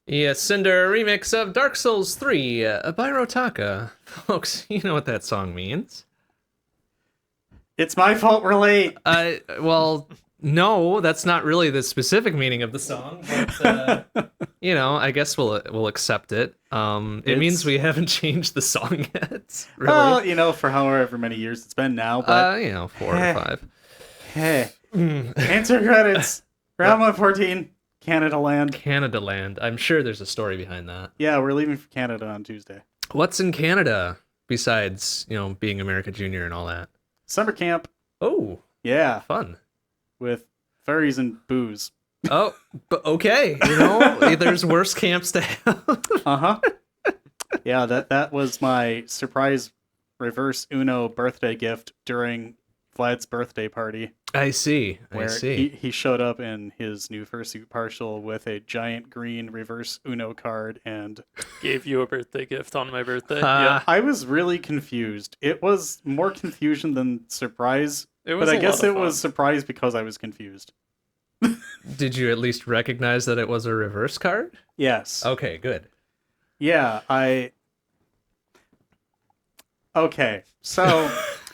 Yeah, Cinder remix of Dark Souls 3 by Rotaka. Folks, you know what that song means. It's my fault we're late. Well, no, that's not really the specific meaning of the song, but I guess we'll accept it. It means we haven't changed the song yet. Really. Well, for however many years it's been now, but 4 or 5. Hey, answer credits. Round 114, Canadaland. Canadaland. I'm sure there's a story behind that. Yeah, we're leaving for Canada on Tuesday. What's in Canada besides, being America Junior and all that? Summer camp. Oh, yeah, fun. With furries and booze. Oh, but okay. There's worse camps to have. Yeah, that was my surprise reverse Uno birthday gift during Vlad's birthday party. I see. He showed up in his new fursuit partial with a giant green reverse Uno card and gave you a birthday gift on my birthday. Yeah, I was really confused. It was more confusion than surprise. But I guess it was surprise because I was confused. Did you at least recognize that it was a reverse card? Yes. Okay, good. Yeah, Okay, so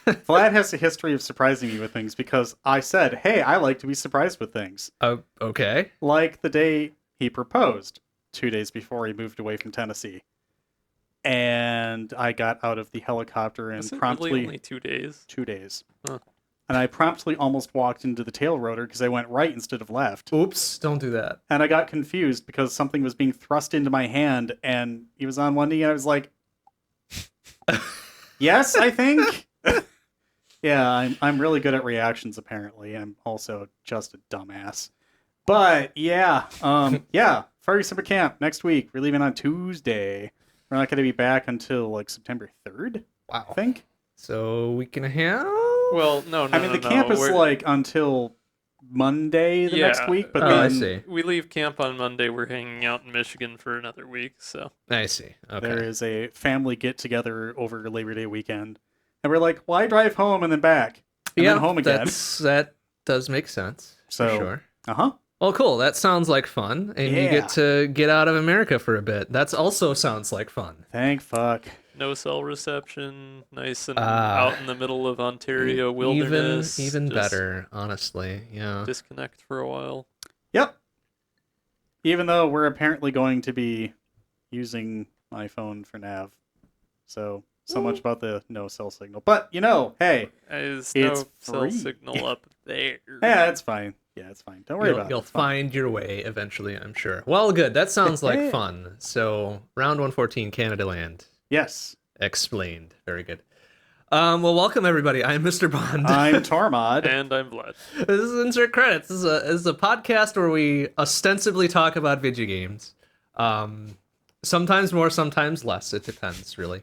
Vlad has a history of surprising me with things because I said, hey, I like to be surprised with things. Okay. Like the day he proposed, 2 days before he moved away from Tennessee. And I got out of the helicopter and promptly... really only 2 days? 2 days. Huh. And I promptly almost walked into the tail rotor because I went right instead of left. Oops, don't do that. And I got confused because something was being thrust into my hand and he was on one knee and I was like... Yes, I think. Yeah, I'm really good at reactions, apparently. I'm also just a dumbass. But, yeah. Furry Summer Camp next week. We're leaving on Tuesday. We're not going to be back until, September 3rd, wow. I think. So, a week and a half? Well, no. The camp is, until Monday next week. But then I see. We leave camp on Monday. We're hanging out in Michigan for another week, so. I see. Okay. There is a family get-together over Labor Day weekend. And we're like, why drive home and then back? And then home again. That does make sense. So, for sure. Uh-huh. Well, cool. That sounds like fun. And you get to get out of America for a bit. That also sounds like fun. Thank fuck. No cell reception. Nice and out in the middle of Ontario wilderness. Even better, honestly. Yeah. Disconnect for a while. Yep. Even though we're apparently going to be using my phone for nav. So much about the no cell signal. But, hey. There's it's no cell free. signal up there. Yeah, it's fine. Don't worry about it. You'll find your way eventually, I'm sure. Well, good. That sounds like fun. So, round 114, Canadaland. Yes. Explained. Very good. Well, welcome everybody. I'm MrBond. I'm Tormod. And I'm Vlad. This is Insert Credits. This is a podcast where we ostensibly talk about video games. Sometimes more, sometimes less. It depends, really.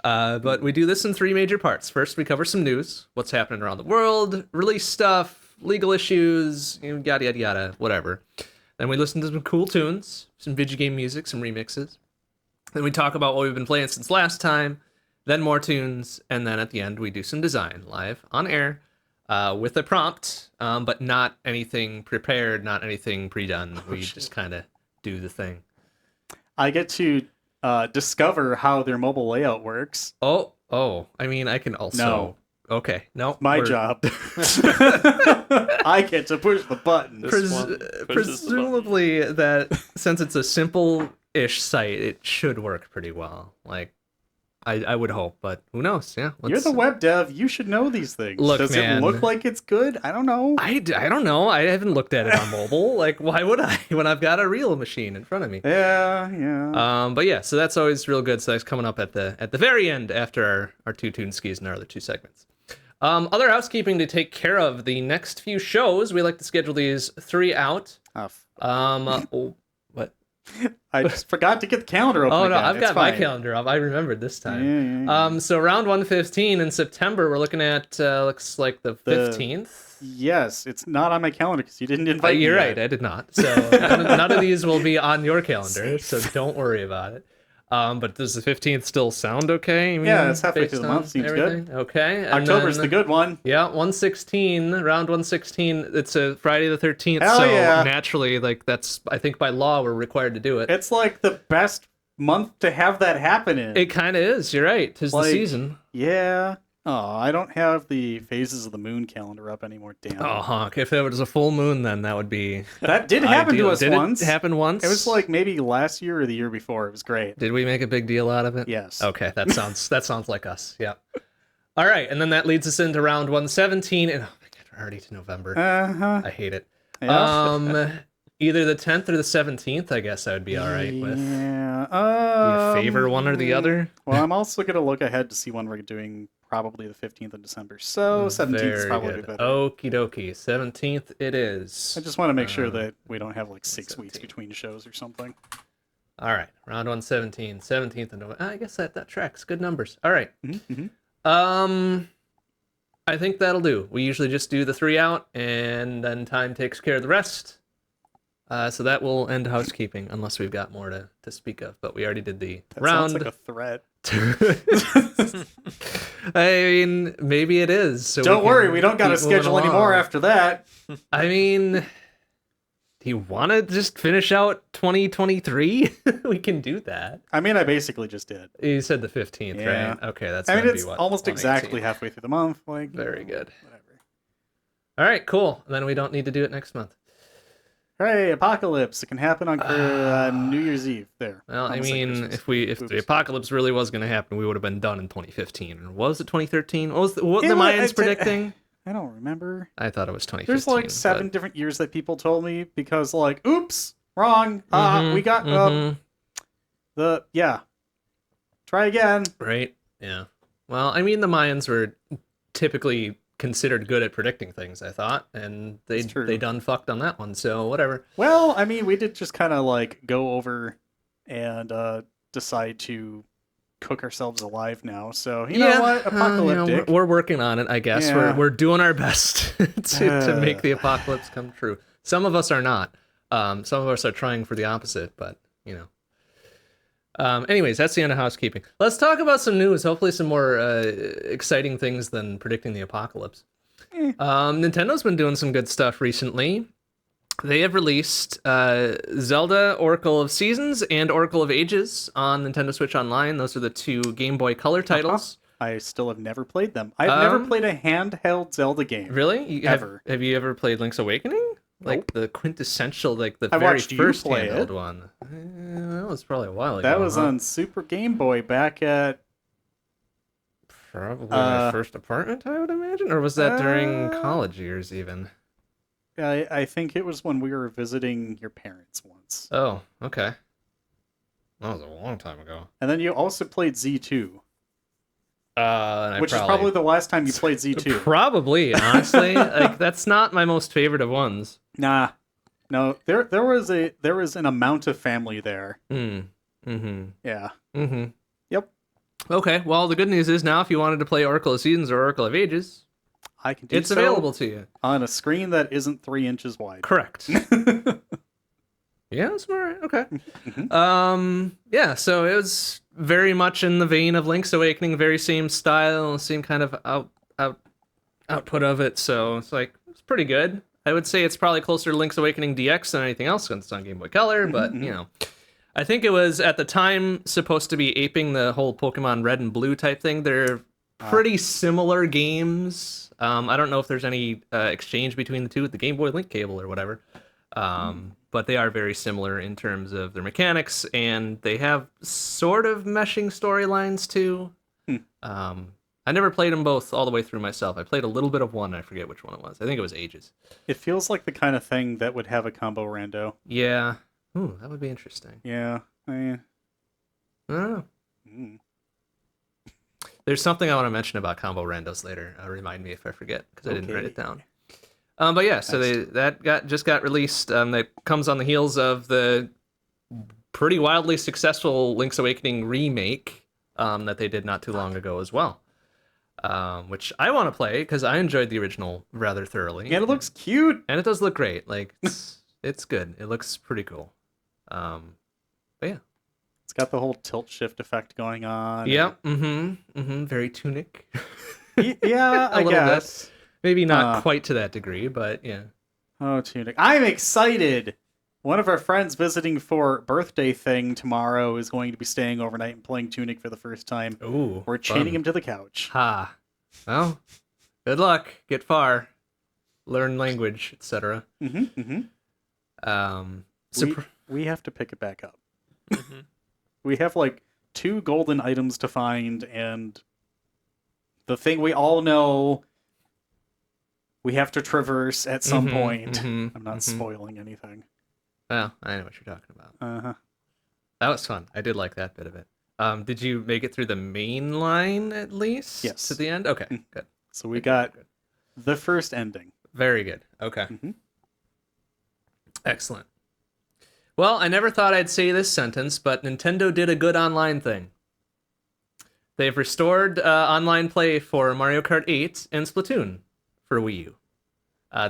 But we do this in 3 major parts. First, we cover some news, what's happening around the world, release stuff, legal issues, yada, yada, yada, whatever. Then we listen to some cool tunes, some video game music, some remixes. Then we talk about what we've been playing since last time, then more tunes, and then at the end we do some design live on air with a prompt, but not anything prepared, not anything pre-done. We just kind of do the thing. I get to discover how their mobile layout works. Oh, I mean, I can also... No. Okay, no. My job. I get to push the button. Presumably that since it's a simple-ish site, it should work pretty well. I would hope, but who knows? Yeah. You're the web dev. You should know these things. Look, Does it look like it's good? I don't know. I don't know. I haven't looked at it on mobile. Why would I when I've got a real machine in front of me? Yeah. But yeah, so that's always real good. So that's coming up at the very end after our 2 tune skis and our other 2 segments. Other housekeeping to take care of. The next few shows, we like to schedule these 3 out. What? I just forgot to get the calendar open. Oh no, again. I've It's got fine. my calendar up. I remembered this time. Yeah. So round 115 in September, we're looking at looks like the 15th. Yes, it's not on my calendar because you didn't invite me. You're yet. right, I did not. So none of these will be on your calendar, so don't worry about it. But does the 15th still sound okay? I mean, Yeah, it's halfway based through the on month. Seems good. everything? Okay. And October's then, the good one. Yeah, 116, round 116. It's a Friday the 13th, Hell so yeah. naturally, like that's I think by law we're required to do it. It's like the best month to have that happen in. It kind of is. You're right. 'Tis the Like, season. Yeah. Oh, I don't have the phases of the moon calendar up anymore. Damn. Oh, honk! If it was a full moon, then that would be. That did happen ideal. to us Did once. It happen once. It was like maybe last year or the year before. It was great. Did we make a big deal out of it? Yes. Okay, that sounds like us. Yeah. All right, and then that leads us into round 117, and oh my god, we're already to November. Uh-huh. I hate it. Yeah. Either the 10th or the 17th, I guess I would be all right with. Yeah. Do you favor one or the other? Well, I'm also going to look ahead to see when we're doing probably the 15th of December. So 17th is Very probably good. better. Okie dokie. 17th it is. I just want to make sure that we don't have like 6 17th. weeks between shows or something. All right, round 117, 17th of November. I guess that tracks. Good numbers. All right. Mm-hmm. I think that'll do. We usually just do the 3 out, and then time takes care of the rest. So that will end housekeeping, unless we've got more to speak of. But we already did the That round. sounds like a threat. I mean, maybe it is. So Don't worry, we don't got to keep moving schedule anymore along. after that. I mean, do you want to just finish out 2023? We can do that. I mean, I basically just did. You said the 15th, Yeah. right? Okay, that's I mean, gonna it's be what, almost 118. exactly halfway through the month. Like, Very good. Whatever. All right, cool. Then we don't need to do it next month. Hey, apocalypse! It can happen on New Year's Eve. There. Well, I Almost like mean, Christmas. if the Oops. apocalypse really was going to happen, we would have been done in 2015. Or was it 2013? What It the was- Mayans predicting? I don't remember. I thought it was 2015. There's like 7 but- different years that people told me because, like, oops, wrong. Mhm, We got yeah. Try again. right? Yeah. Well, I mean, the Mayans were typically considered good at predicting things, I thought, and That's true. they done fucked on that one. So whatever. Well, I mean, we did just kind of like go over and decide to cook ourselves alive now. So you know what, apocalyptic. we're working on it, I guess. Yeah. We're doing our best to make the apocalypse come true. Some of us are not. Some of us are trying for the opposite, but you know. Anyways, that's the end of housekeeping. Let's talk about some news. Hopefully, some more exciting things than predicting the apocalypse. Nintendo's been doing some good stuff recently. They have released Zelda Oracle of Seasons and Oracle of Ages on Nintendo Switch Online. Those are the 2 Game Boy Color titles. I still have never played them. I've never played a handheld Zelda game. Really? Ever. Have you ever played Link's Awakening? Like Nope. the quintessential, like the I very watched you first play handheld it. one. That was probably a while ago. That was huh? on Super Game Boy back at Probably my first apartment, I would imagine, or was that during Uh, college years even? I think it was when we were visiting your parents once. Oh, okay. That was a long time ago. And then you also played Z2, And which is probably the last time you played Z2. Probably, honestly, like that's not my most favorite of ones. Nah. No, there was an amount of family there. Mm-hmm. Yeah. Mm-hmm. Yep. Okay, well, the good news is now if you wanted to play Oracle of Seasons or Oracle of Ages, I can do it's so available to you. on a screen that isn't 3 inches wide. Correct. Yeah, that's all right. Okay. Mhm. Yeah, so it was very much in the vein of Link's Awakening, very same style, same kind of output of it. So it's like it's pretty good. I would say it's probably closer to Link's Awakening DX than anything else since it's on Game Boy Color, but you know. I think it was at the time supposed to be aping the whole Pokemon Red and Blue type thing. They're pretty similar games. I don't know if there's any exchange between the two with the Game Boy Link cable or whatever. But they are very similar in terms of their mechanics, and they have sort of meshing storylines too. I never played them both all the way through myself. I played a little bit of one. I forget which one it was. I think it was Ages. It feels like the kind of thing that would have a combo rando. Yeah. Ooh, that would be interesting. Yeah. I don't know. Mm. There's something I want to mention about combo randos later. Remind me if I forget, because I didn't write it Okay. down. But yeah, so that just got released. That comes on the heels of the pretty wildly successful Link's Awakening remake that they did not too long ago as well. Which I want to play because I enjoyed the original rather thoroughly. And it looks cute. And it does look great. Like it's good. It looks pretty cool. But yeah. It's got the whole tilt shift effect going on. Yep. Very Tunic. Yeah, I little guess. bit. Maybe not quite to that degree, but yeah. Oh, Tunic. I'm excited! One of our friends visiting for birthday thing tomorrow is going to be staying overnight and playing Tunic for the first time. Ooh. We're chaining him to the couch. Ha. Well, good luck. Get far. Learn language, etc. We have to pick it back up. Mhm. We have like 2 golden items to find, and the thing we all know we have to traverse at some point. I'm not spoiling anything. Well, I know what you're talking about. Uh-huh. That was fun. I did like that bit of it. Did you make it through the main line at least? Yes. To the end? Okay, good. So we got the first ending. Very good. Okay. Excellent. Well, I never thought I'd say this sentence, but Nintendo did a good online thing. They've restored online play for Mario Kart 8 and Splatoon for Wii U.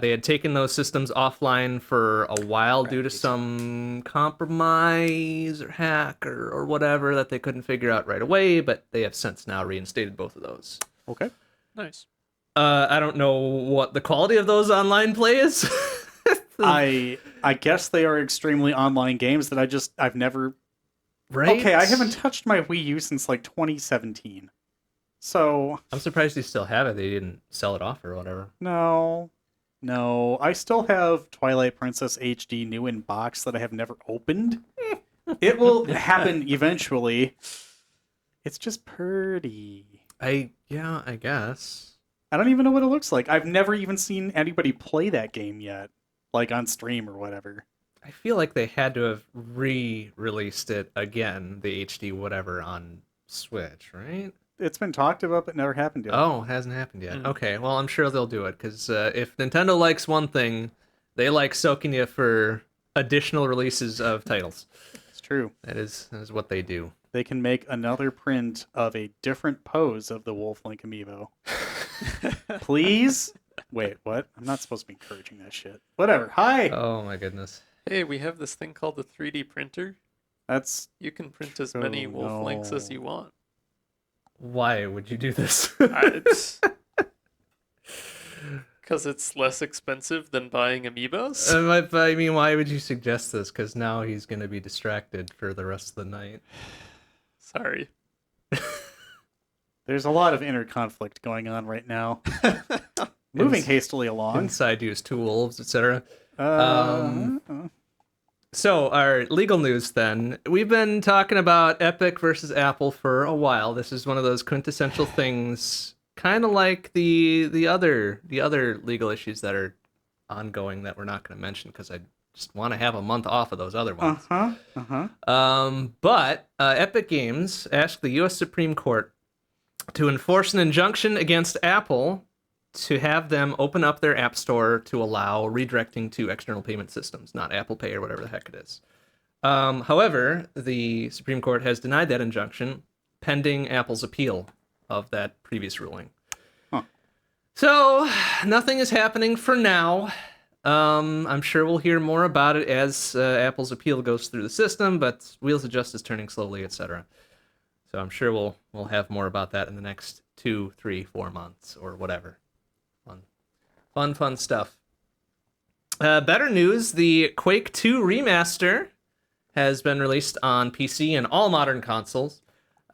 They had taken those systems offline for a while due to some compromise or hack or whatever that they couldn't figure out right away, but they have since now reinstated both of those. Okay. Nice. I don't know what the quality of those online play is. I guess they are extremely online games that I've never... Right? Okay, I haven't touched my Wii U since like 2017. So... I'm surprised they still have it. They didn't sell it off or whatever. No, I still have Twilight Princess HD new in box that I have never opened. It will happen eventually. It's just pretty. I guess. I don't even know what it looks like. I've never even seen anybody play that game yet, like on stream or whatever. I feel like they had to have re-released it again, the HD whatever, on Switch, right? It's been talked about, but never happened yet. Oh, it hasn't happened yet. Okay, well, I'm sure they'll do it, because if Nintendo likes one thing, they like soaking you for additional releases of titles. It's true. That is what they do. They can make another print of a different pose of the Wolf Link amiibo. Please? Wait, what? I'm not supposed to be encouraging that shit. Whatever. Hi! Oh my goodness. Hey, we have this thing called the 3D printer. That's... You can print as many wolf links as you want. Why would you do this? Because it's less expensive than buying amiibos. I mean, why would you suggest this? Because now he's going to be distracted for the rest of the night. Sorry. There's a lot of inner conflict going on right now. Moving hastily along. Inside use two wolves, etc. So, our legal news then. We've been talking about Epic versus Apple for a while. This is one of those quintessential things, kind of like the other legal issues that are ongoing that we're not going to mention because I just want to have a month off of those other ones. But Epic Games asked the U.S. Supreme Court to enforce an injunction against Apple to have them open up their app store to allow redirecting to external payment systems, not Apple Pay or whatever the heck it is. However, the Supreme Court has denied that injunction pending Apple's appeal of that previous ruling. So, nothing is happening for now. I'm sure we'll hear more about it as Apple's appeal goes through the system, but wheels of justice turning slowly, etc. So I'm sure we'll have more about that in the next 2, 3, 4 months or whatever. Fun stuff. Better news, the Quake 2 remaster has been released on PC and all modern consoles.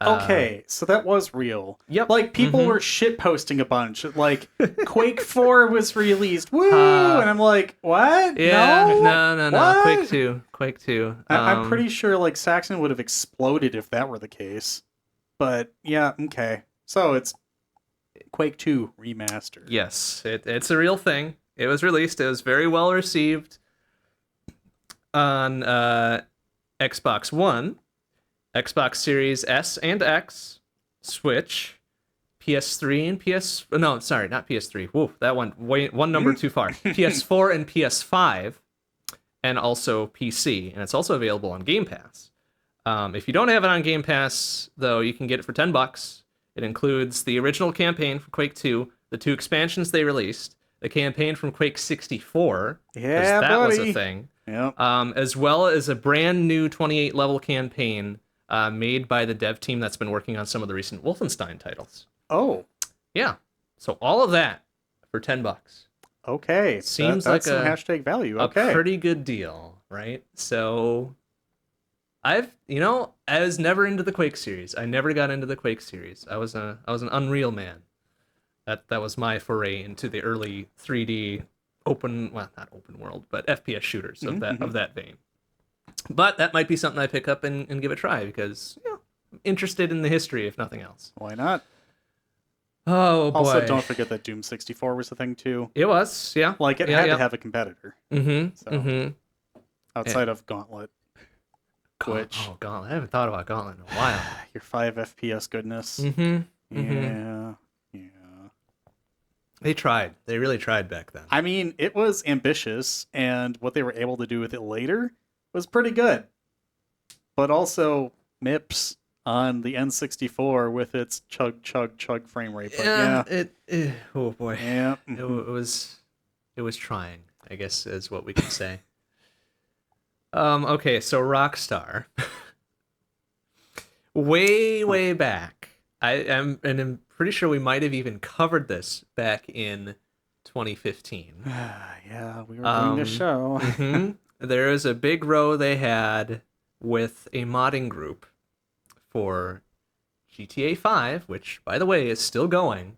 Okay, so that was real. Yep. Like, people were shitposting a bunch. Like, Quake 4 was released. Woo! And I'm like, what? Yeah, no. What? Quake 2. I'm pretty sure, like, Saxon would have exploded if that were the case. But, yeah, okay. So, it's Quake 2 remastered. Yes, it's a real thing. It was released. It was very well received on Xbox One, Xbox Series S and X, Switch, PS3 and PS... No, sorry, not PS3. Whoa, that went one number too far. PS4 and PS5, and also PC. And it's also available on Game Pass. If you don't have it on Game Pass, though, you can get it for $10. It includes the original campaign for Quake 2, the 2 expansions they released, the campaign from Quake 64, yeah, that buddy. was a thing, Yep. as well as a brand new 28-level campaign made by the dev team that's been working on some of the recent Wolfenstein titles. Oh, Yeah. So all of that for $10. okay. Seems that's like some a hashtag value. a Okay. pretty good deal, right? So I was never into the Quake series. I never got into the Quake series. I was an Unreal man. That was my foray into the early 3D not open world, but FPS shooters of that vein. But that might be something I pick up and give a try because I'm interested in the history, if nothing else. Why not? Oh boy! Also, don't forget that Doom 64 was a thing too. It was, yeah. Like it had to have a competitor. Mm-hmm. Outside of Gauntlet, which Gauntlet. I haven't thought about Gauntlet in a while. your 5 FPS goodness. Yeah. They tried. They really tried back then. I mean, it was ambitious, and what they were able to do with it later was pretty good. But also, MIPS on the N64 with its chug frame rate. But oh boy. Yeah. It was trying, I guess is what we can say. Okay, so Rockstar. way back. I'm pretty sure we might have even covered this back in 2015. Yeah, we were doing a show. There is a big row they had with a modding group for GTA 5, which, by the way, is still going,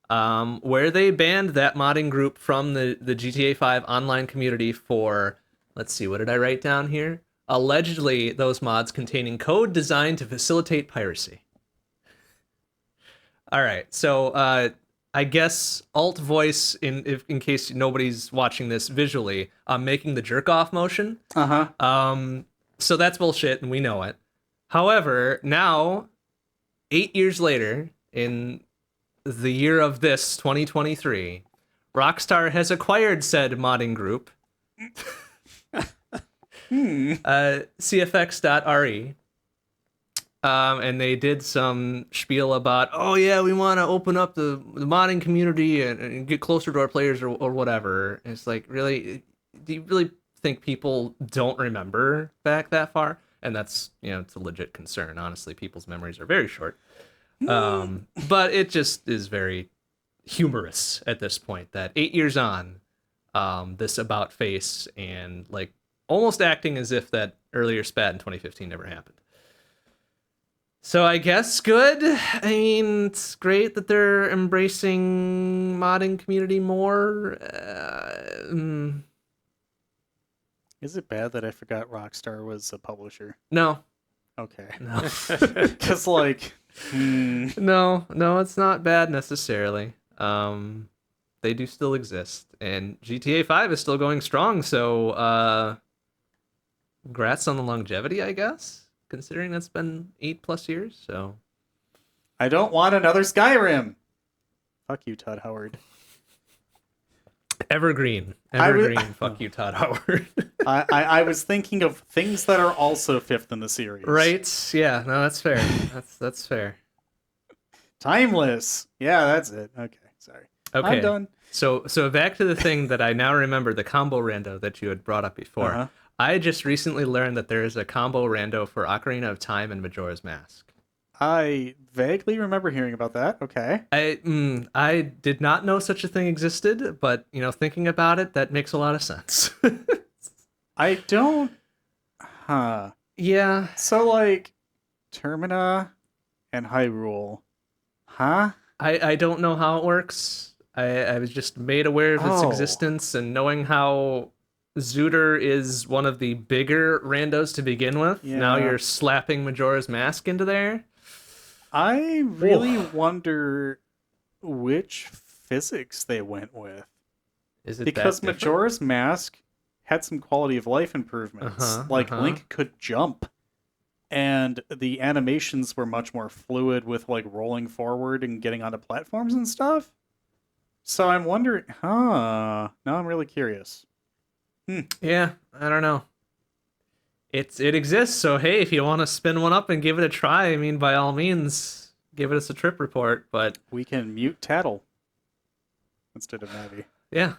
where they banned that modding group from the GTA 5 online community for, let's see, what did I write down here? Allegedly, those mods containing code designed to facilitate piracy. All right, so I guess alt voice in case nobody's watching this visually, I'm making the jerk off motion. So that's bullshit, and we know it. However, now, 8 years later, in the year of this 2023, Rockstar has acquired said modding group, CFX.re. And they did some spiel about, oh yeah, we want to open up the modding community and get closer to our players or whatever. And it's like, really, do you really think people don't remember back that far? And that's, it's a legit concern. Honestly, people's memories are very short. But it just is very humorous at this point that 8 years on, this about face and like almost acting as if that earlier spat in 2015 never happened. So I guess good. I mean, it's great that they're embracing modding community more. Is it bad that I forgot Rockstar was a publisher? No. Okay. No. Because, No, it's not bad necessarily. They do still exist. And GTA 5 is still going strong, so congrats on the longevity, I guess. Considering that's been 8+ years, so I don't want another Skyrim. Fuck you, Todd Howard. Evergreen. Fuck you, Todd Howard. I was thinking of things that are also fifth in the series. Right? Yeah. No, that's fair. That's fair. Timeless. Yeah, that's it. Okay, sorry. Okay. I'm done. So back to the thing that I now remember, the combo rando that you had brought up before. Uh-huh. I just recently learned that there is a combo rando for Ocarina of Time and Majora's Mask. I vaguely remember hearing about that. Okay. I did not know such a thing existed, but thinking about it, that makes a lot of sense. I don't. Huh. Yeah. So Termina and Hyrule. Huh? I don't know how it works. I was just made aware of its existence and knowing how Zooter is one of the bigger randos to begin with. Yeah. Now you're slapping Majora's Mask into there. I really wonder which physics they went with. Is it because that different? Majora's Mask had some quality of life improvements. Link could jump, and the animations were much more fluid with rolling forward and getting onto platforms and stuff. So I'm wondering, now I'm really curious. Yeah, I don't know. It exists, so hey, if you want to spin one up and give it a try, I mean, by all means, give us a trip report, but... We can mute Tattle instead of Navi. Yeah.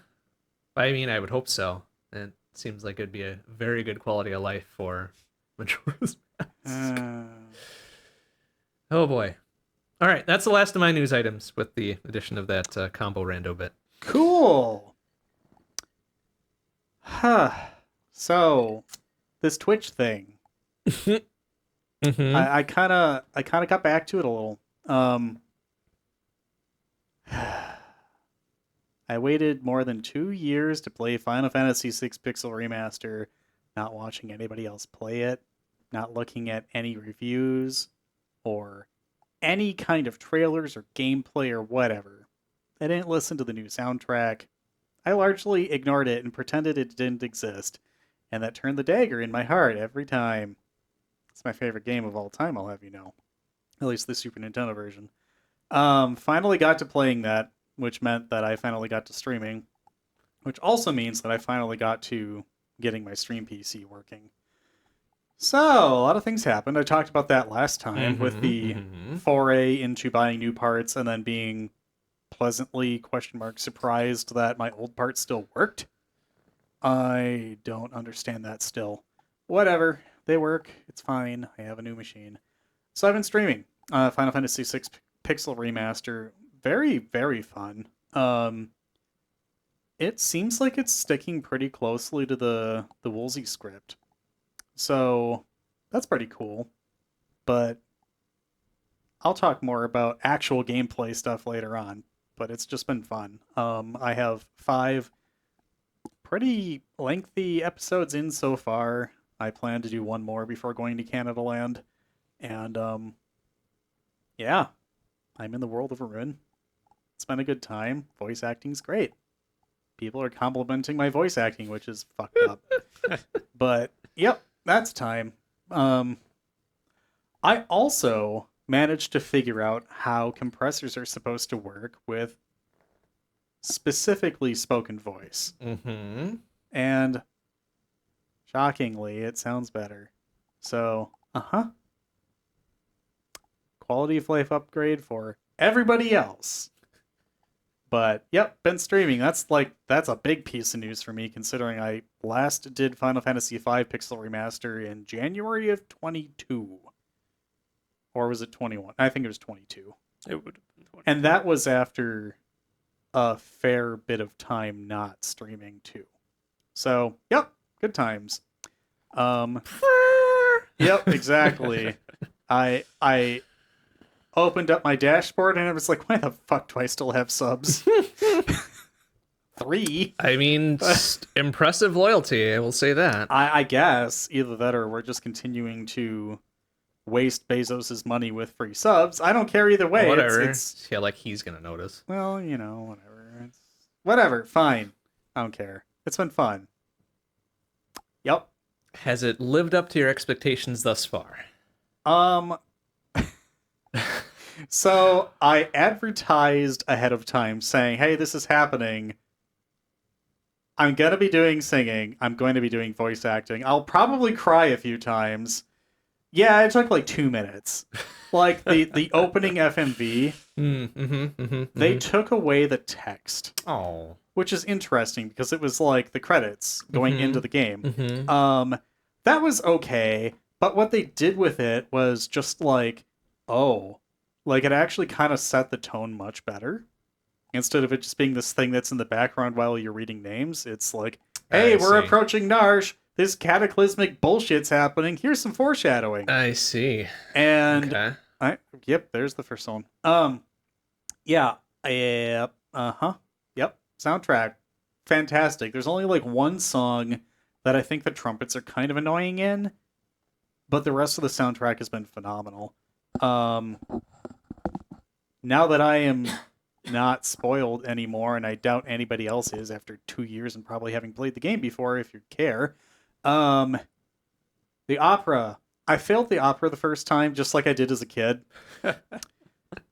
I mean, I would hope so. It seems like it'd be a very good quality of life for Majora's Mask. Oh boy. All right, that's the last of my news items with the addition of that combo rando bit. Cool. Huh. So, this Twitch thing, Mm-hmm. I kind of got back to it a little. I waited more than 2 years to play Final Fantasy VI Pixel Remaster, not watching anybody else play it, not looking at any reviews or any kind of trailers or gameplay or whatever. I didn't listen to the new soundtrack. I largely ignored it and pretended it didn't exist, and that turned the dagger in my heart every time. It's my favorite game of all time, I'll have you know. At least the Super Nintendo version. Finally got to playing that, which meant that I finally got to streaming, which also means that I finally got to getting my stream PC working. So, a lot of things happened. I talked about that last time with the foray into buying new parts and then being pleasantly, surprised that my old parts still worked. I don't understand that still. Whatever. They work. It's fine. I have a new machine. So I've been streaming Final Fantasy VI Pixel Remaster. Very, very fun. It seems like it's sticking pretty closely to the Woolsey script. So that's pretty cool. But I'll talk more about actual gameplay stuff later on. But it's just been fun. I have 5 pretty lengthy episodes in so far. I plan to do one more before going to Canadaland. And yeah, I'm in the world of Ruin. It's been a good time. Voice acting's great. People are complimenting my voice acting, which is fucked up. But yep, that's time. I also managed to figure out how compressors are supposed to work with specifically spoken voice. Mm-hmm. And shockingly, it sounds better. So, quality of life upgrade for everybody else. But yep, been streaming. That's a big piece of news for me, considering I last did Final Fantasy V Pixel Remaster in January of 22. Or was it 21? I think it was 22. It would have been 20. And that was after a fair bit of time not streaming too. So, yep, good times. Yep, exactly. I opened up my dashboard and I was like, why the fuck do I still have subs? 3? I mean, impressive loyalty, I will say that. I guess either that or we're just continuing to waste Bezos's money with free subs. I don't care either way. Whatever. It's Yeah, like he's gonna notice. well, you know, whatever. Whatever, fine. I don't care. It's been fun. Yep. Has it lived up to your expectations thus far? So I advertised ahead of time saying, hey, this is happening. I'm going to be doing singing. I'm going to be doing voice acting. I'll probably cry a few times. Yeah, it took like 2 minutes. Like the opening FMV, they took away the text. Oh. Which is interesting because it was like the credits going into the game. That was okay, but what they did with it was just like, like it actually kind of set the tone much better. Instead of it just being this thing that's in the background while you're reading names, it's like, hey, we're approaching Narsh. This cataclysmic bullshit's happening. Here's some foreshadowing. I see. And Okay. Yep, there's the first one. Yep. Soundtrack, fantastic. There's only like one song that I think the trumpets are kind of annoying in, but the rest of the soundtrack has been phenomenal. Now that I am not spoiled anymore, and I doubt anybody else is after 2 years and probably having played the game before, if you care. The opera. I failed the opera the first time, just like I did as a kid.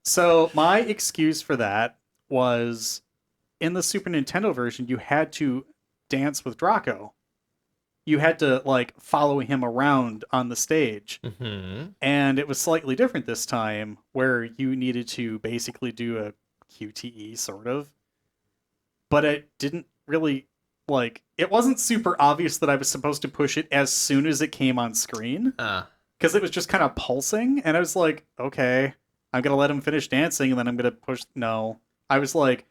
So my excuse for that was, in the Super Nintendo version, you had to dance with Draco. You had to, like, follow him around on the stage. And it was slightly different this time, where you needed to basically do a QTE, sort of. But it didn't really, like, it wasn't super obvious that I was supposed to push it as soon as it came on screen. because it was just kind of pulsing, and I was like, okay, I'm gonna let him finish dancing, and then I'm gonna push. No, I was like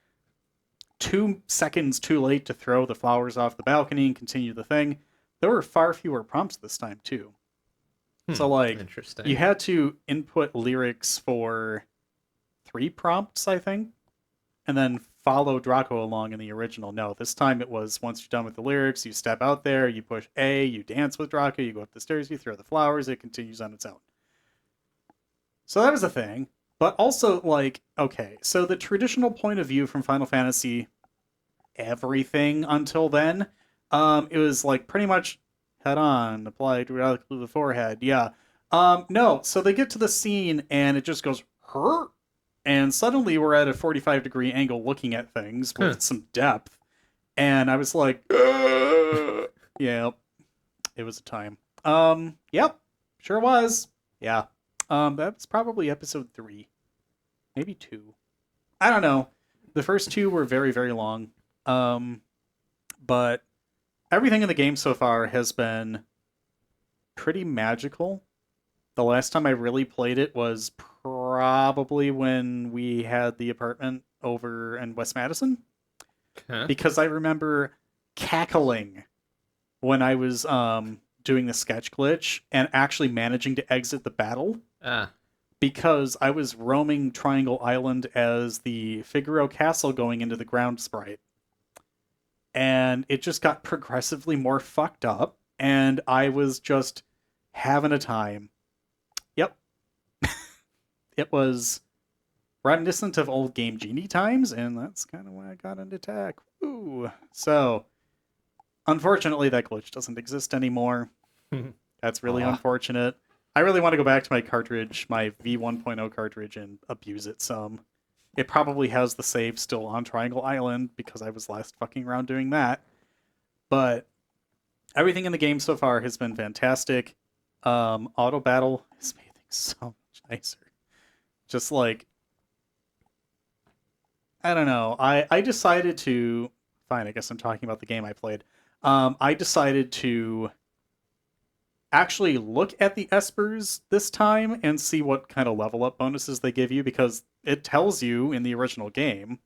2 seconds too late to throw the flowers off the balcony and continue the thing. There were far fewer prompts this time too. So like, Interesting. you had to input lyrics for 3 prompts, I think, and then follow Draco along in the original. No, this time it was once you're done with the lyrics, you step out there, you push A, you dance with Draco, you go up the stairs, you throw the flowers, it continues on its own. So that was a thing. But also, like, okay, so the traditional point of view from Final Fantasy, everything until then, it was like pretty much head on, applied directly to the forehead. Yeah. No, so they get to the scene and it just goes, hurt. And suddenly we're at a 45-degree angle looking at things with some depth. And I was like, yeah, it was a time. Yep, sure was. Yeah. That's probably episode 3. Maybe 2. I don't know. The first 2 were very, very long. But everything in the game so far has been pretty magical. The last time I really played it was probably when we had the apartment over in West Madison. Because I remember cackling when I was doing the sketch glitch and actually managing to exit the battle. Because I was roaming Triangle Island as the Figaro Castle going into the ground sprite. And it just got progressively more fucked up, and I was just having a time. Yep. It was reminiscent of old Game Genie times, and that's kind of why I got into tech. Woo! So, unfortunately, that glitch doesn't exist anymore. That's really unfortunate. I really want to go back to my cartridge, my V1.0 cartridge, and abuse it some. It probably has the save still on Triangle Island because I was last fucking around doing that. But everything in the game so far has been fantastic. Auto battle has made things so much nicer. Just like, I don't know. I decided to... Fine, I guess I'm talking about the game I played. I decided to actually look at the espers this time and see what kind of level up bonuses they give you, because it tells you in the original game.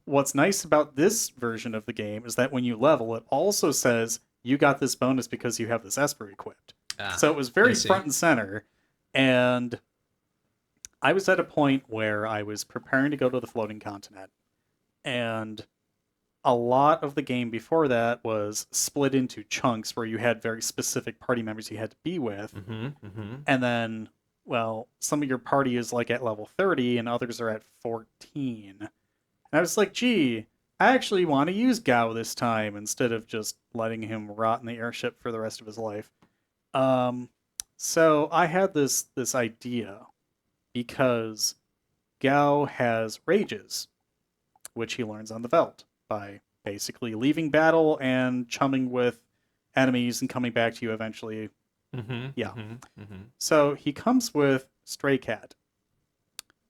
What's nice about this version of the game is that when you level, it also says you got this bonus because you have this esper equipped. So it was very front and center, and I was at a point where I was preparing to go to the floating continent, and a lot of the game before that was split into chunks where you had very specific party members you had to be with. And then, well, some of your party is like at level 30 and others are at 14. And I was like, gee, I actually want to use Gao this time instead of just letting him rot in the airship for the rest of his life. So I had this idea because Gao has rages, which he learns on the Veld by basically leaving battle and chumming with enemies and coming back to you eventually. So he comes with Stray Cat,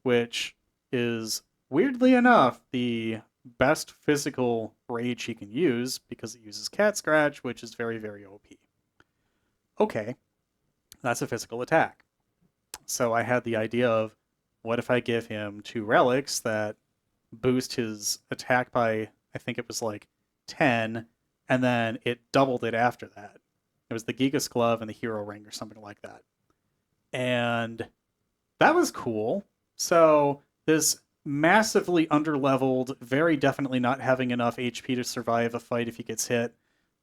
which is, weirdly enough, the best physical rage he can use because it uses Cat Scratch, which is very, very OP. Okay, that's a physical attack. So I had the idea of, what if I give him 2 relics that boost his attack by, I think it was like 10, and then it doubled it after that. It was the Gigas Glove and the Hero Ring or something like that. And that was cool. So this massively underleveled, very definitely not having enough HP to survive a fight if he gets hit,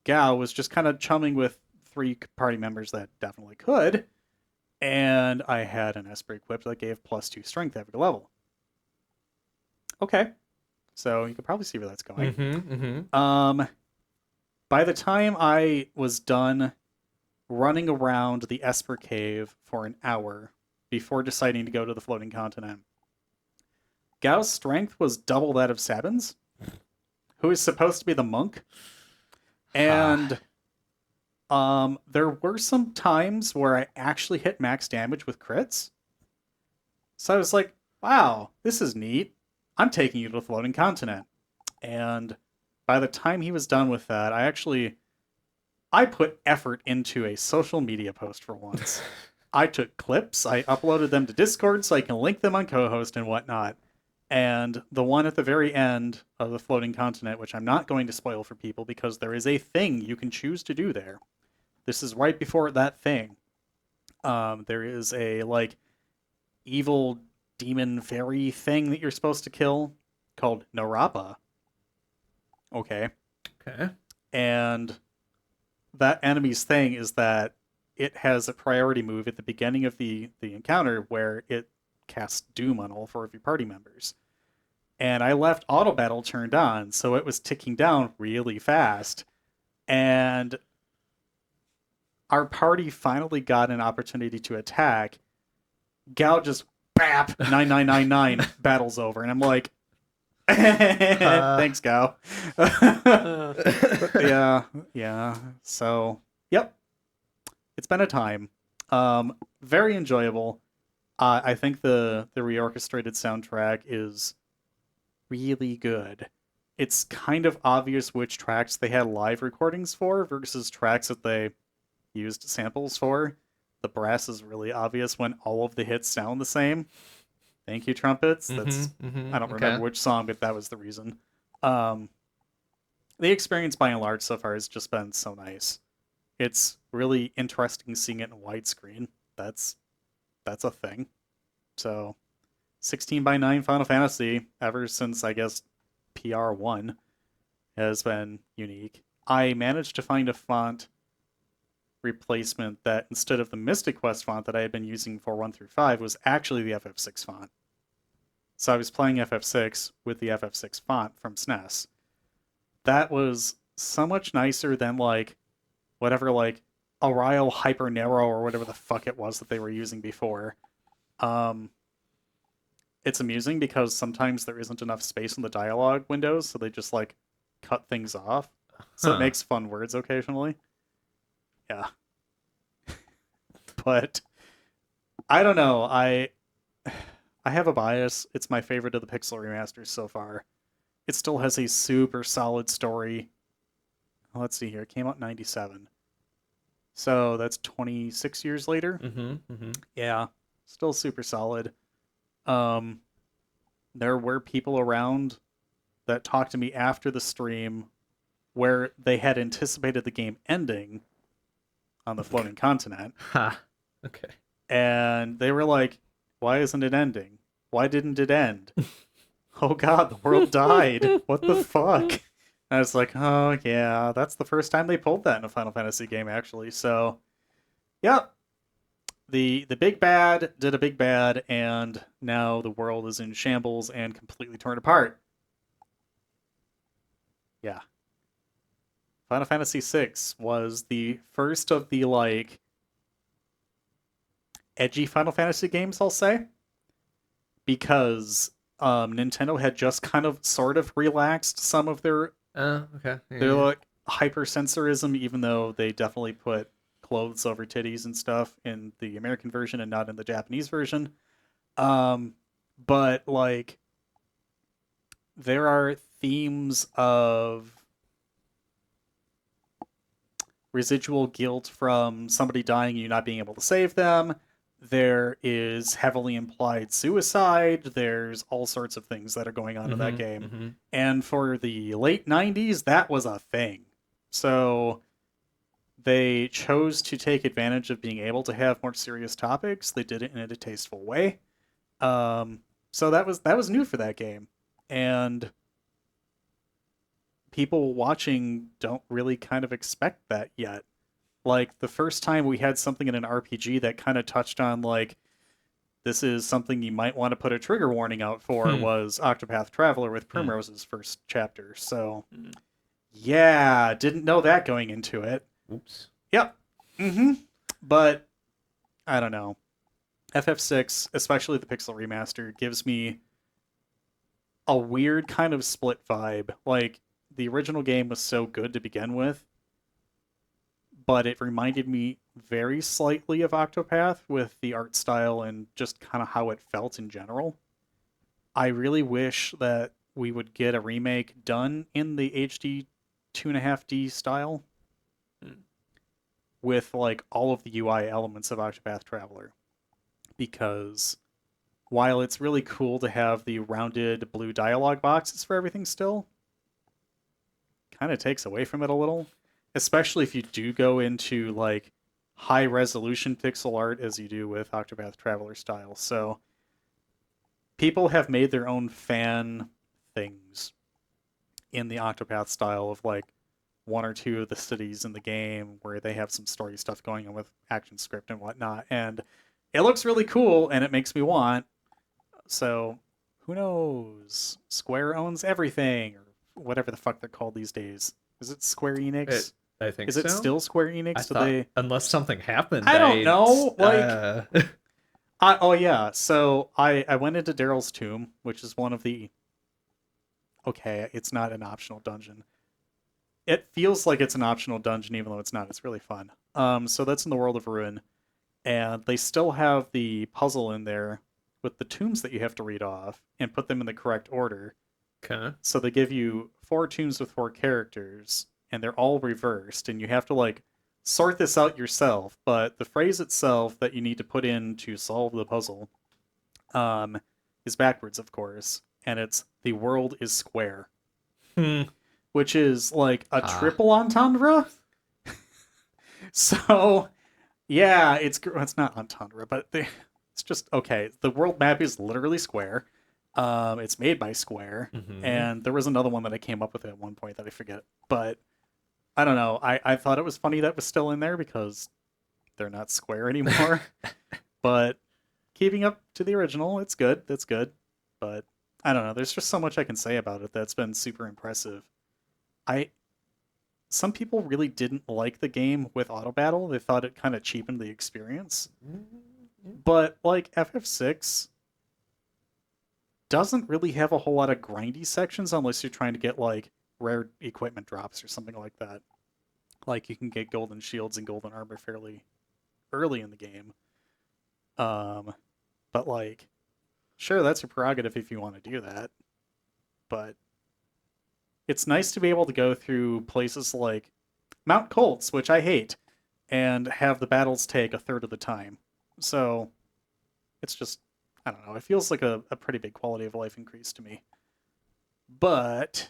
Gao was just kind of chumming with 3 party members that definitely could. And I had an Esper equipped that gave +2 strength every level. Okay. So you could probably see where that's going. By the time I was done running around the Esper Cave for an hour before deciding to go to the floating continent, Gao's strength was double that of Sabin's, who is supposed to be the monk. And there were some times where I actually hit max damage with crits. So I was like, wow, this is neat. I'm taking you to the floating continent. And by the time he was done with that, I actually I put effort into a social media post for once. I took clips, I uploaded them to Discord so I can link them on co-host and whatnot. And the one at the very end of the floating continent, which I'm not going to spoil for people because there is a thing you can choose to do there. This is right before that thing. There is a like evil demon fairy thing that you're supposed to kill called Narapa. Okay. Okay. And that enemy's thing is that it has a priority move at the beginning of the encounter where it casts doom on all 4 of your party members. And I left auto battle turned on, so it was ticking down really fast. And our party finally got an opportunity to attack. Gal just bap 9999 battles over, and I'm like, thanks, Gal. Yeah. So, yep, it's been a time. Very enjoyable. I think the reorchestrated soundtrack is really good. It's kind of obvious which tracks they had live recordings for versus tracks that they used samples for. The brass is really obvious when all of the hits sound the same. Thank you, trumpets. That's I don't remember which song, but that was the reason. The experience by and large so far has just been so nice. It's really interesting seeing it in widescreen. That's a thing. So 16:9 Final Fantasy, ever since I guess PR1, has been unique. I managed to find a font replacement that instead of the Mystic Quest font that I had been using for 1 through 5 was actually the FF6 font. So I was playing FF6 with the FF6 font from SNES. That was so much nicer than like whatever like Arial Hyper Narrow or whatever the fuck it was that they were using before. It's amusing because sometimes there isn't enough space in the dialogue windows, so they just like cut things off. So it makes fun words occasionally. Yeah. But I don't know. I have a bias. It's my favorite of the Pixel remasters so far. It still has a super solid story. Let's see here. It came out in 97. So that's 26 years later. Yeah. Still super solid. There were people around that talked to me after the stream where they had anticipated the game ending on the floating continent. Okay. And they were like, why isn't it ending? Why didn't it end? Oh god, the world died. What the fuck? And I was like, oh yeah, that's the first time they pulled that in a Final Fantasy game, actually. So, yep. The big bad did a big bad, and now the world is in shambles and completely torn apart. Yeah. Final Fantasy VI was the first of the, like, edgy Final Fantasy games, I'll say. Because Nintendo had just kind of sort of relaxed some of their like hypersensorism, even though they definitely put clothes over titties and stuff in the American version and not in the Japanese version. But like there are themes of residual guilt from somebody dying and you not being able to save them. There is heavily implied suicide. There's all sorts of things that are going on in that game. And for the late 90s, that was a thing. So they chose to take advantage of being able to have more serious topics. They did it in a tasteful way. So that was new for that game. And people watching don't really kind of expect that yet. Like, the first time we had something in an RPG that kind of touched on, like, this is something you might want to put a trigger warning out for was Octopath Traveler with Primrose's first chapter. So, yeah, didn't know that going into it. Oops. Yep. But, I don't know. FF6, especially the Pixel Remaster, gives me a weird kind of split vibe. Like, the original game was so good to begin with, but it reminded me very slightly of Octopath with the art style and just kind of how it felt in general. I really wish that we would get a remake done in the HD 2.5D style. with like all of the UI elements of Octopath Traveler, because while it's really cool to have the rounded blue dialogue boxes for everything still, kind of takes away from it a little, especially if you do go into like high resolution pixel art as you do with Octopath Traveler style. So people have made their own fan things in the Octopath style of like one or two of the cities in the game where they have some story stuff going on with action script and whatnot, and it looks really cool and it makes me want. So who knows? Square owns everything, or whatever the fuck they're called these days. Is it Square Enix? I think Is it so. still Square Enix? I thought, unless something happened. I don't know. Like, oh yeah. So I went into Daryl's Tomb, which is one of the. Okay, it's not an optional dungeon. It feels like it's an optional dungeon, even though it's not. It's really fun. So that's in the World of Ruin, and they still have the puzzle in there with the tombs that you have to read off and put them in the correct order. Okay. So they give you 4 tombs with 4 characters, and they're all reversed, and you have to like sort this out yourself. But the phrase itself that you need to put in to solve the puzzle is backwards, of course, and it's "the world is square," which is like a triple entendre. So yeah, it's not entendre, but it's just okay. The world map is literally square. It's made by Square, and there was another one that I came up with at one point that I forget. But I don't know. I thought it was funny that was still in there because they're not Square anymore. But keeping up to the original, it's good. That's good. But I don't know. There's just so much I can say about it that's been super impressive. Some people really didn't like the game with auto battle. They thought it kind of cheapened the experience. But like FF6 doesn't really have a whole lot of grindy sections unless you're trying to get like rare equipment drops or something like that. Like you can get golden shields and golden armor fairly early in the game. But like, sure, that's your prerogative if you want to do that. But it's nice to be able to go through places like Mount Colts, which I hate, and have the battles take a third of the time. So it's just, I don't know, it feels like a pretty big quality of life increase to me. But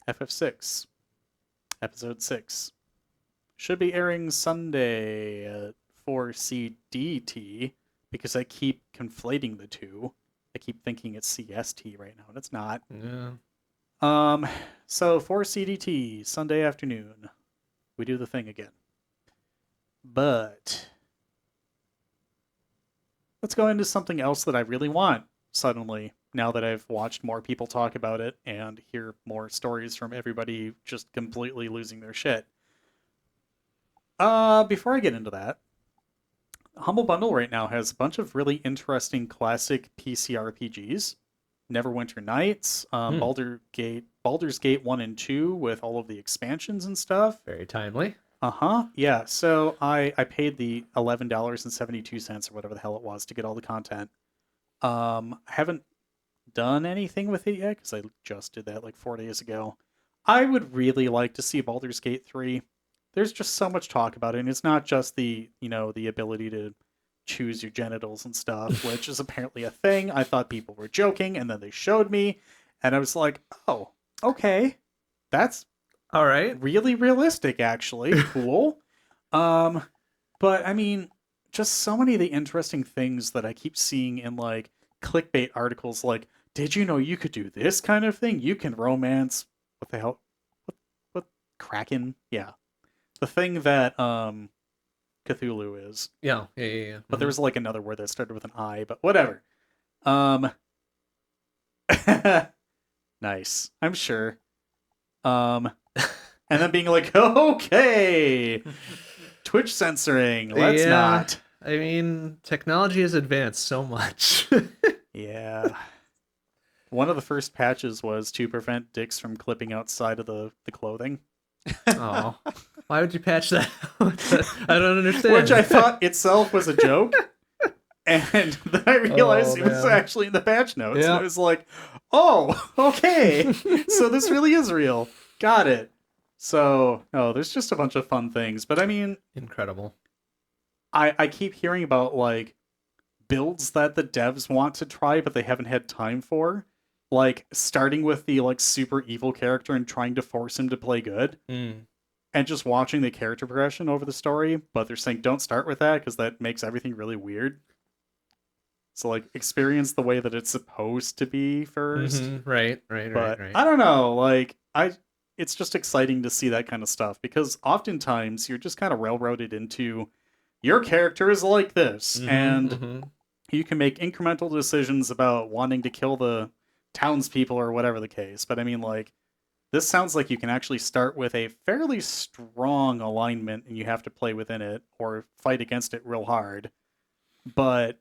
FF6, Episode 6, should be airing Sunday for CDT, because I keep conflating the two. I keep thinking it's CST right now, and it's not. Yeah. So for CDT, Sunday afternoon, we do the thing again. But let's go into something else that I really want suddenly, now that I've watched more people talk about it and hear more stories from everybody just completely losing their shit. Before I get into that, Humble Bundle right now has a bunch of really interesting classic PC RPGs. Neverwinter Nights, Baldur's Gate 1 and 2 with all of the expansions and stuff. Very timely. Yeah, so I paid the $11.72 or whatever the hell it was to get all the content. I haven't done anything with it yet because I just did that like 4 days ago. I would really like to see Baldur's Gate 3. There's just so much talk about it, and it's not just the ability to choose your genitals and stuff, which is apparently a thing. I thought people were joking, and then they showed me, and I was like, oh, okay. That's all right. Really realistic, actually. Cool. But I mean, just so many of the interesting things that I keep seeing in like clickbait articles like, did you know you could do this kind of thing? You can romance what the hell? What Kraken? Yeah. The thing that Cthulhu is. Yeah. But there was like another word that started with an I, but whatever. Nice. I'm sure. And then being like, okay, Twitch censoring. Let's not. I mean, technology has advanced so much. Yeah. One of the first patches was to prevent dicks from clipping outside of the clothing. Oh. Why would you patch that out? I don't understand. Which I thought itself was a joke. And then I realized it was actually in the patch notes. Yeah. And I was like, oh, okay. So this really is real. Got it. So, no, there's just a bunch of fun things. But I mean, Incredible. I keep hearing about like builds that the devs want to try, but they haven't had time for. Like starting with the like super evil character and trying to force him to play good, Mm. and just watching the character progression over the story. But they're saying don't start with that because that makes everything really weird. So like experience the way that it's supposed to be 1st. Right. But I don't know, like it's just exciting to see that kind of stuff because oftentimes you're just kind of railroaded into your character is like this, and you can make incremental decisions about wanting to kill the townspeople or whatever the case. But I mean, like, this sounds like you can actually start with a fairly strong alignment and you have to play within it or fight against it real hard. But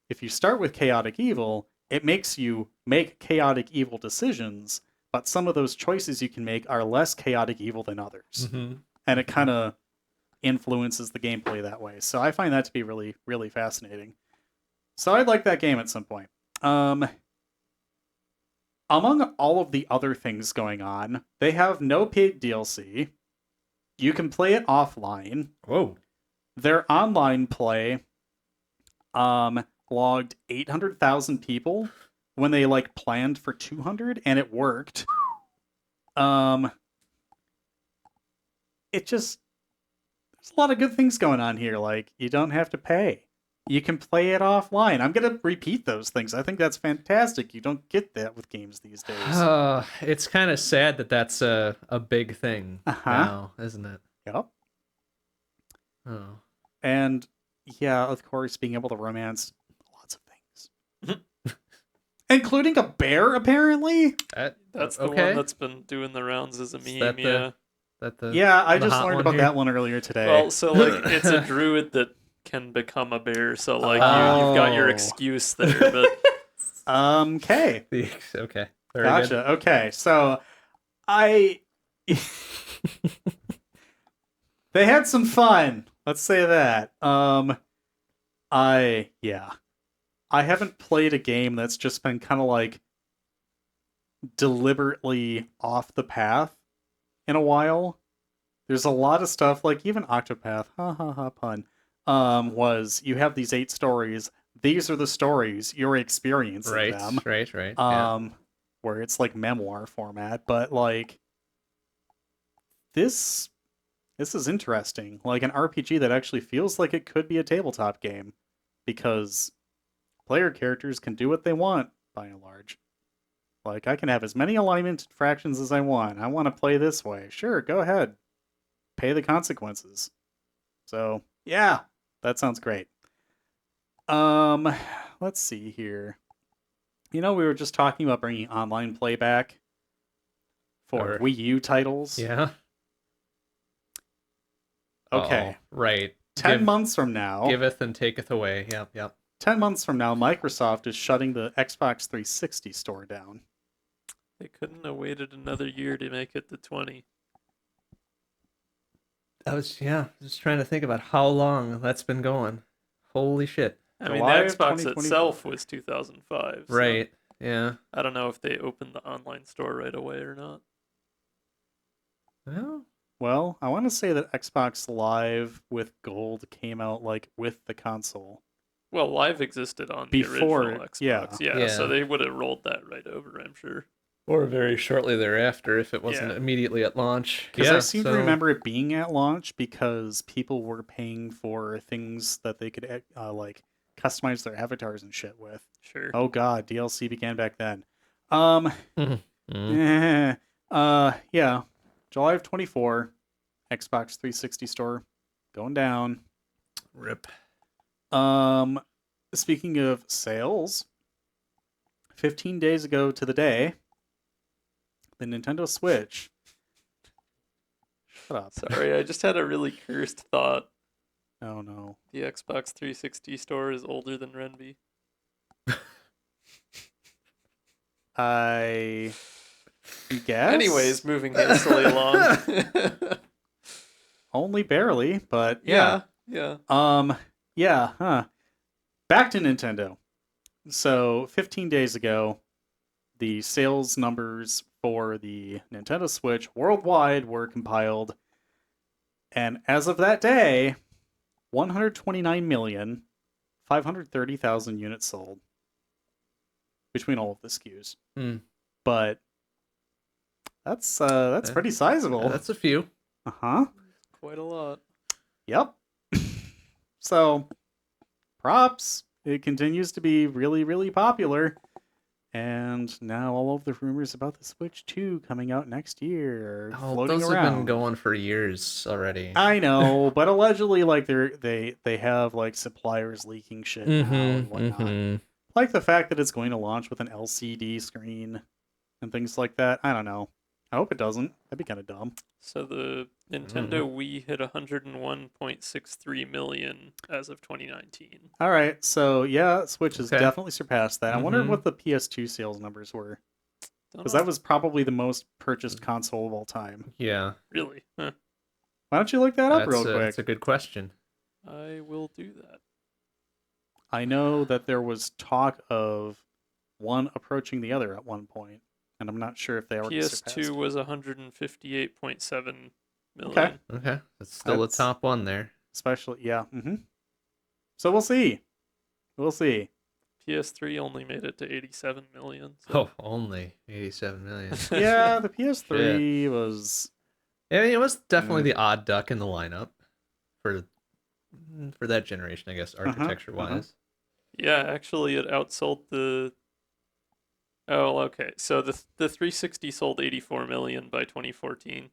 if you start with chaotic evil, it makes you make chaotic evil decisions, but some of those choices you can make are less chaotic evil than others. And it kind of influences the gameplay that way. So I find that to be really, really fascinating. So I'd like that game at some point. Among all of the other things going on, they have no paid DLC. You can play it offline. Whoa. Their online play logged 800,000 people when they like planned for 200, and it worked. It just, there's a lot of good things going on here. Like, you don't have to pay. You can play it offline. I'm going to repeat those things. I think that's fantastic. You don't get that with games these days. It's kind of sad that that's a big thing now, isn't it? Yep. Oh. And yeah, of course, being able to romance lots of things. Including a bear, apparently? That's the one that's been doing the rounds as a meme, yeah. Yeah, I just learned about that one earlier today. Well, so like it's a druid that can become a bear, so like you've got your excuse there, but okay. Okay. Very Gotcha. good. Okay. So they had some fun. Let's say that. I haven't played a game that's just been kind of like deliberately off the path in a while. There's a lot of stuff like even Octopath, pun. Was you have these 8 stories. These are the stories you're experiencing them. Right. Where it's like memoir format, but like this is interesting. Like an RPG that actually feels like it could be a tabletop game because player characters can do what they want by and large. Like I can have as many alignment fractions as I want. I want to play this way. Sure, go ahead. Pay the consequences. So, yeah, that sounds great. Let's see here. You know, we were just talking about bringing online play back for Wii U titles. Yeah. Okay. Oh, right. 10 months from now. Giveth and taketh away. Yep. 10 months from now, Microsoft is shutting the Xbox 360 store down. they couldn't have waited another year to make it to 20. I was just trying to think about how long that's been going. Holy shit. I mean, July the of Xbox 2024. itself was 2005. So Right. Yeah. I don't know if they opened the online store right away or not. Well, I want to say that Xbox Live with Gold came out like with the console. Well, Live existed on Before, the original yeah. Xbox. Yeah, so they would have rolled that right over, I'm sure. Or very shortly thereafter if it wasn't Yeah. immediately at launch. Because I seem to remember it being at launch because people were paying for things that they could like customize their avatars and shit with. Sure. Oh god, DLC began back then. Yeah. July of 24, Xbox 360 store going down. Rip. Speaking of sales, 15 days ago to the day, the Nintendo Switch. Shut up. Sorry, I just had a really cursed thought. Oh no. The Xbox 360 store is older than Renby. I guess. Anyways, moving hastily along. Only barely, but yeah. Yeah. Back to Nintendo. So, 15 days ago, the sales numbers for the Nintendo Switch worldwide were compiled, and as of that day, 129,530,000 units sold between all of the SKUs. But that's pretty sizable. That's a few. Quite a lot. Yep. So, props. It continues to be really, really popular. And now all of the rumors about the Switch 2 coming out next year are floating those around. have been going for years already. I know, but allegedly, like they have like suppliers leaking shit now and whatnot. Like the fact that it's going to launch with an LCD screen and things like that. I don't know. I hope it doesn't. That'd be kind of dumb. So the Nintendo Wii hit 101.63 million as of 2019. All right, so yeah, Switch has Okay. definitely surpassed that. I wonder what the PS2 sales numbers were, because that was probably the most purchased console of all time. Yeah. Really? Huh. Why don't you look that up real quick? That's a good question. I will do that. I know that there was talk of one approaching the other at one point, and I'm not sure if they already PS2 surpassed. was 158.7 million. Okay. Okay. That's still the top one there. Especially, yeah. So we'll see. We'll see. PS3 only made it to 87 million. Oh, only 87 million. Yeah, the PS3 was... I mean, it was definitely the odd duck in the lineup for that generation, I guess, architecture-wise. Yeah, actually, it outsold the... Oh, okay. So the 360 sold 84 million by 2014.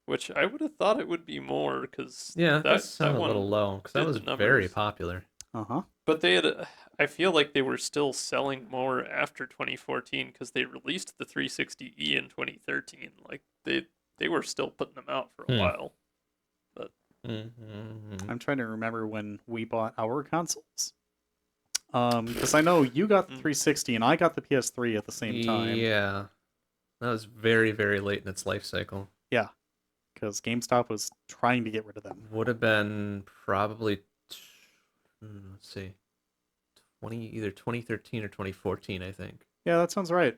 Which I would have thought it would be more, because that sounded a little low, because that was very popular. But they had, I feel like they were still selling more after 2014, because they released the 360E in 2013. Like they were still putting them out for a while. But I'm trying to remember when we bought our consoles. Because I know you got the 360 and I got the PS3 at the same time. Yeah, that was very, very late in its life cycle. Yeah, because GameStop was trying to get rid of them. Would have been probably, let's see, either 2013 or 2014, I think. Yeah, that sounds right.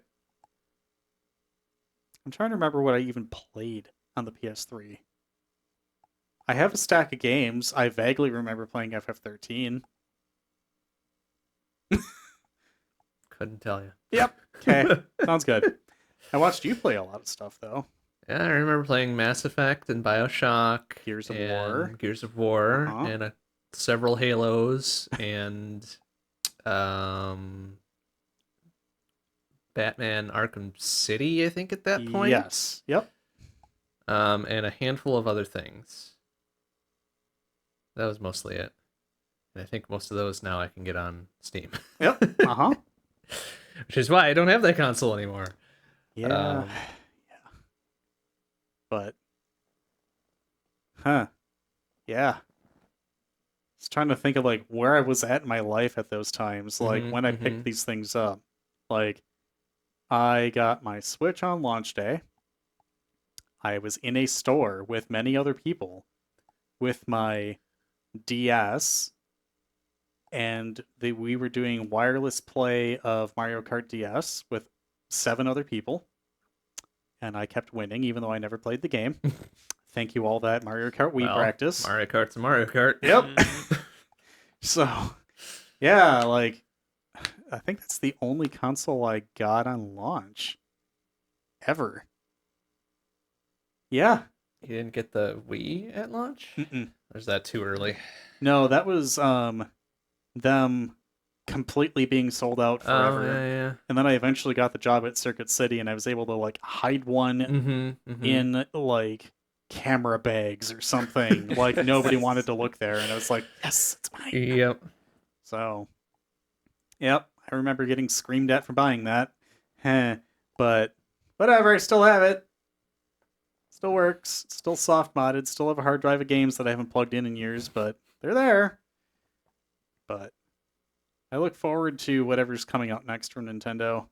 I'm trying to remember what I even played on the PS3. I have a stack of games. I vaguely remember playing FF13. Couldn't tell you. Yep. Okay. Sounds good. I watched you play a lot of stuff, though. Yeah, I remember playing Mass Effect and BioShock, Gears of War, Uh-huh. and several Halos, and Batman Arkham City, I think, at that point. Yes. Yep. And a handful of other things. That was mostly it. And I think most of those now I can get on Steam. Yep. Uh-huh. Which is why I don't have that console anymore. Yeah. Yeah. But yeah. Just trying to think of like where I was at in my life at those times. Like when I picked these things up. Like I got my Switch on launch day. I was in a store with many other people with my DS, and we were doing wireless play of Mario Kart DS with 7 other people, and I kept winning even though I never played the game. Thank you all that Mario Kart Wii practice. Mario Kart's Mario Kart. Yep. So, yeah, like I think that's the only console I got on launch ever. Yeah. You didn't get the Wii at launch? Or is that too early? No, that was them completely being sold out forever. Oh, yeah. And then I eventually got the job at Circuit City, and I was able to like hide one in like camera bags or something. Like nobody wanted to look there, and I was like, yes, it's mine. Yep. So, yep, I remember getting screamed at for buying that. But whatever, I still have it. Still works. Still soft modded. Still have a hard drive of games that I haven't plugged in years, but they're there. But I look forward to whatever's coming out next from Nintendo.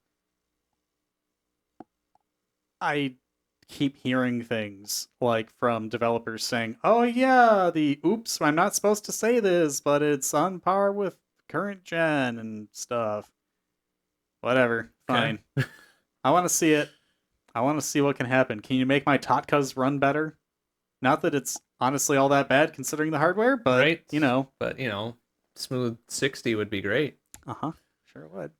I keep hearing things like from developers saying, "Oh yeah, oops, I'm not supposed to say this, but it's on par with current gen and stuff." Whatever. Fine. I want to see it. I want to see what can happen. Can you make my Totkas run better? Not that it's honestly all that bad considering the hardware, but Right. you know. But, smooth 60 would be great. Uh-huh. Sure would.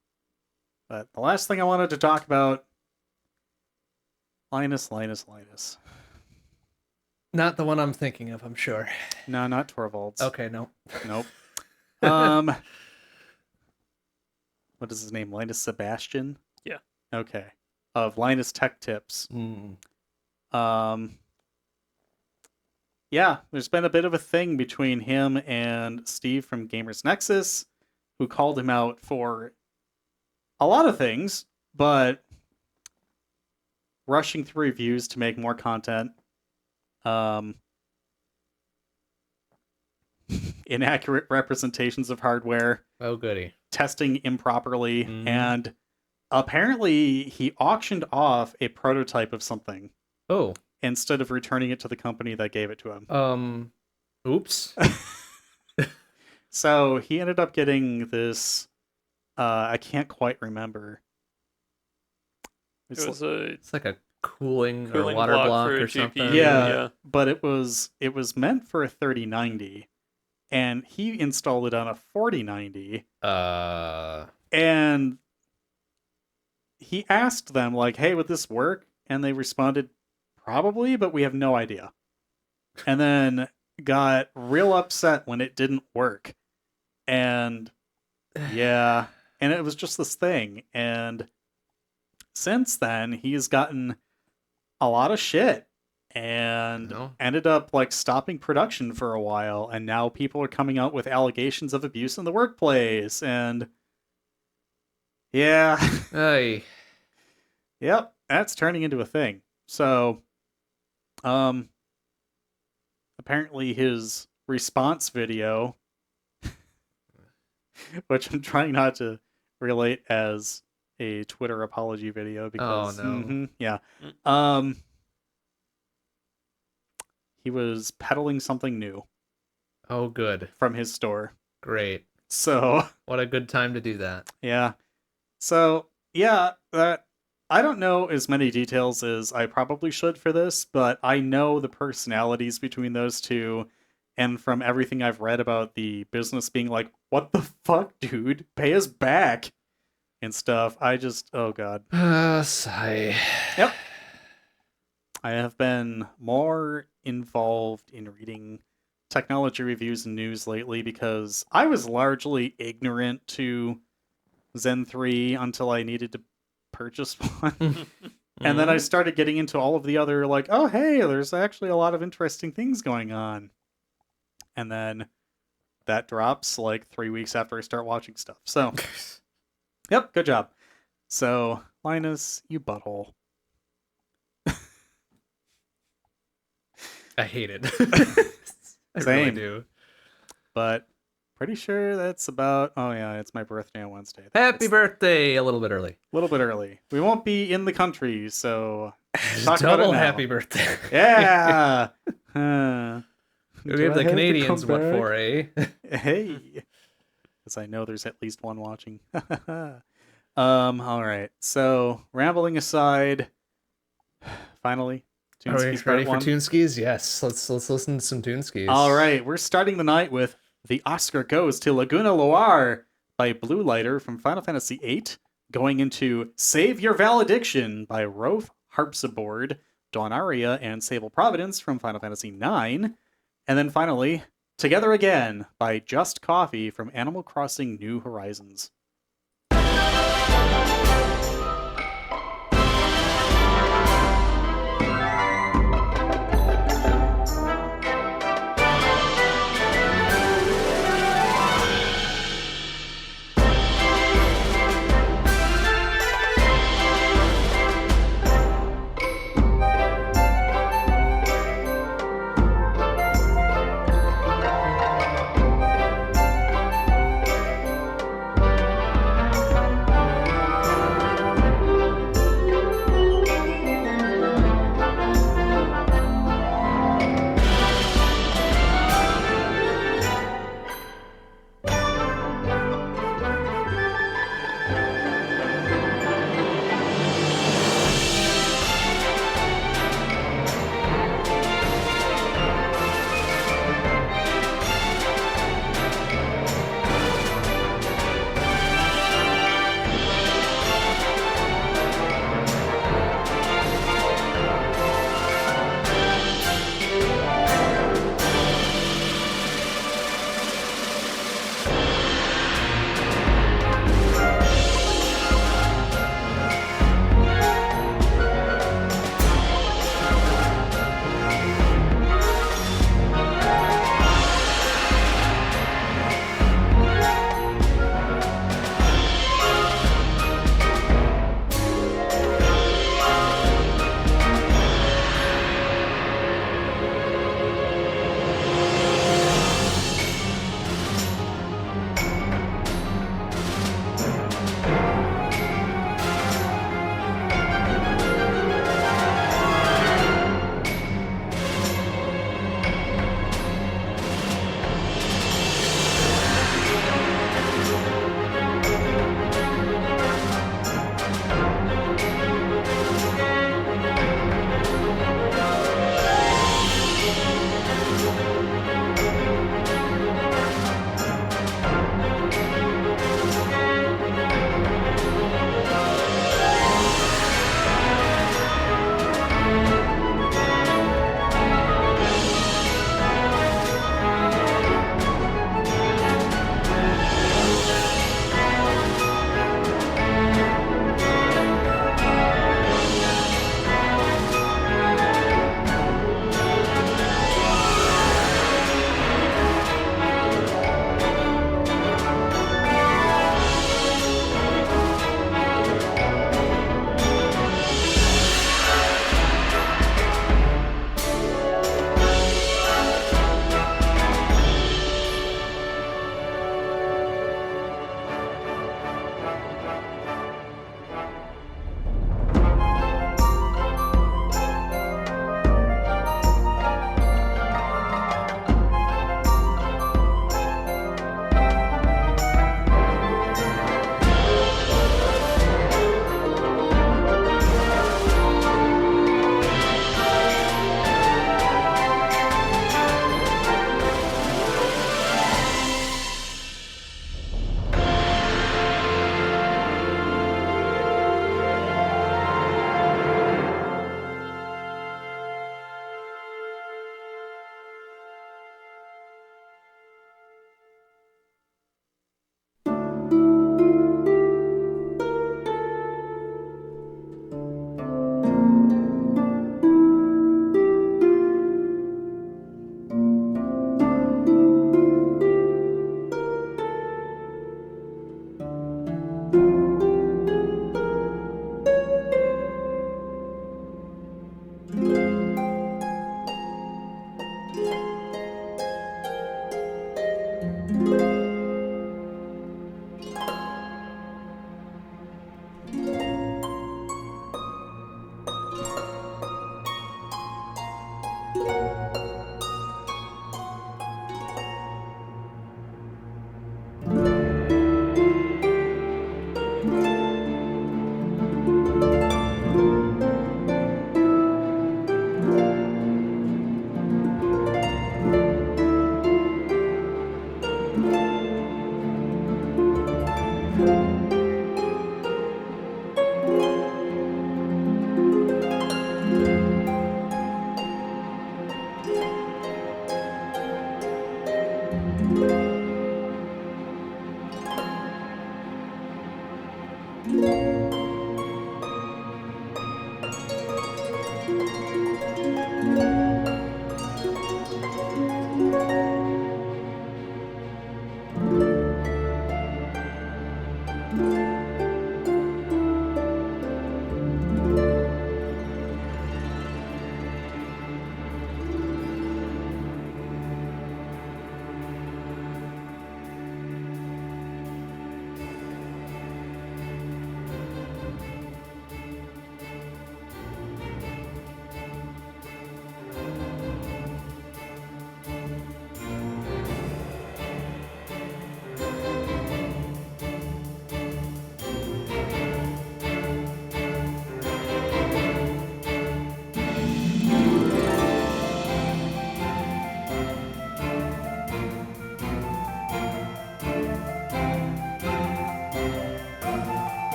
But the last thing I wanted to talk about, Linus. Not the one I'm thinking of, I'm sure. No, not Torvalds. Okay, no. Nope. What is his name? Linus Sebastian? Yeah. Okay. Of Linus Tech Tips. Yeah, there's been a bit of a thing between him and Steve from Gamers Nexus, who called him out for a lot of things, but rushing through reviews to make more content, inaccurate representations of hardware, Oh, goody. testing improperly, and apparently he auctioned off a prototype of something Oh. instead of returning it to the company that gave it to him. Oops. So he ended up getting this, I can't quite remember. It's like a cooling or Cooling water block for a or GPU. something. Yeah, but it was meant for a 3090, and he installed it on a 4090, and he asked them like, "Hey, would this work?" And they responded, "Probably, but we have no idea." And then got real upset when it didn't work, and yeah, and it was just this thing, and since then he's gotten a lot of shit and ended up like stopping production for a while, and now people are coming out with allegations of abuse in the workplace, and yeah. Hey. Yep, that's turning into a thing. So apparently his response video, which I'm trying not to relate as a Twitter apology video because yeah. He was peddling something new. Oh, good. From his store. Great. So what a good time to do that. Yeah. So yeah, I don't know as many details as I probably should for this, but I know the personalities between those two, and from everything I've read about the business being like, what the fuck, dude? Pay us back and stuff. Oh god. Sigh. Yep. I have been more involved in reading technology reviews and news lately because I was largely ignorant to Zen 3 until I needed to purchase one. And then I started getting into all of the other, like, oh, hey, there's actually a lot of interesting things going on. And then that drops like 3 weeks after I start watching stuff. So, yep, good job. So, Linus, you butthole. I hate it. I Same. really do. But pretty sure that's about... Oh, yeah, it's my birthday on Wednesday. Happy birthday! A little bit early. A little bit early. We won't be in the country, so... talk about it Double now. happy birthday. Yeah! We have the Canadians, what for, eh? Hey! Because I know there's at least one watching. All right. So, rambling aside, finally... Are we Toonskis ready Part for 1? Toonskis? Yes, let's listen to some Toonskis. All right, we're starting the night with The Oscar Goes to Laguna Loire by Blue Lighter from Final Fantasy VIII, going into Save Your Valediction by Roth Harpsiboard, Dawnaria, and Sable Providence from Final Fantasy IX, and then finally, Together Again by Just Coffee from Animal Crossing New Horizons.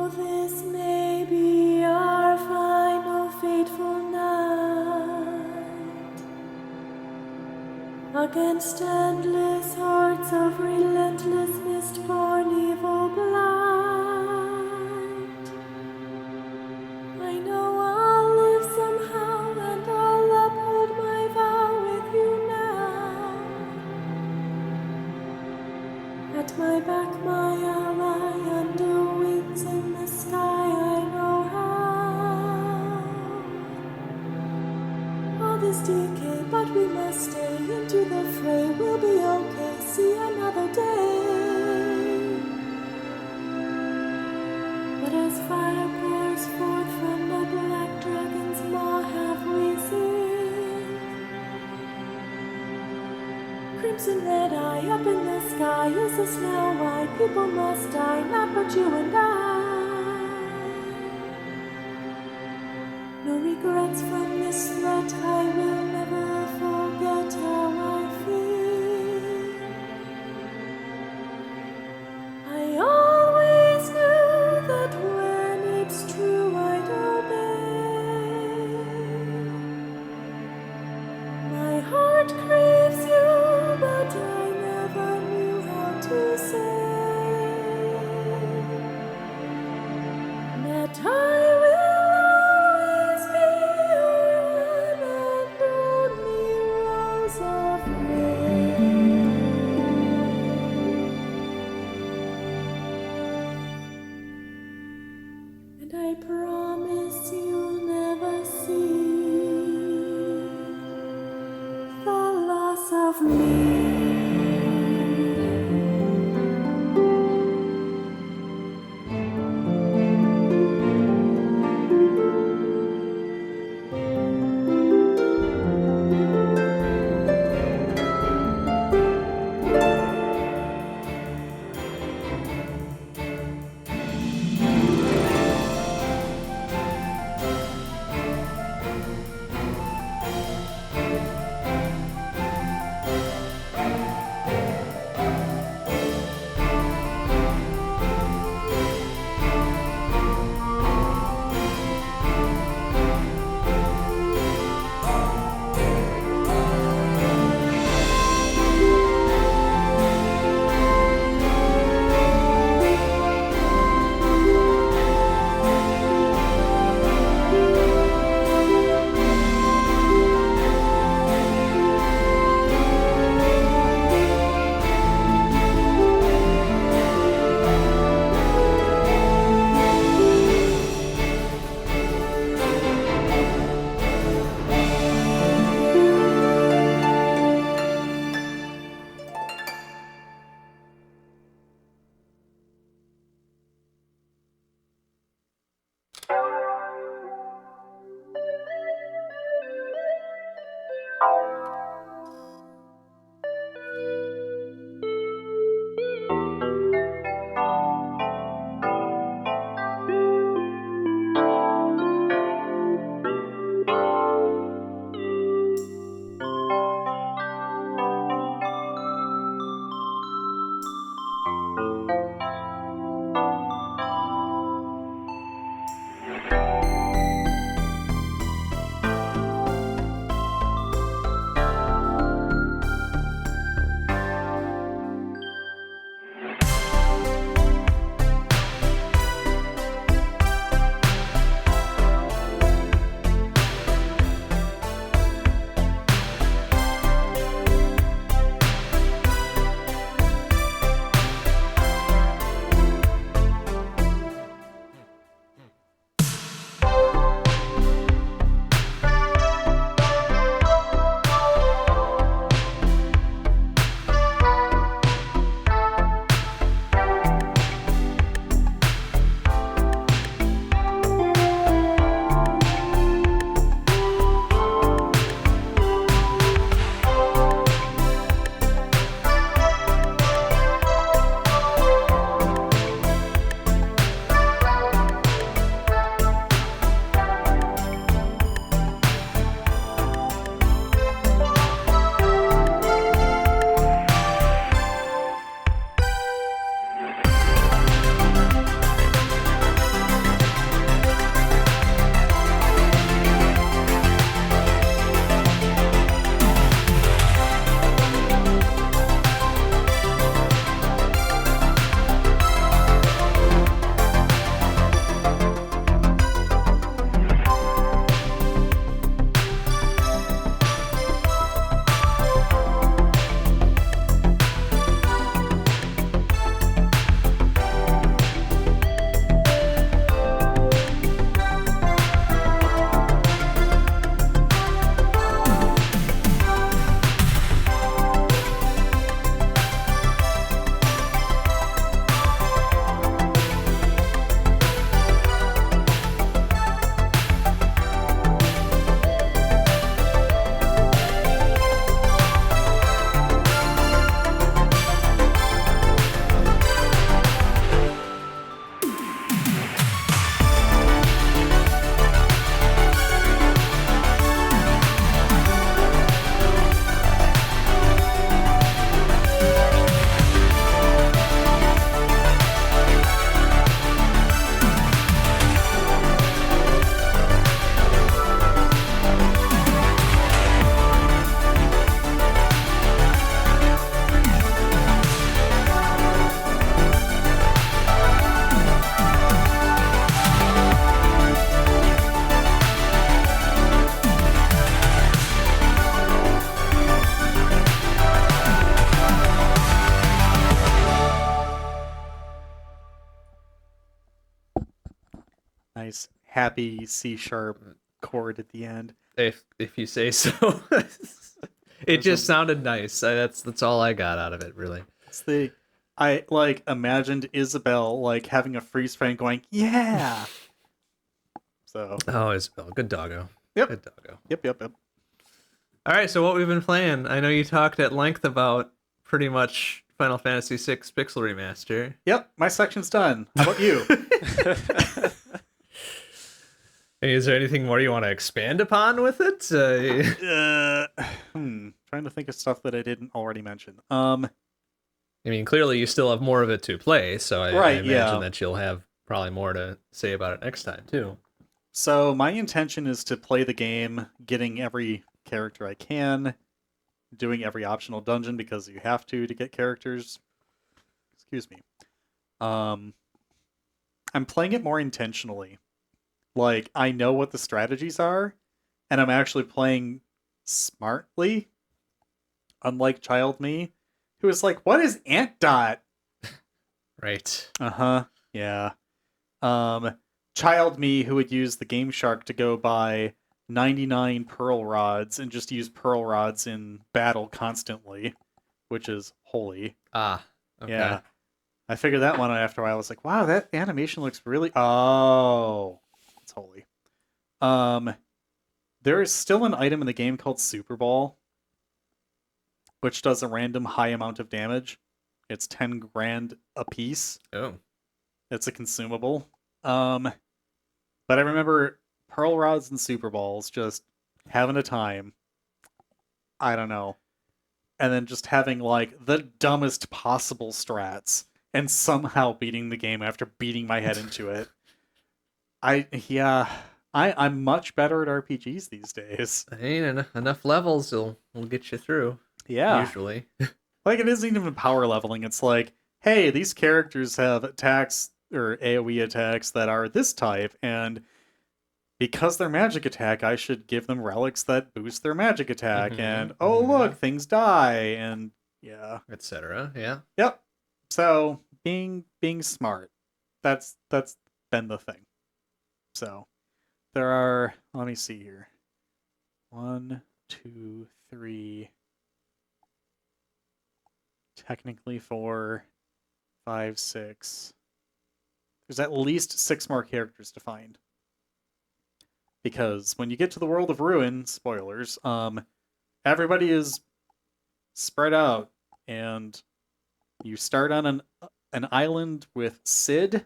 Though this may be our final fateful night, against endless hordes of relentless mist-born evil blight, I know I'll live somehow, and I'll uphold my vow with you now. At my back, my ally, under wings in the sky, I know how. All this decay, but we must stay into the fray. We'll be okay, see another day. But as fire pours forth from the black dragon's maw, have we seen crimson red eye up in the sky? Is this now why people must die? Not but you and I. No regrets from this threat, I will never forget how I feel. I always knew that when it's true I'd obey. My heart craves you, but I never knew how to say that I will always be your one and only rose of rain. And I promise you'll never see the loss of me. Nice, happy C# chord at the end. If you say so. It just sounded nice. That's all I got out of it, really. It's I like imagined Isabel like having a freeze frame going, yeah. So Oh, Isabel, good doggo. Yep. Good doggo. yep. All right, so what we've been playing. I know you talked at length about pretty much Final Fantasy VI Pixel Remaster. Yep, my section's done. How about you? Is there anything more you want to expand upon with it? Trying to think of stuff that I didn't already mention. I mean, clearly you still have more of it to play, so I imagine that you'll have probably more to say about it next time, too. So my intention is to play the game, getting every character I can, doing every optional dungeon because you have to get characters. Excuse me. I'm playing it more intentionally. Like, I know what the strategies are, and I'm actually playing smartly, unlike Child Me, who is like, what is Ant Dot? Right. Uh-huh. Yeah. Child Me, who would use the Game Shark to go buy 99 pearl rods and just use pearl rods in battle constantly, which is holy. Ah, okay. Yeah. I figured that one out after a while. I was like, wow, that animation looks really... Oh, it's holy. There is still an item in the game called Super Ball, which does a random high amount of damage. It's 10 grand a piece. Oh. It's a consumable. But I remember Pearl Rods and Super Balls just having a time. I don't know. And then just having, like, the dumbest possible strats and somehow beating the game after beating my head into it. I'm much better at RPGs these days. I mean, enough levels will get you through. Yeah. Usually. Like, it isn't even power leveling. It's like, hey, these characters have attacks or AoE attacks that are this type, and because they're magic attack, I should give them relics that boost their magic attack, and oh look, things die, and yeah. Etc. Yeah. Yep. So being smart. That's been the thing. So there are, let me see here. 1, 2, 3, technically 4, 5, 6. There's at least 6 more characters to find. Because when you get to the World of Ruin, spoilers, everybody is spread out, and you start on an island with Sid,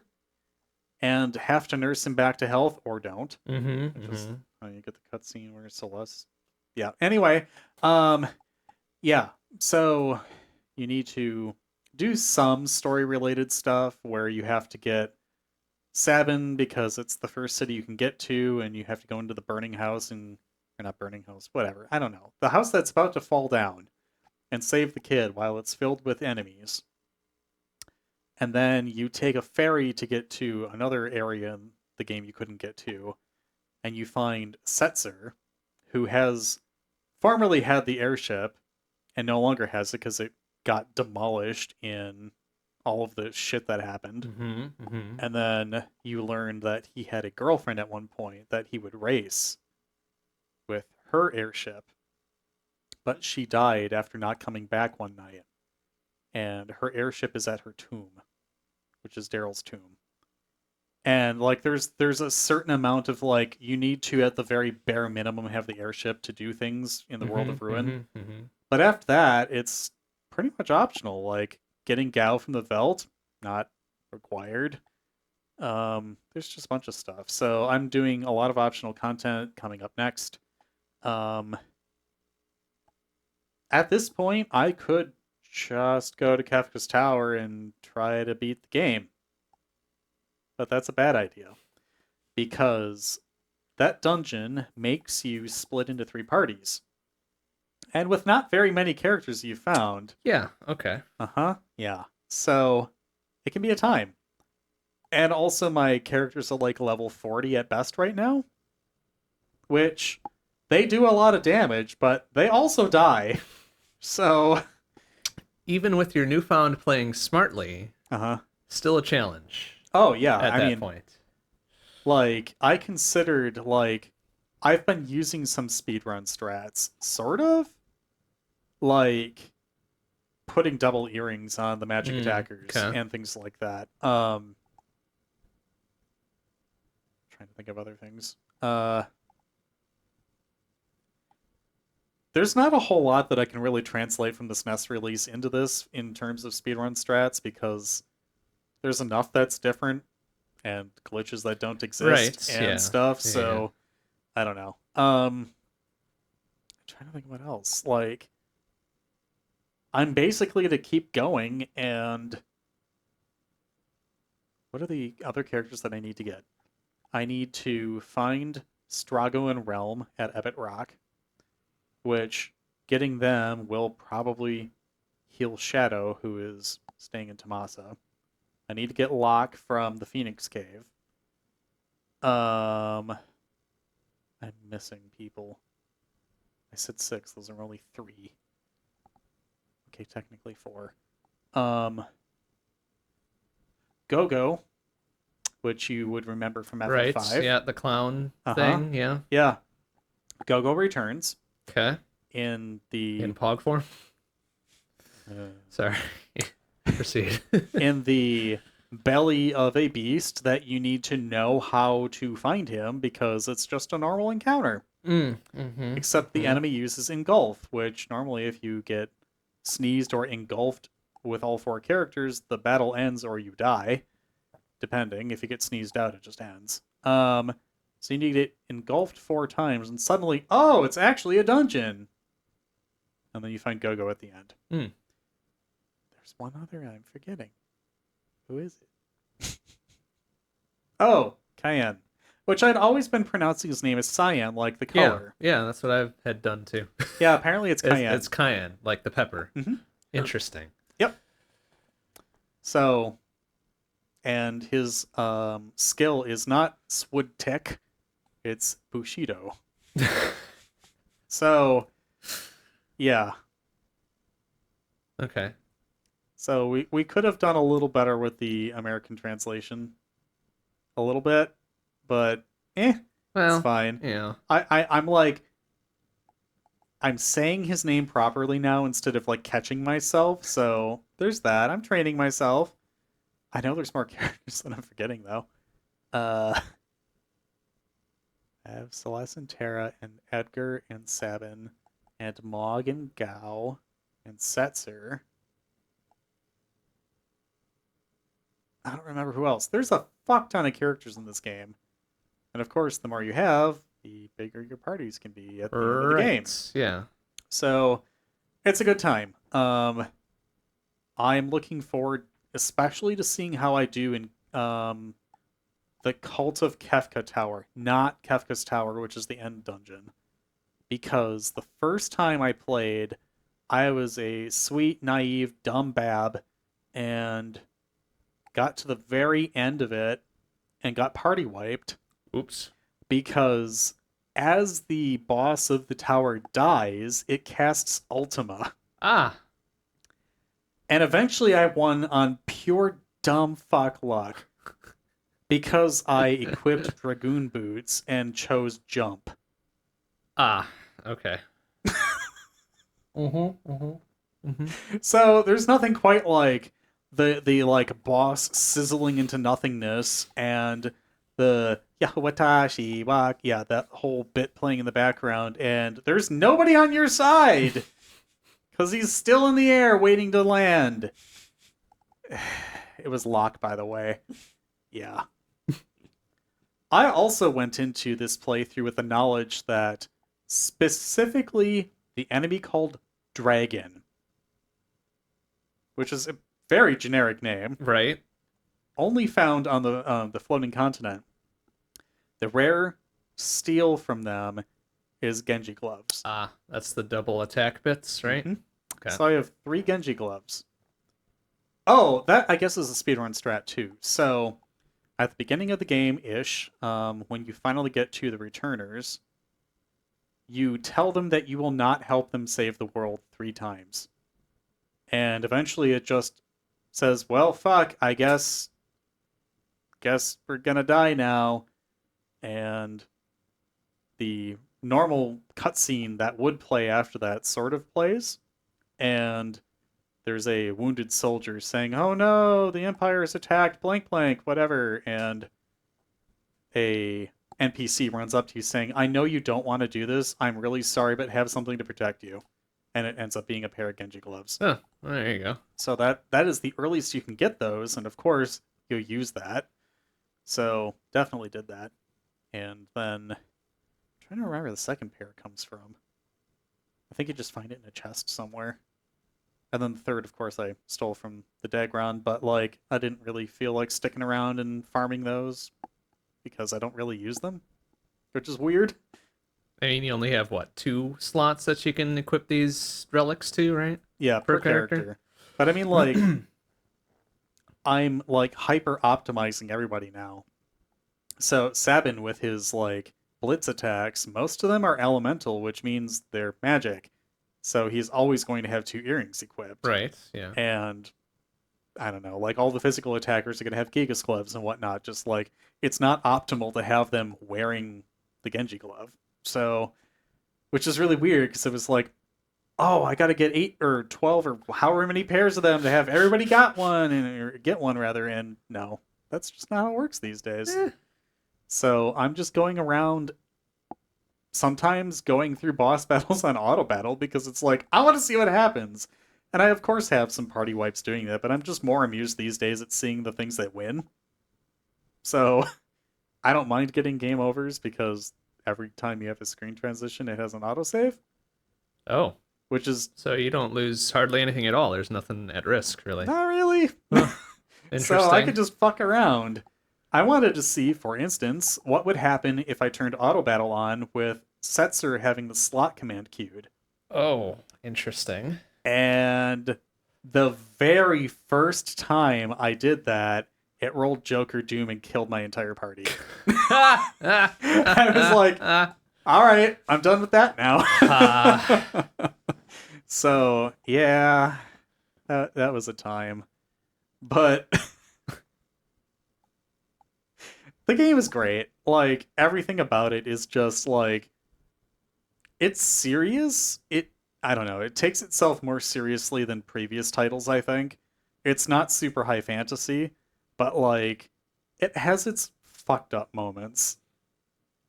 and have to nurse him back to health, or don't. You get the cutscene where Celeste... Yeah, anyway, yeah, so you need to do some story-related stuff where you have to get Sabin because it's the first city you can get to, and you have to go into the burning house, or not burning house, whatever, I don't know. The house that's about to fall down, and save the kid while it's filled with enemies. And then you take a ferry to get to another area in the game you couldn't get to, and you find Setzer, who has formerly had the airship, and no longer has it because it got demolished in all of the shit that happened. And then you learned that he had a girlfriend at one point that he would race with her airship, but she died after not coming back one night, and her airship is at her tomb, which is Daryl's tomb. And like there's a certain amount of like you need to at the very bare minimum have the airship to do things in the World of Ruin. But after that, it's pretty much optional. Like getting Gao from the Veldt, not required. There's just a bunch of stuff. So I'm doing a lot of optional content coming up next. At this point, I could just go to Kafka's Tower and try to beat the game. But that's a bad idea. Because that dungeon makes you split into 3 parties. And with not very many characters you found. Yeah, okay. Yeah. So it can be a time. And also my characters are like level 40 at best right now. Which, they do a lot of damage, but they also die. So... Even with your newfound playing smartly, still a challenge. Oh, yeah. At that point. like, I considered, like, I've been using some speedrun strats, sort of, like putting double earrings on the magic attackers okay. and things like that. Trying to think of other things. There's not a whole lot that I can really translate from the SNES release into this in terms of speedrun strats because there's enough that's different and glitches that don't exist Right, and yeah. stuff. Yeah, So I don't know. I'm trying to think what else. Like, I'm basically to keep going, and what are the other characters that I need to get? I need to find Strago and Realm at Ebit Rock, which getting them will probably heal Shadow, who is staying in Tomasa. I need to get Locke from the Phoenix Cave. I'm missing people. I said 6. Those are only 3. Okay, technically 4. Go-Go, which you would remember from right. FF5. Yeah, the clown Uh-huh. thing. Yeah. Yeah. Go-Go returns Okay. in the In Pog form. Sorry. Proceed. in the belly of a beast that you need to know how to find him because it's just a normal encounter. Except the enemy uses Engulf, which normally if you get sneezed or engulfed with all 4 characters, the battle ends or you die. Depending. If you get sneezed out, it just ends. So you need it engulfed 4 times, and suddenly, oh, it's actually a dungeon! And then you find Go-Go at the end. There's one other I'm forgetting. Who is it? Oh, Cayenne. Which I'd always been pronouncing his name as Cyan, like the color. Yeah, that's what I've had done too. Yeah, apparently it's Cayenne. It's cayenne, like the pepper. Interesting. Yep. So, and his skill is not Sword Tech, it's Bushido. So, yeah. Okay. So we could have done a little better with the American translation. A little bit, but Well, it's fine. yeah. I'm like, I'm saying his name properly now instead of like catching myself, so there's that. I'm training myself. I know there's more characters that I'm forgetting though. I have Celeste and Terra and Edgar and Sabin and Mog and Gao and Setzer. I don't remember who else. There's a fuck ton of characters in this game. And of course, the more you have, the bigger your parties can be at the end of the game. Yeah. So it's a good time. I'm looking forward especially to seeing how I do in the Cult of Kefka Tower, not Kefka's Tower, which is the end dungeon. Because the first time I played, I was a sweet, naive, dumb bab, and got to the very end of it and got party wiped. Oops. Because as the boss of the tower dies, it casts Ultima. Ah. And eventually I won on pure dumb fuck luck. Because I equipped Dragoon Boots and chose Jump. Ah. Okay. So there's nothing quite like the like boss sizzling into nothingness and the Yahwatashi wak, yeah, that whole bit playing in the background, and there's nobody on your side because he's still in the air waiting to land. It was Locke, by the way. Yeah. I also went into this playthrough with the knowledge that specifically the enemy called Dragon, which is a very generic name, Right. only found on the floating continent. The rare steal from them is Genji gloves. Ah, that's the double attack bits, right? Mhm. Okay. So I have 3 Genji gloves. Oh, that I guess is a speedrun strat too. So at the beginning of the game-ish, when you finally get to the returners, you tell them that you will not help them save the world 3 times. And eventually it just says, well, fuck, I guess we're gonna die now. and the normal cutscene that would play after that sort of plays, and there's a wounded soldier saying, "Oh no, the Empire is attacked, blank blank, whatever," and a NPC runs up to you saying, "I know you don't want to do this. I'm really sorry, but have something to protect you." And it ends up being a pair of Genji gloves. Oh, there you go. So that is the earliest you can get those, and of course you'll use that. So definitely did that. And then I'm trying to remember where the second pair comes from. I think you just find it in a chest somewhere. And then the third, of course, I stole from the Dagron, but like I didn't really feel like sticking around and farming those because I don't really use them, which is weird. I mean, you only have, what, 2 slots that you can equip these relics to, right? Yeah, per character. But I mean, like, I'm like hyper optimizing everybody now. So Sabin with his like blitz attacks, most of them are elemental, which means they're magic. So he's always going to have 2 earrings equipped. Right, yeah. And I don't know, like all the physical attackers are going to have Gigas gloves and whatnot. Just like it's not optimal to have them wearing the Genji glove. So, which is really weird because it was like, oh, I got to get 8 or 12 or however many pairs of them to have everybody got one or get one rather. And no, that's just not how it works these days. So I'm just going around, sometimes going through boss battles on auto battle because it's like, I want to see what happens. And I, of course, have some party wipes doing that, but I'm just more amused these days at seeing the things that win. So I don't mind getting game overs because every time you have a screen transition, it has an autosave. Oh. Which is... So you don't lose hardly anything at all. There's nothing at risk, really. Not really. Interesting. So I could just fuck around. I wanted to see, for instance, what would happen if I turned auto battle on with Setzer having the slot command queued. Oh, interesting. And the very first time I did that, it rolled Joker Doom and killed my entire party. I was like, all right, I'm done with that now. So, yeah, that was a time. But the game is great. Like, everything about it is just like, it's serious. I don't know, it takes itself more seriously than previous titles, I think. It's not super high fantasy, but like, it has its fucked up moments.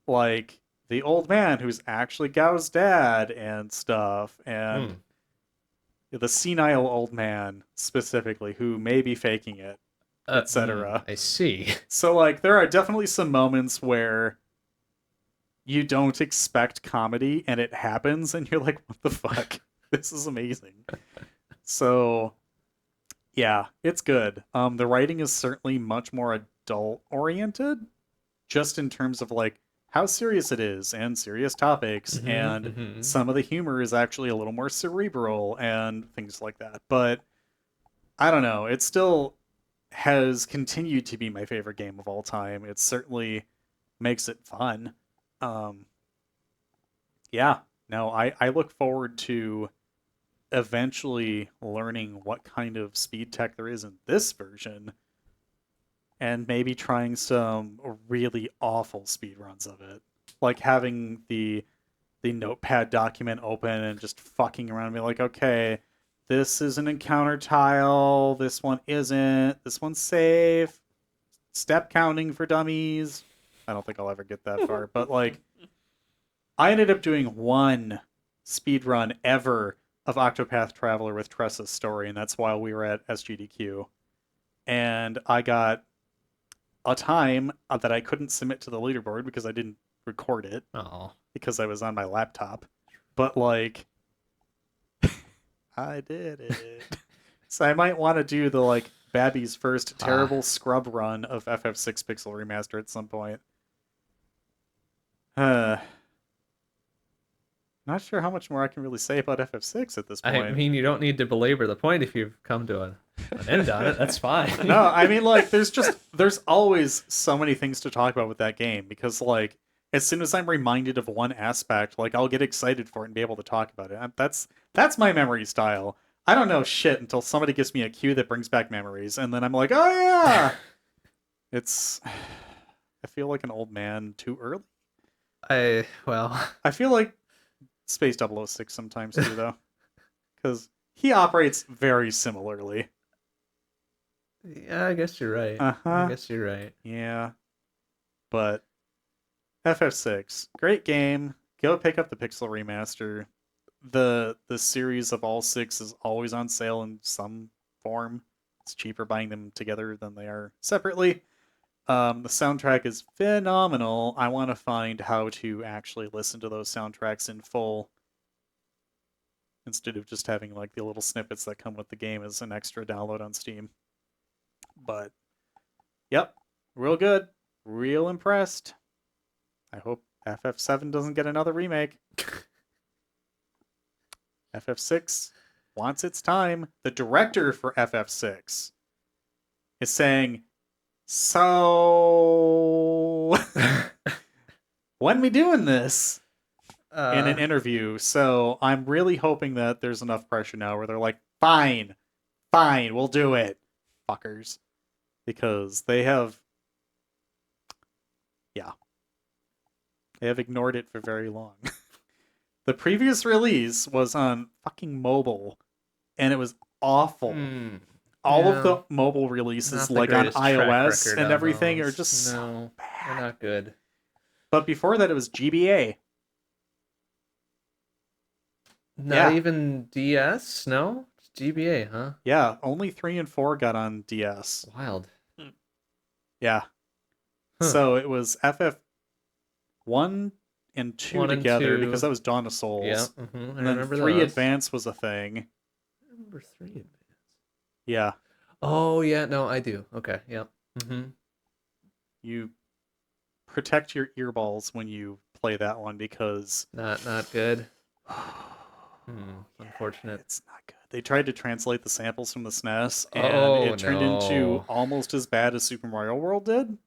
Like, the old man who's actually Gao's dad and stuff, and the senile old man, specifically, who may be faking it, etc. I see. So, like, there are definitely some moments where you don't expect comedy, and it happens, and you're like, what the fuck? This is amazing. So, yeah, it's good. The writing is certainly much more adult-oriented, just in terms of, like, how serious it is, and serious topics, and some of the humor is actually a little more cerebral, and things like that. But, I don't know, it still has continued to be my favorite game of all time. It certainly makes it fun. Yeah, no, I look forward to eventually learning what kind of speed tech there is in this version, and maybe trying some really awful speed runs of it, like having the notepad document open and just fucking around and be like, okay, this is an encounter tile, this one isn't, this one's safe, step counting for dummies. I don't think I'll ever get that far, but like, I ended up doing one speed run ever of Octopath Traveler with Tressa's story, and that's while we were at SGDQ. And I got a time that I couldn't submit to the leaderboard because I didn't record it. Oh. Because I was on my laptop. But like, I did it. So I might want to do the like Babby's first terrible scrub run of FF6 Pixel Remaster at some point. Not sure how much more I can really say about FF6 at this point. I mean, you don't need to belabor the point if you've come to an end on it. That's fine. No, I mean, like, there's always so many things to talk about with that game, because, like, as soon as I'm reminded of one aspect, like, I'll get excited for it and be able to talk about it. That's my memory style. I don't know shit until somebody gives me a cue that brings back memories, and then I'm like, oh, yeah! I feel like an old man too early. Well, I feel like Space 006 sometimes too, though. Because he operates very similarly. yeah, I guess you're right. Uh-huh. I guess you're right. Yeah. But FF6, great game. Go pick up the Pixel Remaster. The series of all 6 is always on sale in some form. It's cheaper buying them together than they are separately. The soundtrack is phenomenal. I want to find how to actually listen to those soundtracks in full instead of just having like the little snippets that come with the game as an extra download on Steam. But yep, real good. Real impressed. I hope FF7 doesn't get another remake. FF6 wants its time. The director for FF6 is saying, so when we doing this? In an interview. So I'm really hoping that there's enough pressure now where they're like, fine, we'll do it, fuckers. Because they have ignored it for very long. The previous release was on fucking mobile, and it was awful. All of the mobile releases, like on iOS and everything, are just so bad. They're not good. But before that, it was GBA. Not even DS? No? It's GBA, huh? Yeah, only 3 and 4 got on DS. Wild. Yeah. Huh. So it was FF1 and 2 1 and together 2. because that was Dawn of Souls. Yeah. And I then remember 3 those. Advance was a thing. I remember 3 Advance. Yeah. Oh, yeah. No, I do. Okay. Yep. You protect your earballs when you play that one because Not good. Unfortunate. it's not good. They tried to translate the samples from the SNES, and Oh, it turned no. into almost as bad as Super Mario World did.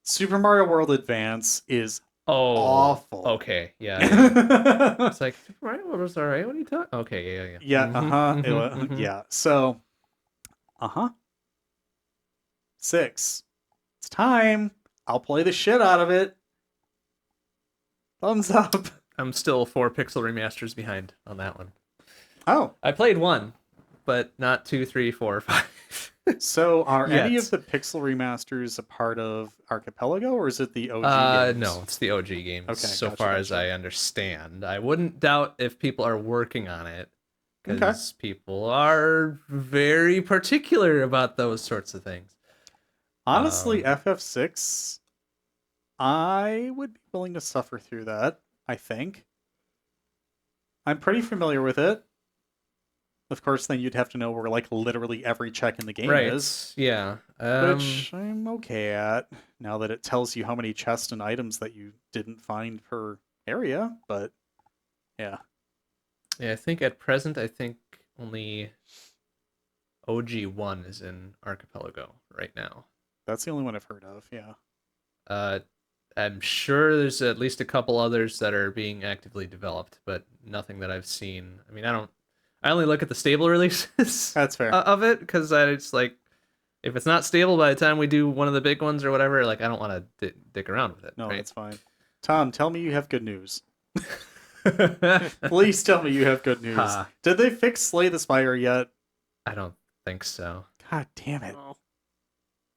Super Mario World Advance is awful. Okay. Yeah. It's like Super Mario World was alright. What are you talking? Okay. Yeah. Yeah. So, 6. It's time. I'll play the shit out of it. Thumbs up. I'm still 4 pixel remasters behind on that one. Oh, I played 1, but not 2, 3, 4, 5. so are any Yes. of the pixel remasters a part of Archipelago, or is it the OG games? No, it's the OG games. Okay, so gotcha, far as gotcha. I understand, I wouldn't doubt if people are working on it, because people are very particular about those sorts of things. Honestly, FF6, I would be willing to suffer through that, I think. I'm pretty familiar with it. Of course, then you'd have to know where like literally every check in the game Right? is, Yeah. which I'm okay at now that it tells you how many chests and items that you didn't find per area. But yeah, Yeah. I think at present, only OG1 is in Archipelago right now. that's the only one I've heard of. Yeah. I'm sure there's at least a couple others that are being actively developed, but nothing that I've seen. I mean, I only look at the stable releases That's fair. of it, because it's like, if it's not stable by the time we do one of the big ones or whatever, like, I don't want to dick around with it. No, right? that's fine. Tom, tell me you have good news. Please tell me you have good news. Ha. Did they fix Slay the Spire yet? I don't think so. God damn it. Oh.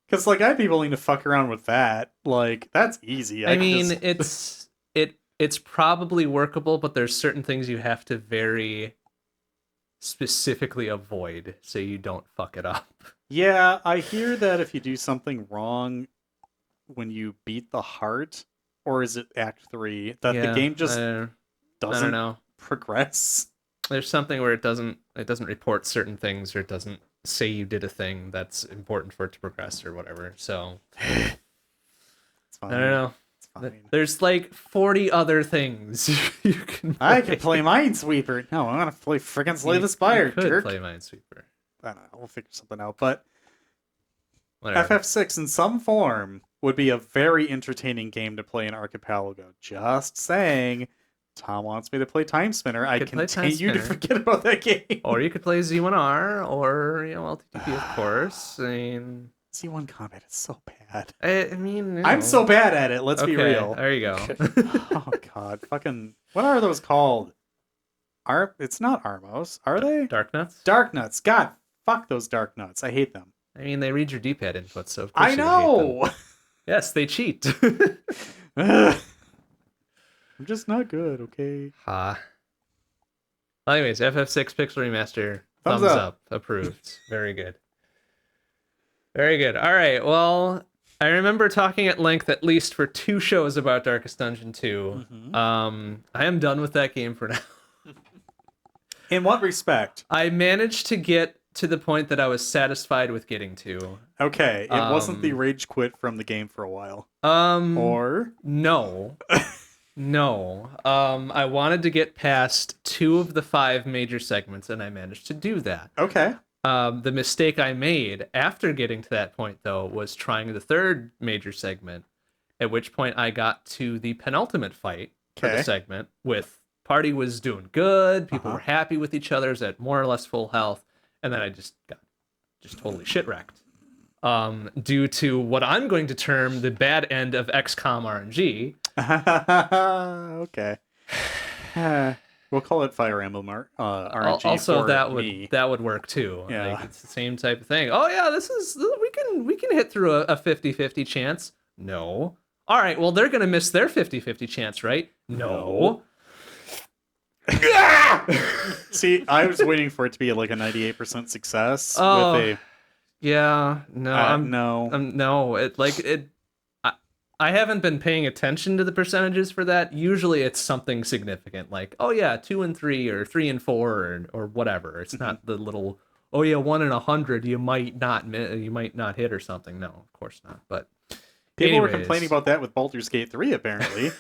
Because, like, I'd be willing to fuck around with that. Like, that's easy. I could mean, just- it's probably workable, but there's certain things you have to very specifically avoid so you don't fuck it up. Yeah, I hear that if you do something wrong when you beat the heart, or is it Act 3, that the game just I don't doesn't know. progress. There's something where it doesn't report certain things, or it doesn't say you did a thing that's important for it to progress or whatever. So It's fine. I don't know. It's fine. There's like 40 other things you can play. I could play Minesweeper. No, I want to play freaking Slay the Spire, You could jerk. play Minesweeper. I don't know. We'll figure something out. But Whatever. FF6 in some form would be a very entertaining game to play in Archipelago. Just saying. Tom wants me to play Time Spinner. I could play Time continue to Spinner. forget about that game. Or you could play Z1R or LTTP, of course. I mean, C1 combat is so bad. I mean, you I'm know. so bad at it. Let's be Okay, real. There you go. Oh God, fucking. What are those called? It's not Armos, are they? Dark nuts. Dark nuts. God, fuck those dark nuts. I hate them. I mean, they read your D-pad inputs, so of course I you would hate them. know. Yes, they cheat. I'm just not good. Okay. Ha. Well, anyways, FF6 Pixel Remaster. Thumbs Thumbs up. up. Approved. Very good. Very good. All right. Well, I remember talking at length, at least for 2 shows, about Darkest Dungeon 2. I am done with that game for now. In what respect? I managed to get to the point that I was satisfied with getting to. Okay, it wasn't the rage quit from the game for a while. Or No. No. I wanted to get past 2 of the 5 major segments, and I managed to do that. okay. The mistake I made after getting to that point, though, was trying the 3rd major segment, at which point I got to the penultimate fight for the Okay. segment with party was doing good, people were happy with each other, was at more or less full health, and then I just got totally shit wrecked. Due to what I'm going to term the bad end of XCOM RNG. Okay. We'll call it Fire Emblem RNG. Also, for that me. would work too. Yeah. Like, it's the same type of thing. Oh yeah, we can hit through a 50-50 chance. No. All right, well they're gonna miss their 50-50 chance, right? No. See, I was waiting for it to be like a 98% success Oh, with Yeah, no, a no. no. I haven't been paying attention to the percentages for that. Usually it's something significant, like, oh yeah, 2 and 3 or 3 and 4 or whatever. It's not the little, oh yeah, 1 in 100 you might not hit or something. No, of course not. But People were anyways. complaining about that with Baldur's Gate 3 apparently.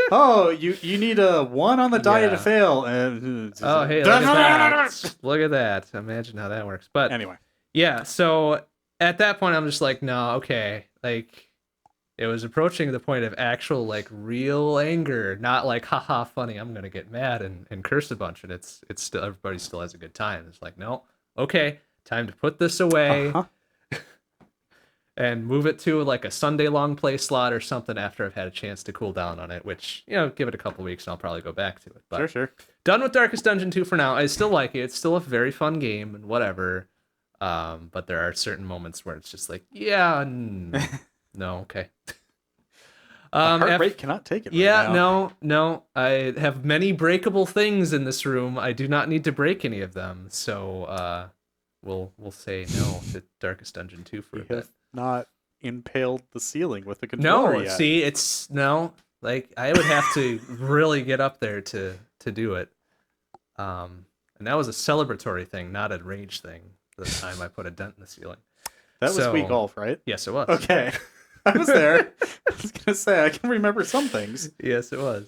Oh, you need a 1 on the die Yeah. to fail. And Oh hey, look at that! Look at that! Imagine how that works. But Anyway, yeah, so at that point I'm just like, no, okay, like it was approaching the point of actual like real anger, not like haha funny, I'm gonna get mad and curse a bunch, and it's still everybody still has a good time. It's like, no, okay, time to put this away and move it to like a Sunday long play slot or something after I've had a chance to cool down on it, which, you know, give it a couple weeks and I'll probably go back to it. But sure. done with Darkest Dungeon 2 for now. I still like it. It's still a very fun game and whatever. But there are certain moments where it's just like, yeah, no, okay. Heart rate cannot take it. Yeah, right now. no. I have many breakable things in this room. I do not need to break any of them. So we'll say no to Darkest Dungeon 2 for a You bit. have not impaled the ceiling with the controller No, yet. see, it's no. Like I would have to really get up there to do it. And that was a celebratory thing, not a rage thing. The time I put a dent in the ceiling. That was So- Wii Golf, right? Yes, it was. Okay. I was there. I was gonna say I can remember some things. Yes, it was.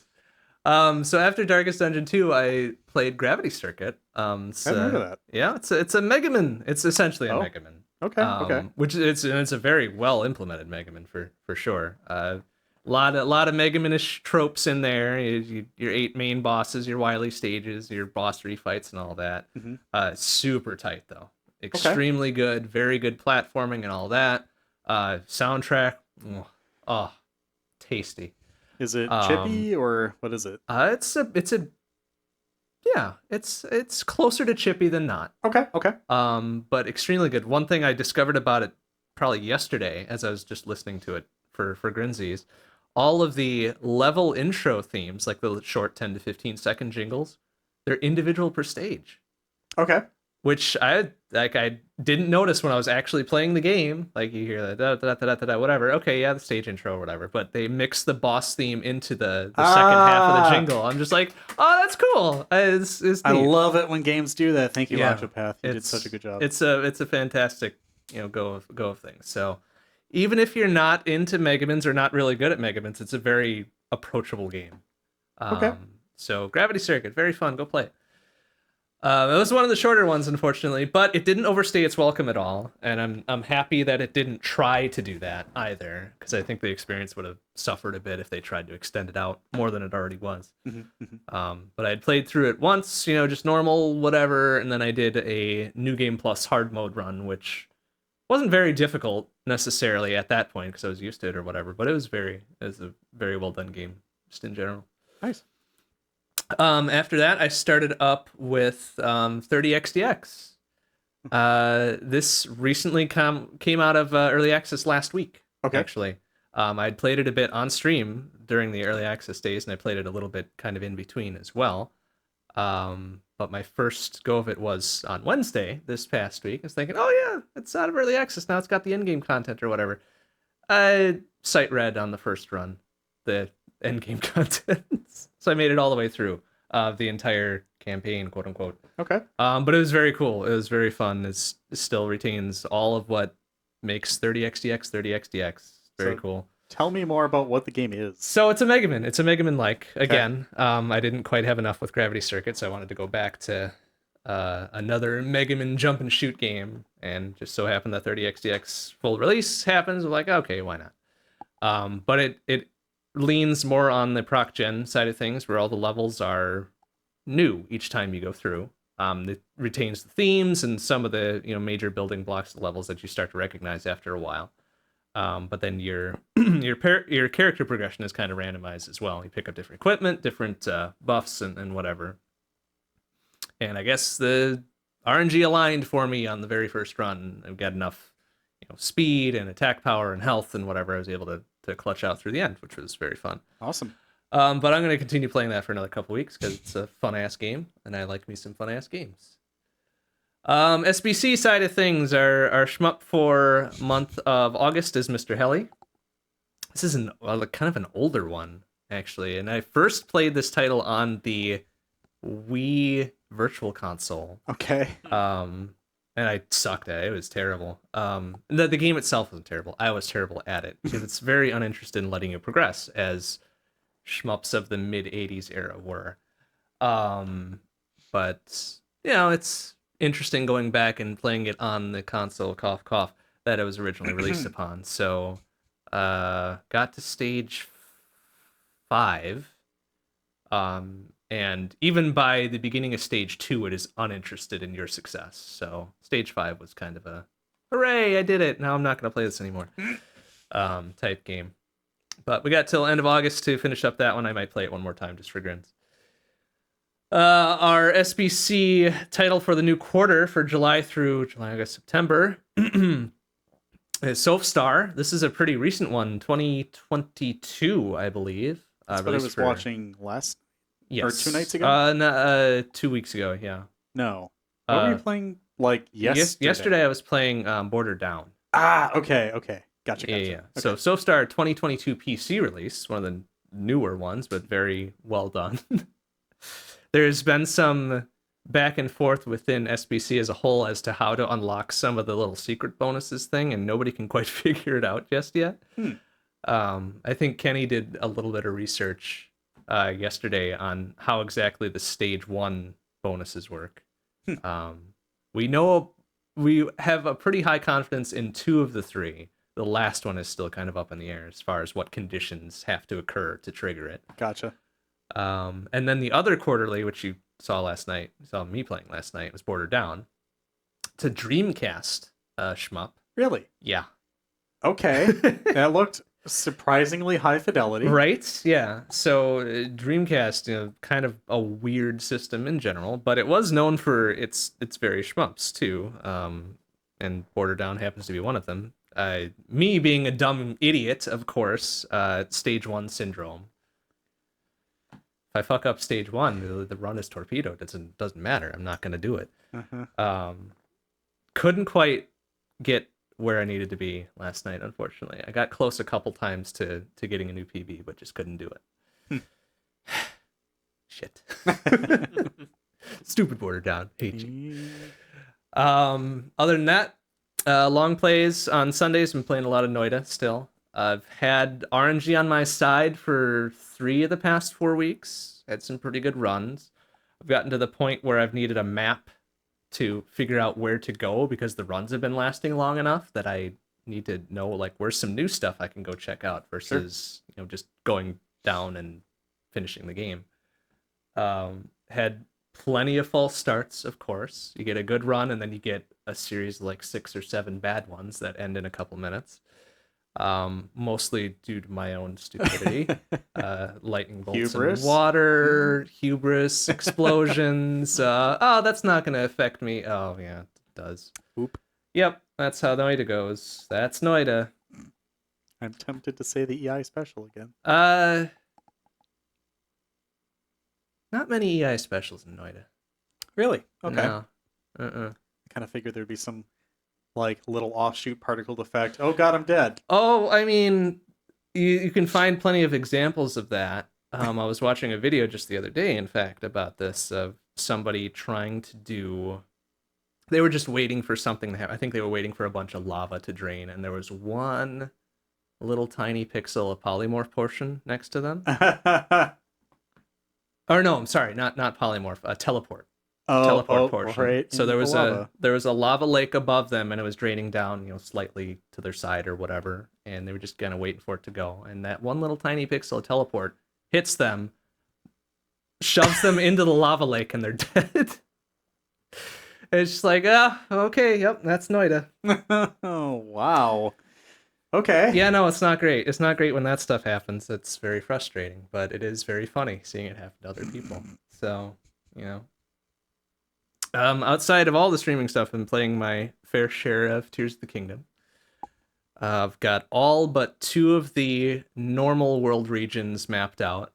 So after Darkest Dungeon 2, I played Gravity Circuit. I haven't heard of that. Yeah, it's a Mega Man. It's essentially a Oh. Mega Man. Okay. Which it's a very well implemented Mega Man for sure. Lot of Mega Man-ish tropes in there. Your 8 main bosses, your Wily stages, your boss refights, and all that. Super tight though. Extremely good. Very good platforming and all that. Soundtrack. Tasty. Is it chippy or what is it? It's closer to chippy than not. Okay. But extremely good. One thing I discovered about it probably yesterday as I was just listening to it for Grinsies, all of the level intro themes, like the short 10 to 15 second jingles, they're individual per stage, Okay. which I didn't notice when I was actually playing the game. Like you hear that da, whatever. Okay, yeah, the stage intro or whatever. But they mix the boss theme into the second half of the jingle. I'm just like, oh, that's cool. It's I neat. love it when games do that. Thank you, Yeah. Octopath. You did such a good job. It's a fantastic, go of things. So even if you're not into Megamans or not really good at Megamans, it's a very approachable game. Okay. So Gravity Circuit, very fun. Go play it. It was one of the shorter ones, unfortunately, but it didn't overstay its welcome at all, and I'm happy that it didn't try to do that either, because I think the experience would have suffered a bit if they tried to extend it out more than it already was. But I had played through it once, just normal, whatever, and then I did a New Game Plus hard mode run, which wasn't very difficult necessarily at that point because I was used to it or whatever. But it was a very well done game just in general. Nice. After that, I started up with 30XDX. This recently came out of early access last week. Okay. Actually, I'd played it a bit on stream during the early access days, and I played it a little bit kind of in between as well. But my first go of it was on Wednesday this past week. I was thinking, oh yeah, it's out of early access now. It's got the endgame content or whatever. I sight read on the first run the endgame content, so I made it all the way through the entire campaign, quote unquote. Okay. But it was very cool. It was very fun. It still retains all of what makes 30XDX 30XDX. Very cool. Tell me more about what the game is. So it's a Mega Man. It's a Mega Man-like. Again, I didn't quite have enough with Gravity Circuit, so I wanted to go back to another Mega Man jump and shoot game. And just so happened that 30XDX full release happens. I'm like, okay, why not? But it leans more on the proc gen side of things, where all the levels are new each time you go through. It retains the themes and some of the major building blocks of the levels that you start to recognize after a while. But then your character progression is kind of randomized as well. You pick up different equipment, different buffs, and whatever. And I guess the RNG aligned for me on the very first run. I've got enough speed and attack power and health and whatever. I was able to clutch out through the end, which was very fun. Awesome. But I'm going to continue playing that for another couple weeks because it's a fun-ass game, and I like me some fun-ass games. SBC side of things, our shmup for month of August is Mr. Helly. This is kind of an older one, actually, and I first played this title on the Wii Virtual Console. Okay. And I sucked at it. It was terrible. The game itself wasn't terrible. I was terrible at it because it's very uninterested in letting you progress, as shmups of the mid-'80s era were. But it's interesting going back and playing it on the console, cough cough, that it was originally released upon. So got to stage 5, and even by the beginning of stage 2 it is uninterested in your success. So stage 5 was kind of a hooray, I did it, now I'm not going to play this anymore type game. But we got till end of August to finish up that one. I might play it one more time just for grins. Our SBC title for the new quarter for July, August, September is Sofstar. This is a pretty recent one, 2022, I believe. That's what I was watching last. Yes. Or 2 nights ago. 2 weeks ago. Yeah. No. What were you playing? Like yesterday? Yesterday, I was playing Border Down. Ah, okay. Gotcha. Yeah. Okay. So Sofstar 2022 PC release, one of the newer ones, but very well done. There's been some back and forth within SBC as a whole as to how to unlock some of the little secret bonuses thing, and nobody can quite figure it out just yet. I think Kenny did a little bit of research yesterday on how exactly the stage 1 bonuses work. We know we have a pretty high confidence in 2 of the 3. The last one is still kind of up in the air as far as what conditions have to occur to trigger it. Gotcha. And then the other quarterly, which you saw me playing last night, was Border Down. It's a Dreamcast shmup. Really? Yeah. Okay. That looked surprisingly high fidelity. Right? Yeah. So Dreamcast, kind of a weird system in general, but it was known for its various shmups too. And Border Down happens to be one of them. Me being a dumb idiot, of course, stage 1 syndrome. If I fuck up stage 1, the run is torpedoed. It doesn't matter. I'm not going to do it. Couldn't quite get where I needed to be last night, unfortunately. I got close a couple times to getting a new PB, but just couldn't do it. Shit. Stupid Border Down. Hate you. Other than that, long plays on Sundays. I'm playing a lot of Noida still. I've had RNG on my side for 3 of the past 4 weeks. Had some pretty good runs. I've gotten to the point where I've needed a map to figure out where to go because the runs have been lasting long enough that I need to know where's some new stuff I can go check out versus just going down and finishing the game. Had plenty of false starts, of course. You get a good run, and then you get a series of like 6 or 7 bad ones that end in a couple minutes. Mostly due to my own stupidity. Lightning bolts Hubris? in water, hubris, explosions. Oh, that's not going to affect me. Oh, yeah, it does. Oop. Yep, that's how Noida goes. That's Noida. I'm tempted to say the EI special again. Not many EI specials in Noida. Really? Okay. No. I kind of figured there'd be some like little offshoot particle effect. Oh god, I'm dead. Oh, I mean, you can find plenty of examples of that. I was watching a video just the other day, in fact, about this, of somebody trying to do... They were just waiting for something to happen. I think they were waiting for a bunch of lava to drain, and there was one little tiny pixel of polymorph portion next to them. Or no, I'm sorry, not polymorph, teleport. Teleport portion. Right. So there was lava. a lava lake above them, and it was draining down, slightly to their side or whatever, and they were just kind of waiting for it to go. And that one little tiny pixel of teleport hits them, shoves them into the lava lake, and they're dead. It's just like, okay, yep, that's Noida. Oh wow. Okay. Yeah, no, it's not great. It's not great when that stuff happens. It's very frustrating, but it is very funny seeing it happen to other people. So, outside of all the streaming stuff, I'm playing my fair share of Tears of the Kingdom. I've got all but 2 of the normal world regions mapped out.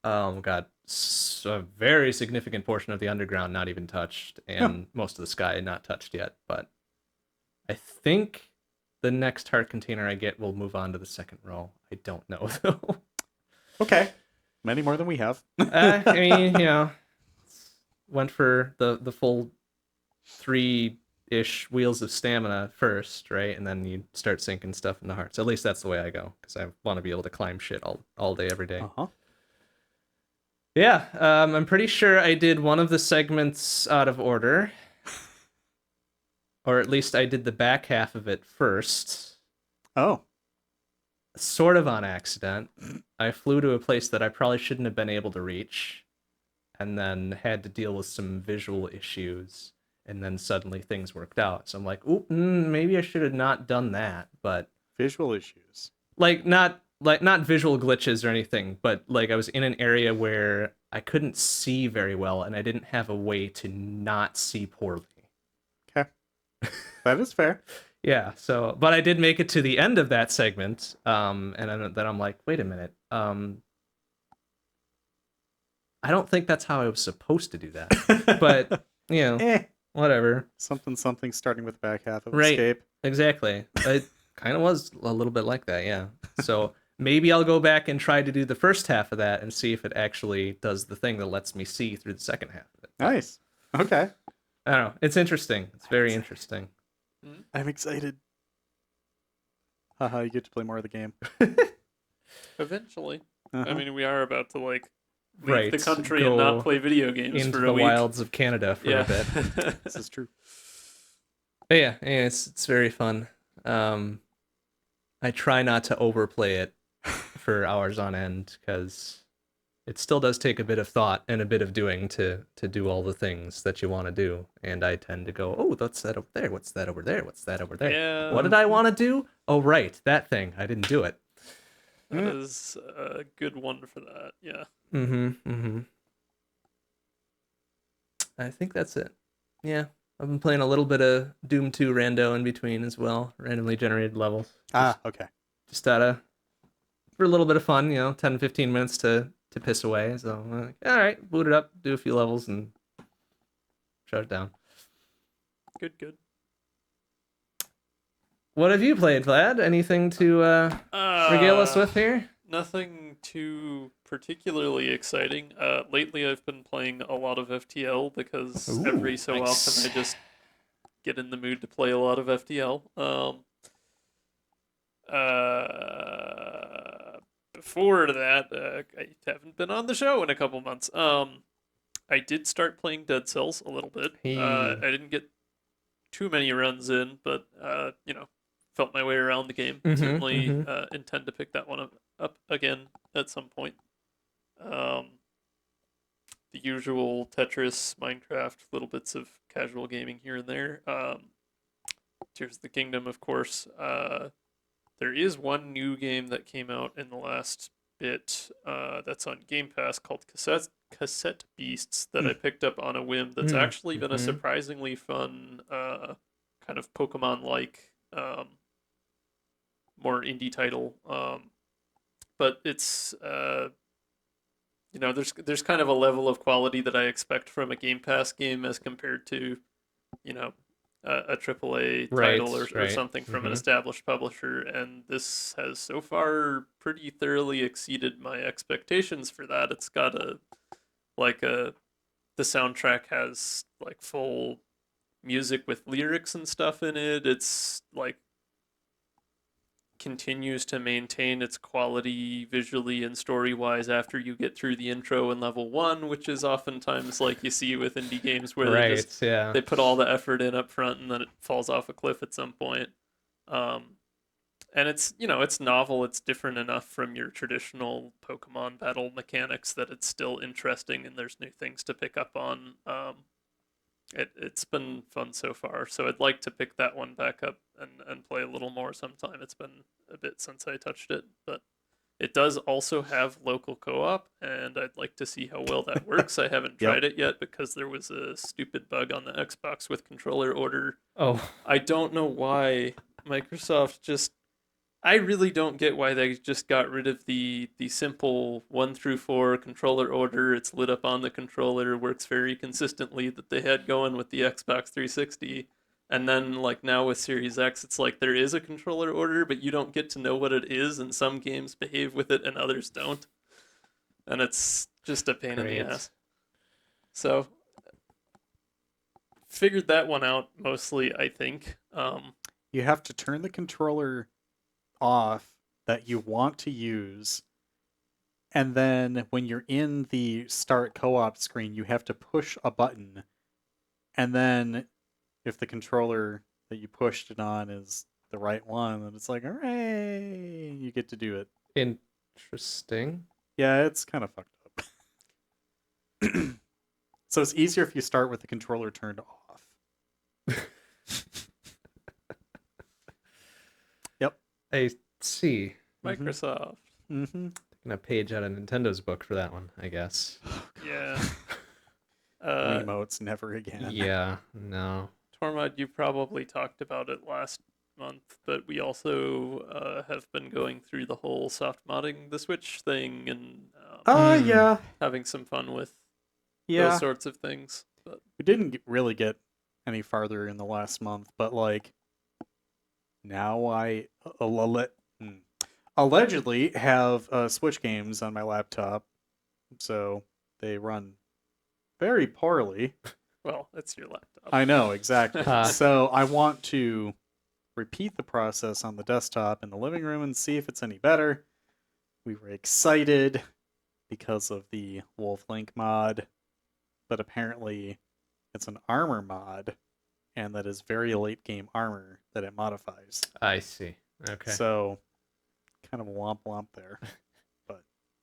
Got a very significant portion of the underground not even touched, and most of the sky not touched yet. But I think the next heart container I get will move on to the second row. I don't know, though. Okay. Many more than we have. I mean, went for the full 3-ish wheels of stamina first, right? And then you start sinking stuff in the hearts. At least that's the way I go, because I want to be able to climb shit all day, every day. Uh-huh. Yeah, I'm pretty sure I did one of the segments out of order. Or at least I did the back half of it first. Oh. Sort of on accident. I flew to a place that I probably shouldn't have been able to reach, and then had to deal with some visual issues, and then suddenly things worked out. So I'm like, maybe I should have not done that, but... Visual issues. Not visual glitches or anything, but I was in an area where I couldn't see very well, and I didn't have a way to not see poorly. Okay. That is fair. Yeah, but I did make it to the end of that segment, and then I'm like, wait a minute, I don't think that's how I was supposed to do that, but, whatever. Something starting with the back half of Right. Escape. Exactly. It kind of was a little bit like that, yeah. So maybe I'll go back and try to do the first half of that and see if it actually does the thing that lets me see through the second half of it. Nice. Okay. I don't know. It's interesting. It's very interesting. I'm excited. Haha, you get to play more of the game. Eventually. Uh-huh. I mean, we are about to leave Right, the country go and not play video games Into for the a week. wilds of Canada for a bit. This is true. But yeah, it's very fun. I try not to overplay it for hours on end, because it still does take a bit of thought and a bit of doing to do all the things that you want to do. And I tend to go, oh, that's that over there. What's that over there? What's that over there? Yeah. What did I want to do? Oh, right, that thing. I didn't do it. That is a good one for that, yeah. I think that's it. Yeah, I've been playing a little bit of Doom 2 rando in between as well, randomly generated levels. Okay. Just for a little bit of fun, 10, 15 minutes to piss away. So I'm like, all right, boot it up, do a few levels, and shut it down. Good. What have you played, Vlad? Anything to regale us with here? Nothing too particularly exciting. Lately, I've been playing a lot of FTL because every so nice. often I just get in the mood to play a lot of FTL. Before that, I haven't been on the show in a couple months. I did start playing Dead Cells a little bit. Hey. I didn't get too many runs in, but felt my way around the game. Certainly intend to pick that one up again at some point. The the usual Tetris, Minecraft, little bits of casual gaming here and there. Tears of the Kingdom, of course. There is one new game that came out in the last bit that's on Game Pass called Cassette Beasts that I picked up on a whim. That's actually been a surprisingly fun kind of Pokemon-like, more indie title. But it's there's kind of a level of quality that I expect from a Game Pass game as compared to, a AAA title or something from an established publisher, and this has so far pretty thoroughly exceeded my expectations for that. It's got the soundtrack has like full music with lyrics and stuff in it. It's like continues to maintain its quality visually and story-wise after you get through the intro in level 1, which is oftentimes like you see with indie games where they put all the effort in up front and then it falls off a cliff at some point. And it's it's novel, it's different enough from your traditional Pokemon battle mechanics that it's still interesting and there's new things to pick up on. It's been fun so far, so I'd like to pick that one back up and play a little more sometime. It's been a bit since I touched it, but it does also have local co-op, and I'd like to see how well that works. I haven't tried it yet because there was a stupid bug on the Xbox with controller order. Oh. I don't know why Microsoft just... I really don't get why they just got rid of the simple 1 through 4 controller order. It's lit up on the controller, works very consistently that they had going with the Xbox 360. And then like now with Series X, it's like there is a controller order, but you don't get to know what it is, and some games behave with it and others don't. And it's just a pain in the ass. So figured that one out mostly, I think. You have to turn the controller off that you want to use, and then when you're in the start co-op screen you have to push a button, and then if the controller that you pushed it on is the right one, then it's like, hooray, you get to do it. Interesting. Yeah, it's kind of fucked up. So it's easier if you start with the controller turned off. I see. Microsoft. Mm-hmm. Taking a page out of Nintendo's book for that one, I guess. Yeah. Wiimotes never again. Yeah, no. Tormod, you probably talked about it last month, but we also have been going through the whole soft modding the Switch thing and Yeah. having some fun with Yeah. those sorts of things. But We didn't really get any farther in the last month, but like now I allegedly have Switch games on my laptop, so they run very poorly. well, it's your laptop. I know, exactly. So I want to repeat the process on the desktop in the living room and see if it's any better. We were excited because of the Wolf Link mod, but apparently it's an armor mod, and that is very late game armor that it modifies. I see. Okay. So kind of a womp womp there.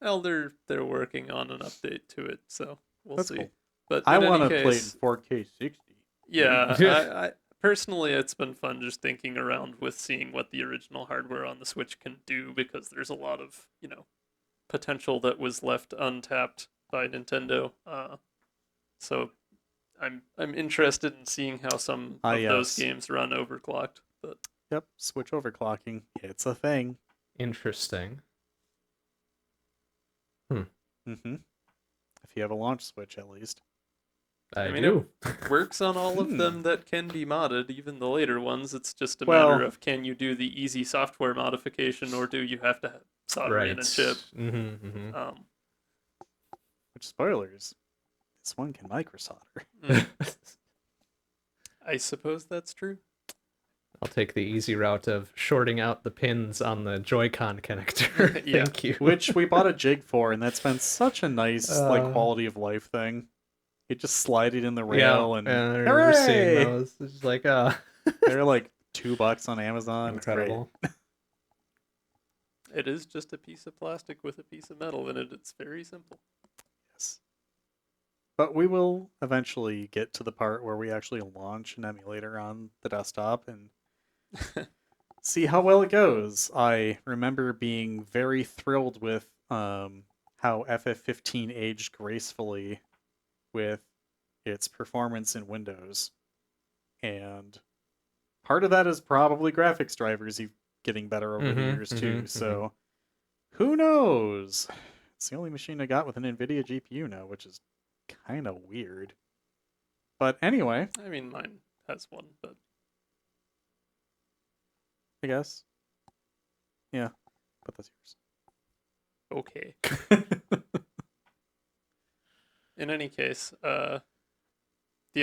Well, they're working on an update to it, so we'll That's see. cool. But I want to play it in 4K 60. Yeah, I personally, it's been fun just thinking around with seeing what the original hardware on the Switch can do, because there's a lot of potential that was left untapped by Nintendo. So I'm interested in seeing how some of those games run overclocked. But Yep, Switch overclocking. It's a thing. Interesting. Mm-hmm. If you have a launch Switch, at least. I mean, do. it works on all of them that can be modded, even the later ones. It's just a matter of, can you do the easy software modification, or do you have to solder in and chip? Which, spoilers, this one can microsolder. I suppose that's true. I'll take the easy route of shorting out the pins on the Joy-Con connector. Yeah. Thank you. Which we bought a jig for, and that's been such a nice quality of life thing. You just slide it in the rail, and I remember seeing those. It's just like, they're like $2 on Amazon. incredible. It is just a piece of plastic with a piece of metal in it. It's very simple. Yes. But we will eventually get to the part where we actually launch an emulator on the desktop and see how well it goes. I remember being very thrilled with how FF15 aged gracefully with its performance in Windows. And part of that is probably graphics drivers getting better over the years too. So who knows? It's the only machine I got with an NVIDIA GPU now, which is kind of weird. But anyway, I mean, mine has one, but I guess. Yeah, but that's okay. In any case, the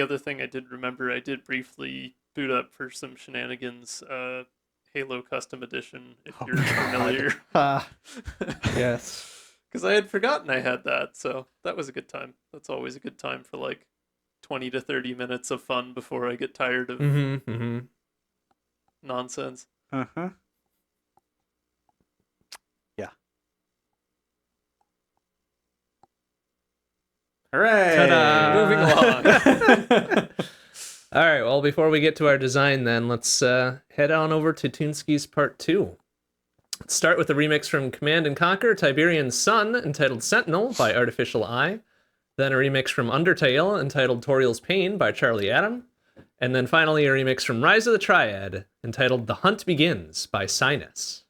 other thing I did remember, I did briefly boot up for some shenanigans, Halo Custom Edition, if you're familiar. Yes. Because I had forgotten I had that, so that was a good time. That's always a good time for like 20 to 30 minutes of fun before I get tired of nonsense. Uh-huh. Yeah. Hooray! Ta-da! Moving along. All right, well, before we get to our design then, let's head on over to Toonskis Part 2. Let's start with a remix from Command & Conquer Tiberian Sun, entitled Sentinel by Artificial Eye. Then a remix from Undertale, entitled Toriel's Pain by Charlie Adam. And then finally a remix from Rise of the Triad, entitled The Hunt Begins by Sinus.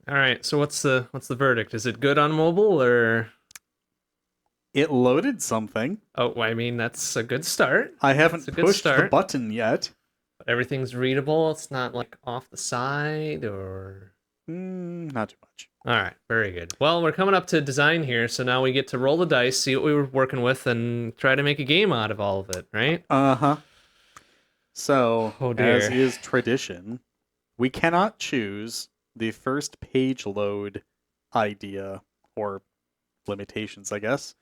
All right. So what's the verdict? Is it good on mobile or? It loaded something. Oh, I mean that's a good start. I It's a haven't good pushed the start. button yet. But everything's readable. It's not like off the side or. Not too much. All right. Very good. Well, we're coming up to design here, so now we get to roll the dice, see what we were working with, and try to make a game out of all of it. Right? Uh-huh. So, Oh, as dear. is tradition, we cannot choose the first page load idea or limitations, I guess.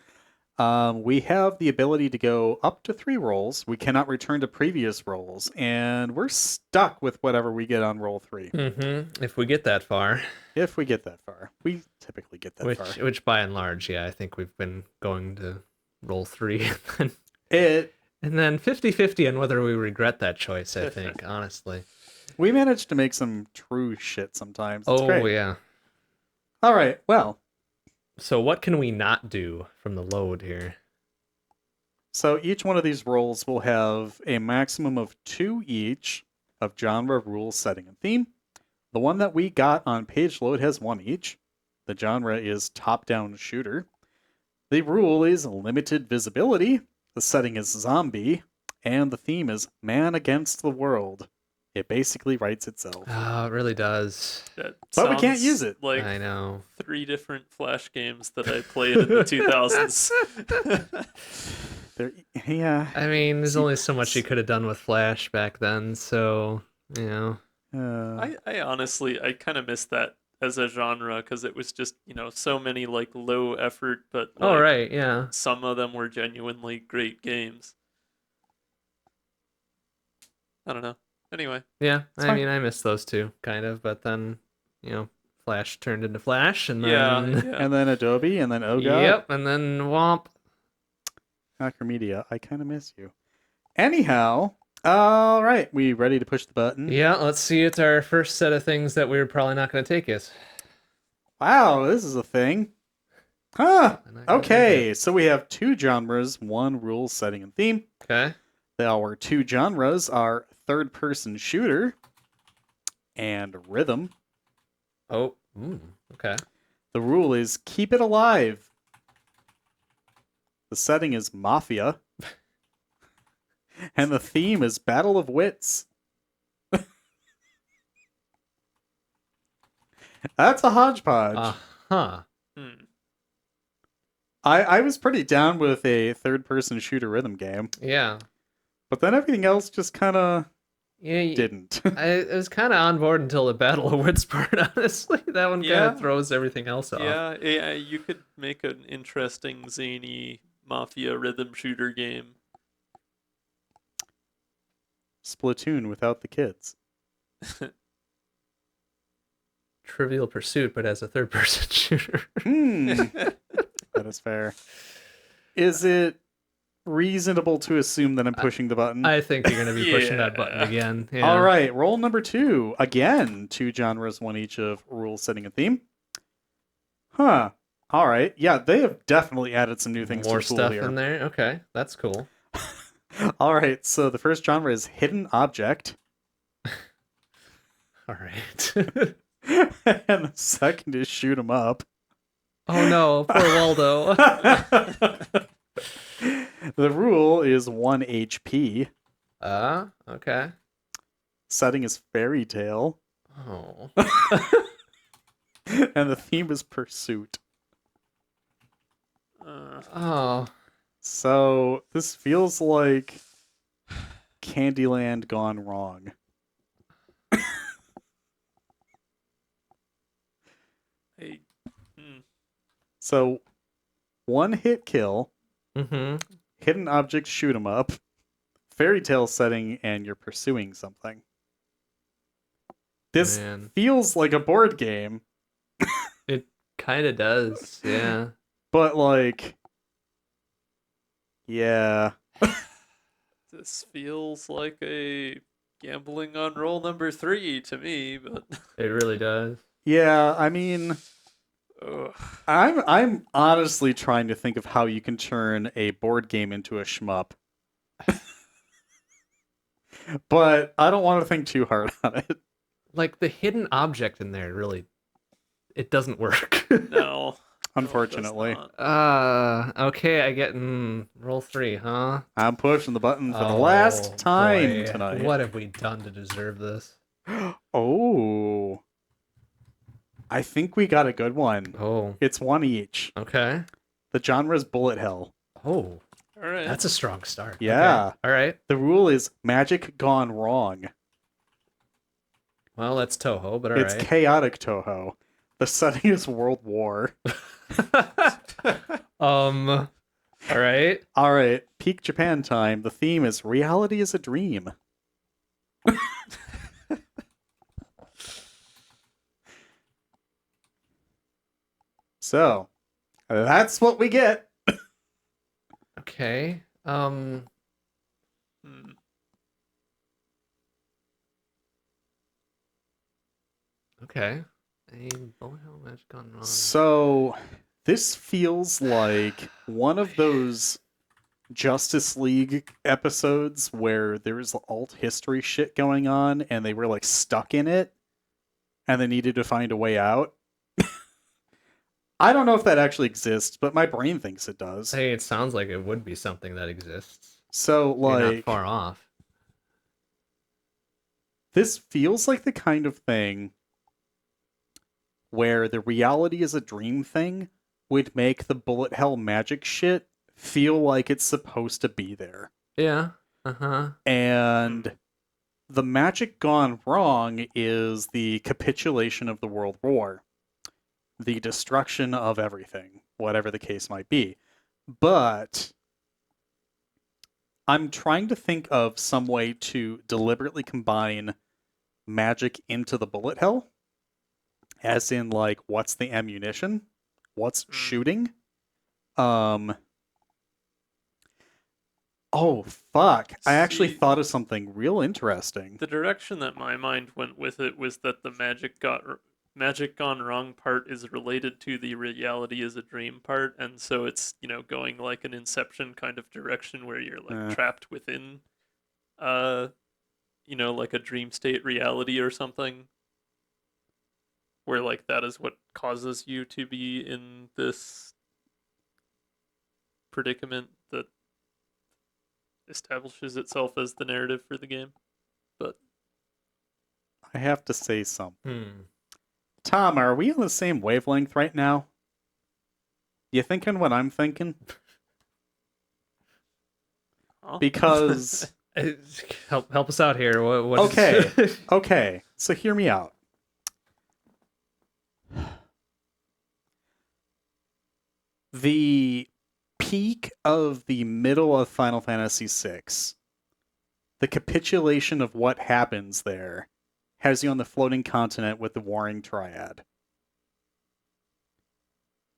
We have the ability to go up to 3 rolls. We cannot return to previous rolls, and we're stuck with whatever we get on roll 3. Mm-hmm. If we get that far, If we get that far. We typically get that far. which by and large, yeah, I think we've been going to roll 3 It and then 50-50 on whether we regret that choice, I think, honestly. We managed to make some true shit sometimes. It's Oh, great. yeah. All right, well, So what can we not do from the load here? so each one of these rolls will have a maximum of 2 each of genre, rule, setting, and theme. The one that we got on page load has 1 each. The genre is top-down shooter. The rule is limited visibility. The setting is zombie. And the theme is man against the world. It basically writes itself. Oh, it really does. That But we can't sounds use it. Like I know. 3 different Flash games that I played in the 2000s. Yeah. I mean, there's only so much you could have done with Flash back then, so, you know. I honestly, I kind of miss that as a genre because it was just, so many like low effort, but Oh, like, right, yeah. some of them were genuinely great games. I don't know. Anyway, Yeah, It's I fine. mean, I miss those two, kind of, but then, Flash turned into Flash, and yeah, then... yeah. And then Adobe, and then Oh God. Yep, and then Womp. Macromedia, I kind of miss you. Anyhow, all right, we ready to push the button? Yeah, let's see. It's our first set of things that we're probably not going to take it. Wow, this is a thing. Huh. We're not gonna take Okay, so we have 2 genres, 1 rule, setting, and theme. it. Okay. Our 2 genres are third-person shooter and rhythm. Oh, okay. The rule is keep it alive. The setting is mafia. And the theme is battle of wits. That's a hodgepodge. Uh-huh. Hmm. I was pretty down with a third-person shooter rhythm game, Yeah. but then everything else just kind of Yeah, didn't. I was kind of on board until the Battle of Wits part, honestly. That one kind Yeah. of throws everything else off. Yeah, you could make an interesting zany mafia rhythm shooter game. Splatoon without the kids. Trivial Pursuit, but as a third-person shooter. That is fair. Is it reasonable to assume that I'm pushing the button? I think you're going to be pushing that button Yeah. again. Yeah. All right, roll number 2. Again, 2 genres, 1 each of rule, setting, and theme. Huh. All right. Yeah, they have definitely added some new things More to the pool stuff here. in there. Okay, that's cool. All right, so the first genre is hidden object, All right. and the second is shoot 'em up. Oh no, poor Waldo. The rule is 1 HP. Okay. Setting is fairy tale, Oh. and the theme is pursuit. Oh. So this feels like Candyland gone wrong. I, hmm. So 1 hit kill, Mm-hmm. hidden object shoot 'em up, fairy tale setting, and you're pursuing something. This Man. feels like a board game, It kind of does. Yeah. but like, yeah. This feels like a gambling on roll number 3 to me, but It really does. Yeah, I mean, ugh. I'm honestly trying to think of how you can turn a board game into a shmup. But I don't want to think too hard on it. Like the hidden object in there really it doesn't work. No. Unfortunately. No, it does not. Okay, I get roll 3, huh? I'm pushing the button for the last time boy. tonight. What have we done to deserve this? Oh. I think we got a good one. Oh, It's one each. okay. The genre's bullet hell. Oh, All right. that's a strong start. Yeah. Okay. All right. The rule is magic gone wrong. Well, that's Toho, but all It's right. chaotic Toho. The setting is World War. All right. All right, peak Japan time. The theme is reality is a dream. So, that's what we get. Okay. Hmm. Okay. A bullet hell match gone wrong. So, this feels like one of those Justice League episodes where there's alt history shit going on and they were like stuck in it and they needed to find a way out. I don't know if that actually exists, but my brain thinks it does. Hey, it sounds like it would be something that exists. So, You're not like, far off. this feels like the kind of thing where the reality is a dream thing would make the bullet hell magic shit feel like it's supposed to be there. Yeah. Uh-huh. And the magic gone wrong is the capitulation of the World War, the destruction of everything, whatever the case might be. But I'm trying to think of some way to deliberately combine magic into the bullet hell, as in, like, what's the ammunition? What's shooting? Oh, fuck. I actually See- thought of something real interesting. The direction that my mind went with it was that the magic gone wrong part is related to the reality is a dream part, and so it's, going like an Inception kind of direction where you're like trapped within like a dream state reality or something, where like that is what causes you to be in this predicament that establishes itself as the narrative for the game. But I have to say something. Hmm. Tom, are we on the same wavelength right now? You thinking what I'm thinking? huh? Because Help us out here. What Okay. Okay, so hear me out. The peak of the middle of Final Fantasy VI, the capitulation of what happens there, has you on the floating continent with the warring triad.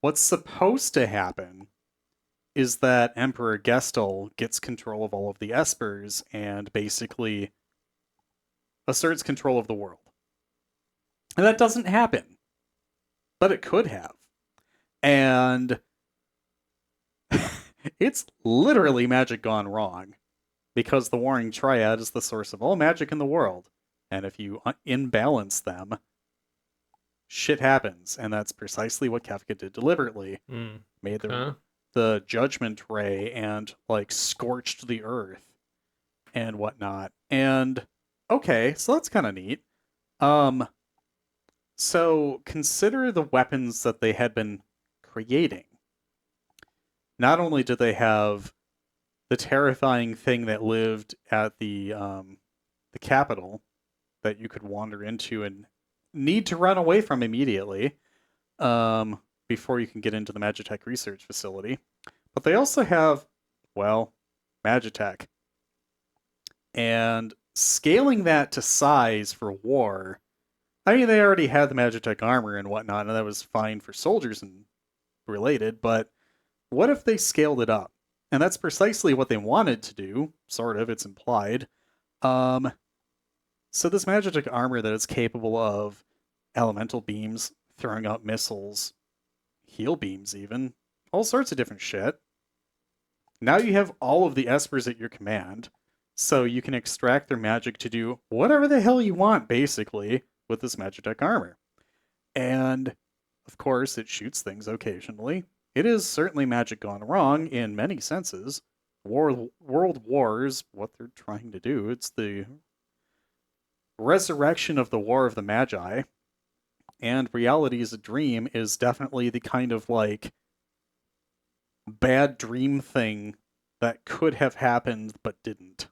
What's supposed to happen is that Emperor Gestal gets control of all of the Espers and basically asserts control of the world. And that doesn't happen. But it could have. And it's literally magic gone wrong. Because the Warring Triad is the source of all magic in the world. And if you imbalance them, shit happens. And that's precisely what Kafka did deliberately. Hmm. Made Huh? the Judgment Ray and, like, scorched the earth and whatnot. And okay, so that's kind of neat. So consider the weapons that they had been creating. Not only did they have the terrifying thing that lived at the capital that you could wander into and need to run away from immediately before you can get into the Magitech research facility, but they also have, well, Magitech. And scaling that to size for war, I mean, they already had the Magitech armor and whatnot, and that was fine for soldiers and related, but what if they scaled it up? And that's precisely what they wanted to do, sort of, it's implied. So this Magitech armor that is capable of elemental beams, throwing out missiles, heal beams even, all sorts of different shit. Now you have all of the Espers at your command, so you can extract their magic to do whatever the hell you want, basically, with this Magitech armor. And of course, it shoots things occasionally. It is certainly magic gone wrong in many senses. World Wars, what they're trying to do, it's the resurrection of the War of the Magi, and Reality is a Dream is definitely the kind of like bad dream thing that could have happened but didn't.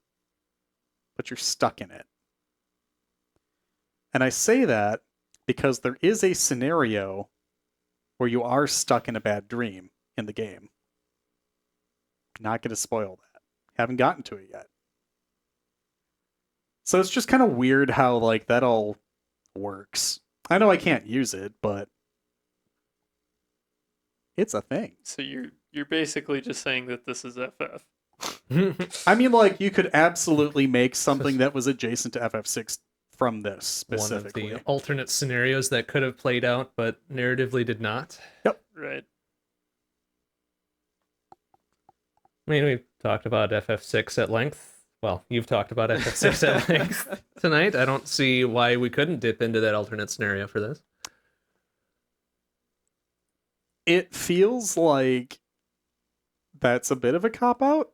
But you're stuck in it. And I say that because there is a scenario where you are stuck in a bad dream in the game. Not going to spoil that. Haven't gotten to it yet. So it's just kind of weird how like that all works. I know I can't use it, but it's a thing. So you're basically just saying that this is FF. I mean, like, you could absolutely make something that was adjacent to FF6 from this specifically. One of the alternate scenarios that could have played out, but narratively did not. Right. I mean, we've talked about FF6 at length. Well, you've talked about FF6 at length tonight. I don't see why we couldn't dip into that alternate scenario for this. It feels like that's a bit of a cop-out.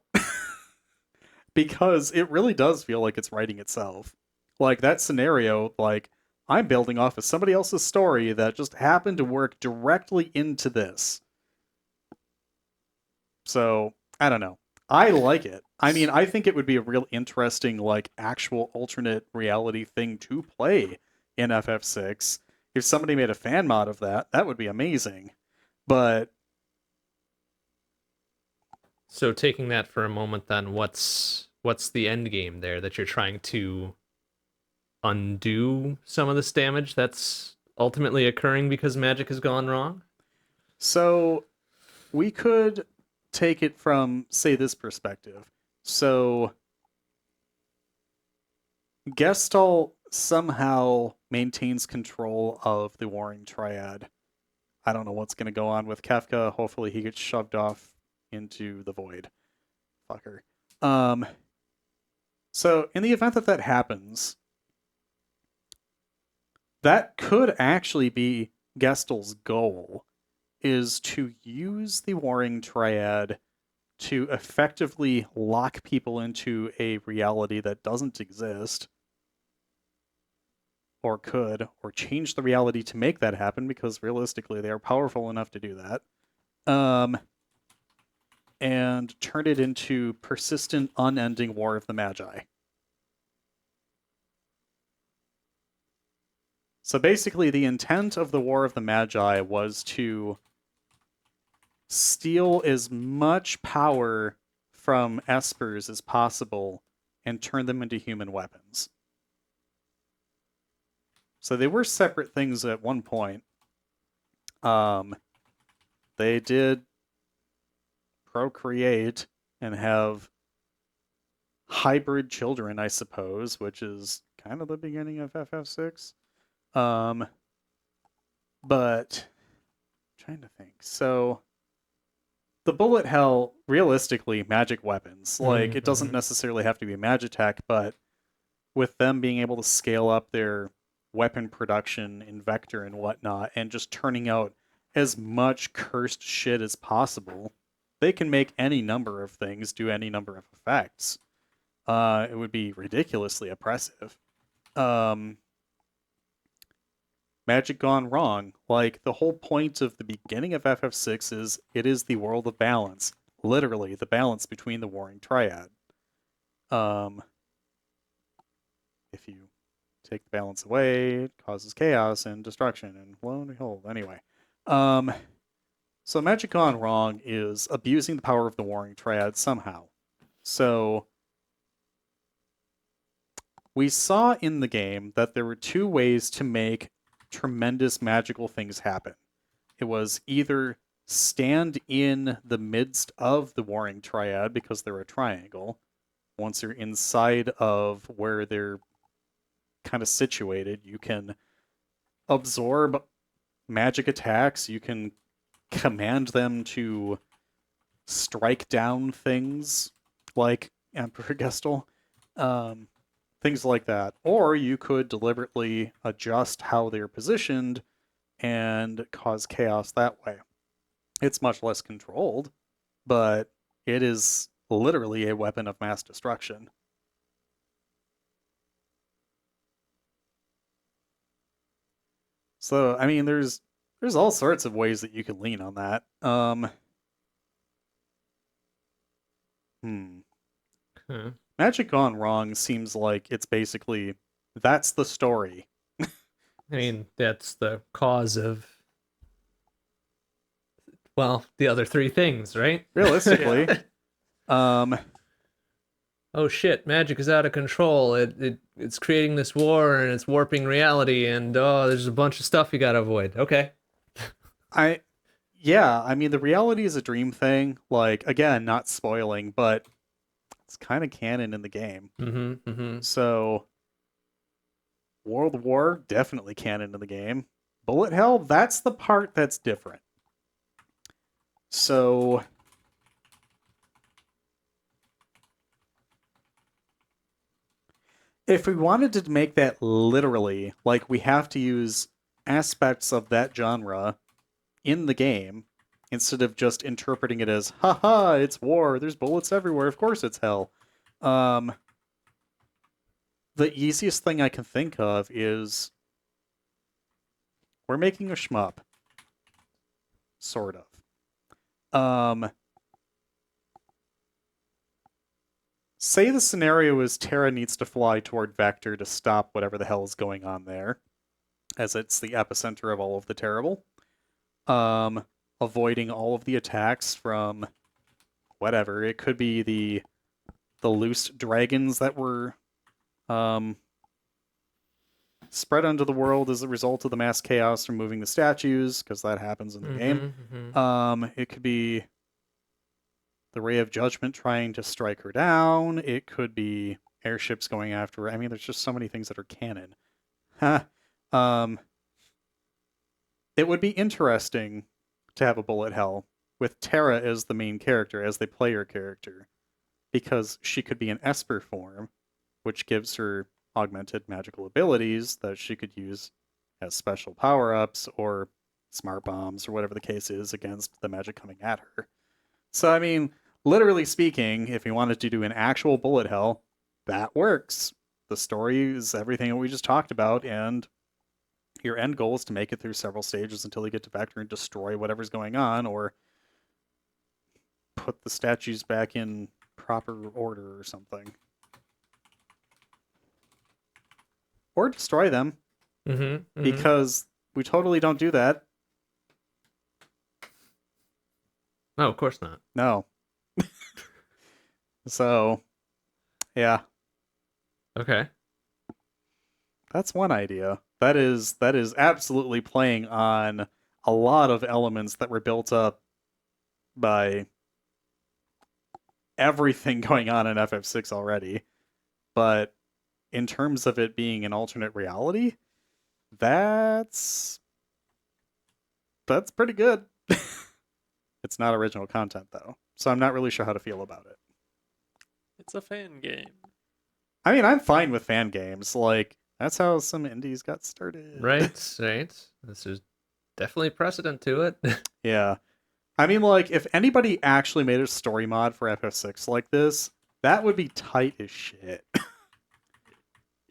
Because it really does feel like it's writing itself. Like, that scenario, like, I'm building off of somebody else's story that just happened to work directly into this. So, I don't know. I like it. I mean, I think it would be a real interesting, like, actual alternate reality thing to play in FF6. If somebody made a fan mod of that, that would be amazing. But so taking that for a moment, then what's the end game there that you're trying to undo some of this damage that's ultimately occurring because magic has gone wrong? So we could take it from, say, this perspective. So Gestalt somehow maintains control of the Warring Triad. I don't know what's going to go on with Kefka. Hopefully he gets shoved off into the void. Fucker. So in the event that that happens, that could actually be Gestalt's goal, is to use the Warring Triad to effectively lock people into a reality that doesn't exist, or could, or change the reality to make that happen, because realistically they are powerful enough to do that. And turn it into persistent, unending War of the Magi. So basically, the intent of the War of the Magi was to steal as much power from Espers as possible and turn them into human weapons. So they were separate things at one point. They did procreate and have hybrid children, I suppose, which is kind of the beginning of FF6. But I'm trying to think. So the bullet hell, realistically, magic weapons. Like, it doesn't necessarily have to be Magitech, but with them being able to scale up their weapon production in Vector and whatnot, and just turning out as much cursed shit as possible, they can make any number of things do any number of effects. It would be ridiculously oppressive. Magic gone wrong. Like, the whole point of the beginning of FF6 is it is the world of balance. Literally, the balance between the Warring Triad. If you take the balance away, it causes chaos and destruction, and lo and behold, anyway. So Magic Gone Wrong is abusing the power of the Warring Triad somehow. So we saw in the game that there were two ways to make tremendous magical things happen. It was either stand in the midst of the Warring Triad because they're a triangle. Once you're inside of where they're kind of situated, you can absorb magic attacks, you can command them to strike down things like Emperor Gestal, things like that. Or you could deliberately adjust how they're positioned and cause chaos that way. It's much less controlled, but it is literally a weapon of mass destruction. So, I mean, there's all sorts of ways that you can lean on that. Huh. Magic Gone Wrong seems like it's basically that's the story. I mean, that's the cause of, well, the other three things, right? Realistically. Oh shit, magic is out of control. It's creating this war and it's warping reality, and oh, there's a bunch of stuff you gotta avoid. Okay. I mean, the reality is a dream thing. Like, again, not spoiling, but it's kind of canon in the game. So, World War, definitely canon in the game. Bullet Hell, that's the part that's different. So, if we wanted to make that literally, like we have to use aspects of that genre in the game, instead of just interpreting it as, haha, it's war, there's bullets everywhere, of course it's hell. The easiest thing I can think of is we're making a shmup. Sort of. Say the scenario is Terra needs to fly toward Vector to stop whatever the hell is going on there, as it's the epicenter of all of the terrible. Avoiding all of the attacks from whatever. It could be the loose dragons that were spread onto the world as a result of the mass chaos from moving the statues, because that happens in the game. It could be the Ray of Judgment trying to strike her down. It could be airships going after her. I mean, there's just so many things that are canon. It would be interesting to have a bullet hell with Terra as the main character, as the player character, because she could be an Esper form, which gives her augmented magical abilities that she could use as special power-ups or smart bombs or whatever the case is against the magic coming at her. So, I mean, literally speaking, if you wanted to do an actual bullet hell, that works. The story is everything that we just talked about, and your end goal is to make it through several stages until you get to Vector and destroy whatever's going on, or put the statues back in proper order or something. Or destroy them, because we totally don't do that. No, of course not. No. So, yeah. Okay. That's one idea. That is absolutely playing on a lot of elements that were built up by everything going on in FF6 already. But in terms of it being an alternate reality, that's pretty good. It's not original content, though, so I'm not really sure how to feel about it. It's a fan game. I mean, I'm fine with fan games. Like, that's how some indies got started. Right. This is definitely precedent to it. Yeah. I mean, like, if anybody actually made a story mod for FF6 like this, that would be tight as shit.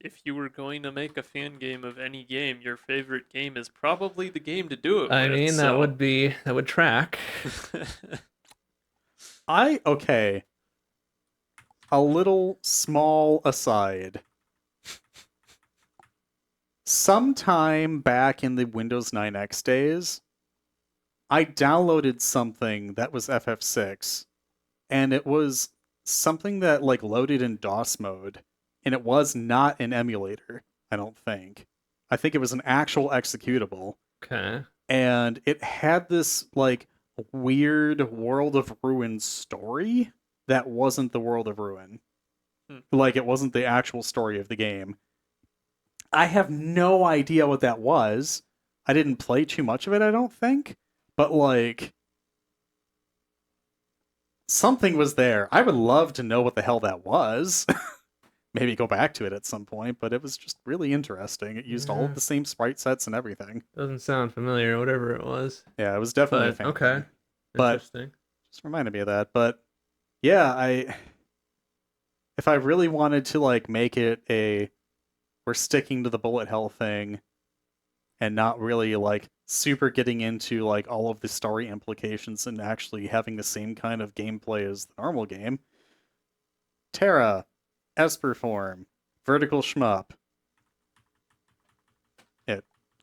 If you were going to make a fan game of any game, your favorite game is probably the game to do it I with. mean, that would track. Okay. A little small aside. Sometime back in the Windows 9X days, I downloaded something that was FF6, and it was something that like loaded in DOS mode, and it was not an emulator, I don't think. I think it was an actual executable. Okay. And it had this like weird World of Ruin story that wasn't the World of Ruin. Like, it wasn't the actual story of the game. I have no idea what that was. I didn't play too much of it, I don't think. But, like, something was there. I would love to know what the hell that was. maybe go back to it at some point, but it was just really interesting. It used all Yeah. of the same sprite sets and everything. Doesn't sound familiar, whatever it was. Yeah, it was definitely a But fan okay. thing. But- Interesting. Just reminded me of that. But yeah, if I really wanted to like make it we're sticking to the bullet hell thing and not really like super getting into like all of the story implications and actually having the same kind of gameplay as the normal game. Terra, Esper form, vertical shmup.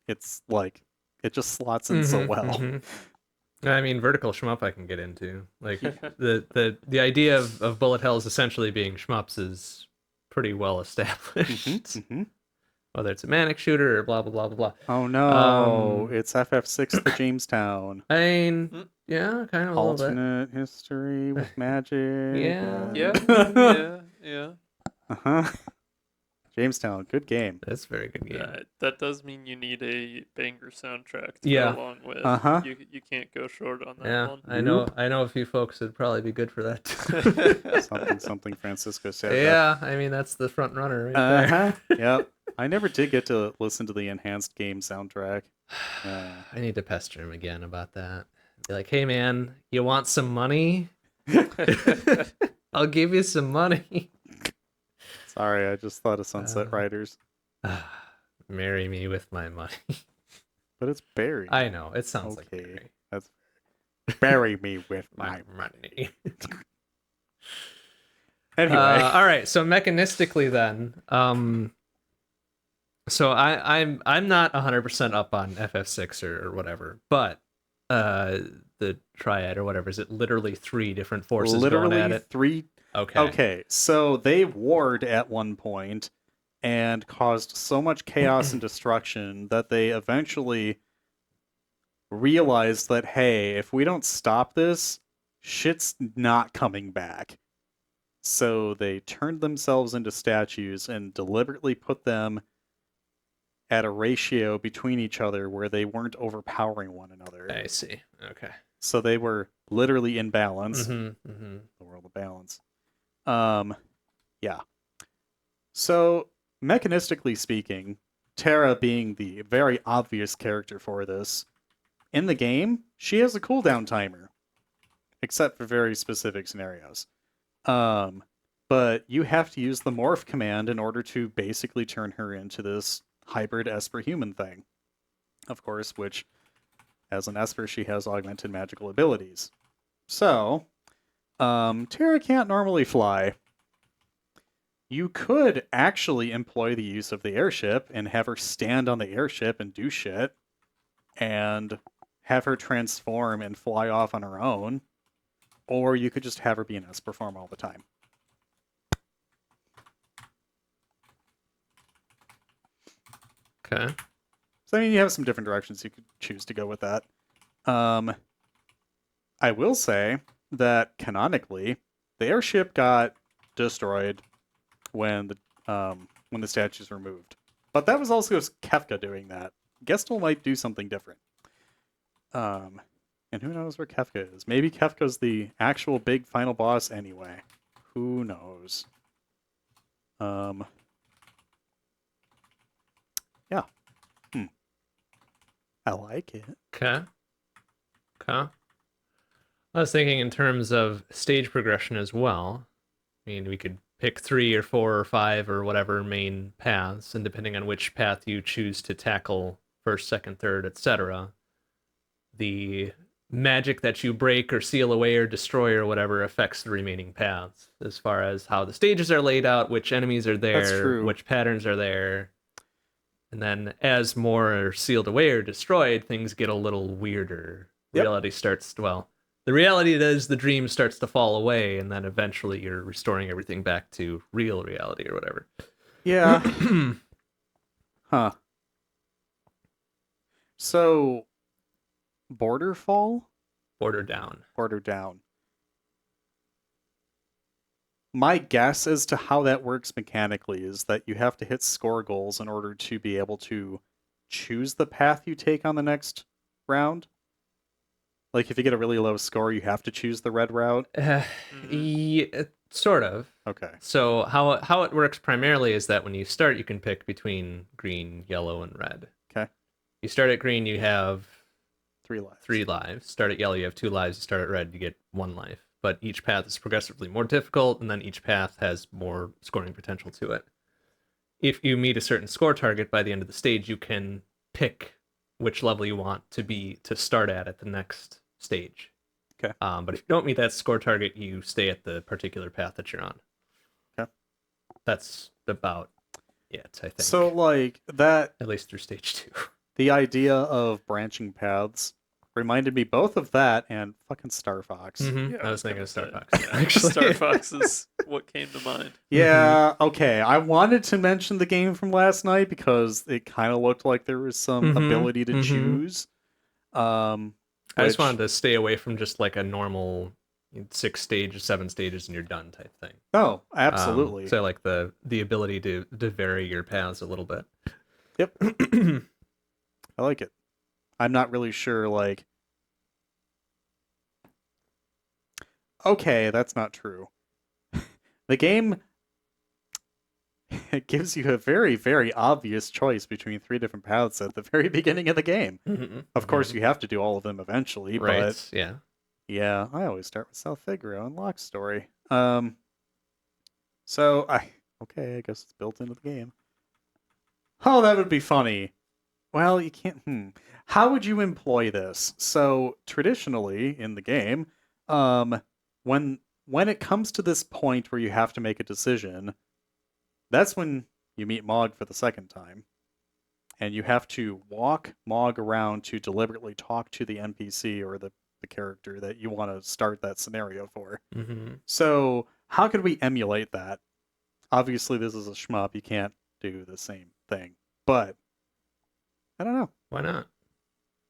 It's like it just slots in so Mhm, well. mhm. I mean, vertical shmup I can get into. Like the idea of bullet hells essentially being shmups is pretty well established. Mhm. Whether it's a manic shooter or blah blah blah blah blah. Oh no, Um, it's FF6 the Jamestown. I mean, Mm. yeah, kind of a little bit. Alternate history with magic. Yeah. Yeah. Uh-huh. Jamestown, good game. That's a very good game. That does mean you need a banger soundtrack to Yeah. go along with. Uh-huh. You can't go short on that Yeah, one. I know a few folks that'd probably be good for that. Too. Something Francisco said. Yeah, I mean that's the front runner right there. Uh-huh. Yep. I never did get to listen to the enhanced game soundtrack. I need to pester him again about that. Be like, hey man, you want some money? I'll give you some money. Sorry, I just thought of Sunset Riders. Marry me with my money. But it's Barry. I know, it sounds like Okay. Mary. That's bury me with My my money. Anyway. All right, so mechanistically then, so I'm not 100% up on FF6 or whatever, but the triad or whatever, is it literally 3 different forces going at it? 3. Okay. Okay, so they warred at one point and caused so much chaos and destruction that they eventually realized that, hey, if we don't stop this, shit's not coming back. So they turned themselves into statues and deliberately put them at a ratio between each other where they weren't overpowering one another. I see. Okay. So they were literally in balance. Mm-hmm. The world of balance. Yeah. So, mechanistically speaking, Terra being the very obvious character for this, in the game, she has a cooldown timer, except for very specific scenarios. But you have to use the morph command in order to basically turn her into this hybrid Esper human thing. Of course, which, as an Esper, she has augmented magical abilities. So, Terra can't normally fly. You could actually employ the use of the airship and have her stand on the airship and do shit, and have her transform and fly off on her own, or you could just have her be an Esper form all the time. Okay. So I mean, you have some different directions you could choose to go with that. I will say that canonically, the airship got destroyed when the statues were moved, but that was also Kefka doing that. Gestel might do something different. And who knows where Kefka is? Maybe Kefka's the actual big final boss anyway. Who knows? Yeah. I like it. Okay. Okay. I was thinking in terms of stage progression as well. I mean, we could pick 3 or 4 or 5 or whatever main paths, and depending on which path you choose to tackle first, second, third, etc., the magic that you break or seal away or destroy or whatever affects the remaining paths as far as how the stages are laid out, which enemies are there, That's true. which patterns are there. And then as more are sealed away or destroyed, things get a little weirder. Yep. Reality starts, well, the reality is the dream starts to fall away, and then eventually you're restoring everything back to real reality or whatever. Yeah. Huh. So, Borderfall? Border down. Border down. My guess as to how that works mechanically is that you have to hit score goals in order to be able to choose the path you take on the next round. Like, if you get a really low score, you have to choose the red route. Sort of. Okay. So how it works primarily is that when you start, you can pick between green, yellow, and red. Okay. You start at green, you have 3 lives. 3 lives. Start at yellow, you have 2 lives. You start at red, you get 1 life. But each path is progressively more difficult, and then each path has more scoring potential to it. If you meet a certain score target by the end of the stage, you can pick which level you want to start at the next stage. Okay. But if you don't meet that score target, you stay at the particular path that you're on. Okay. That's about it, I think. So, like, that, at least through stage 2. the idea of branching paths reminded me both of that and fucking Star Fox. Yeah, I was thinking of Star gonna Fox. say, Actually, Star Fox is what came to mind. Yeah, okay. I wanted to mention the game from last night because it kind of looked like there was some Mhm, ability to mhm. choose. I just which- wanted to stay away from just like a normal 6 stages, 7 stages, and you're done type thing. Oh, absolutely. So I like the ability to vary your paths a little bit. Yep. I like it. I'm not really sure, like... Okay, that's not true. The game... It gives you a very, very obvious choice between 3 different paths at the very beginning of the game. Of course, you have to do all of them eventually, right? but... Yeah. Yeah, I always start with South Figaro and Locke's story. Okay, I guess it's built into the game. Oh, that would be funny. Well, you can't. How would you employ this? So traditionally in the game, when it comes to this point where you have to make a decision, that's when you meet Mog for the second time, and you have to walk Mog around to deliberately talk to the NPC or the character that you want to start that scenario for. Mm-hmm. So how could we emulate that? Obviously, this is a shmup. You can't do the same thing, but I don't know. Why not?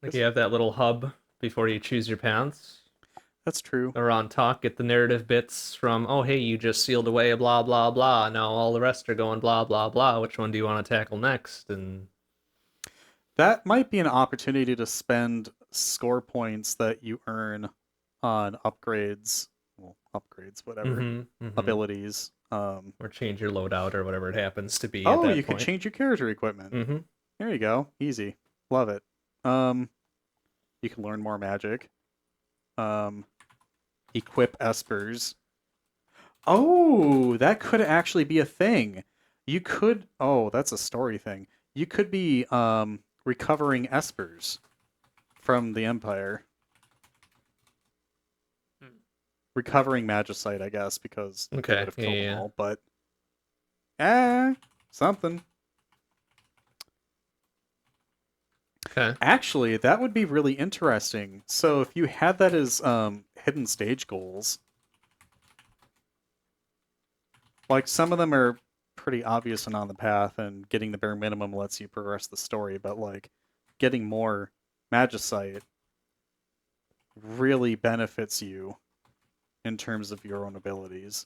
Like you have that little hub before you choose your paths. That's true. Or on talk, get the narrative bits from, oh, hey, you just sealed away a blah, blah, blah. Now all the rest are going blah, blah, blah. Which one do you want to tackle next? And That might be an opportunity to spend score points that you earn on upgrades, whatever, Mhm, mhm. abilities. Or change your loadout or whatever it happens to be. Oh, at that you point. could change your character equipment. Mm-hmm. There you go. Easy. Love it. You can learn more magic. Equip espers. Oh, that could actually be a thing. You could... Oh, that's a story thing. You could be recovering espers from the Empire. Recovering magicite, I guess, because they Okay, would have killed them yeah. all. But something. Okay. Actually, that would be really interesting. So if you had that as hidden stage goals, like some of them are pretty obvious and on the path, and getting the bare minimum lets you progress the story, but like getting more magicite really benefits you in terms of your own abilities.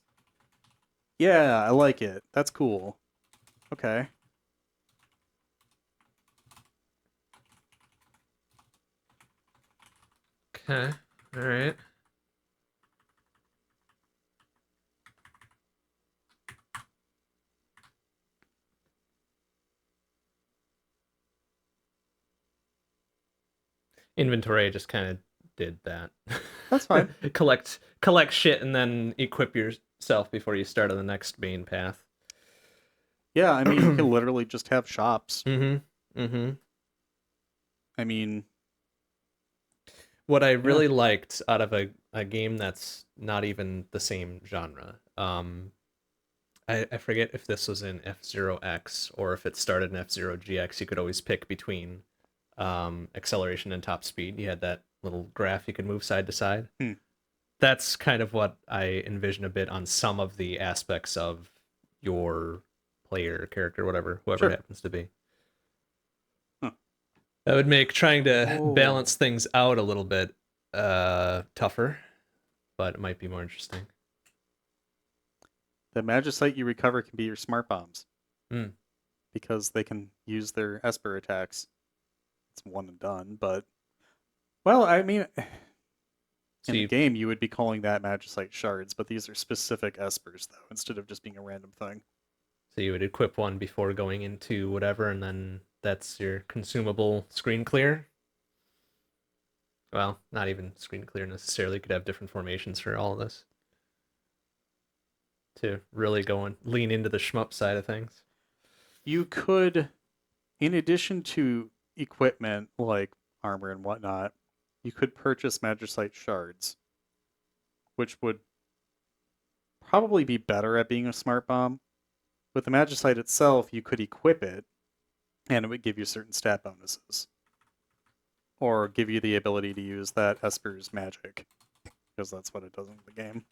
Yeah, I like it. That's cool. Okay. Okay. All right. Inventory I just kind of did that. That's fine. collect shit and then equip yourself before you start on the next main path. Yeah, I mean, you can literally just have shops. Mm-hmm. Mm-hmm. I mean, What I really liked out of a game that's not even the same genre, I forget if this was in F-Zero X or if it started in F-Zero GX, you could always pick between acceleration and top speed. You had that little graph you could move side to side. That's kind of what I envision a bit on some of the aspects of your player, character, whoever Sure. it happens to be. Huh. That would make trying to Oh. balance things out a little bit tougher, but it might be more interesting. the magicite you recover can be your smart bombs. Mm. Because they can use their Esper attacks. It's one and done, but... Well, I mean... So In the you, game, you would be calling that magicite shards, but these are specific espers, though, instead of just being a random thing. so you would equip one before going into whatever, and then that's your consumable screen clear. Well, not even screen clear necessarily. You could have different formations for all of this to really go and lean into the shmup side of things. You could, in addition to equipment like armor and whatnot, you could purchase magicite shards, which would probably be better at being a smart bomb. With the magicite itself, you could equip it, and it would give you certain stat bonuses. Or give you the ability to use that Esper's magic, because that's what it does in the game.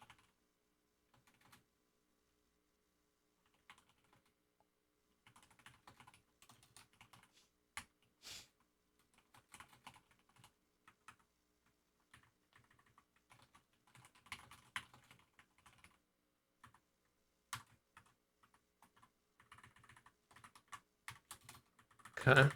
Okay.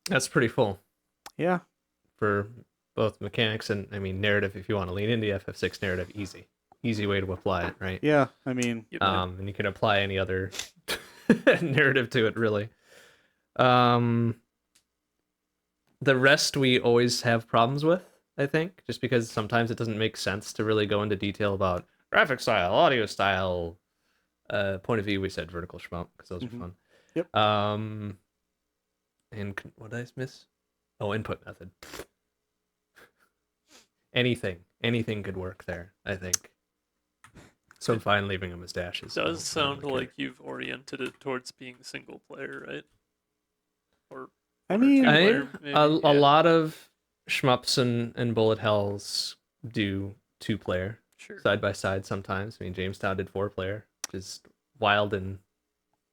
That's pretty full Yeah, for both mechanics and, I mean, narrative. If you want to lean into the FF6 narrative, easy way to apply it, right? yeah. I mean, Yep. And you can apply any other narrative to it, really. The rest we always have problems with, I think, just because sometimes it doesn't make sense to really go into detail about graphic style, audio style, point of view. We said vertical shmup because those Mhm. are fun. Yep. And what did I miss? Oh, input method. Anything could work there, I think. So I'm fine leaving them as dashes. Does I don't sound really care. like you've oriented it towards being single player, right? Or I one or mean, two I player, mean, maybe? a Yeah, lot of shmups and bullet hells do 2-player sure. side by side sometimes. I mean, Jamestown did 4-player, which is wild and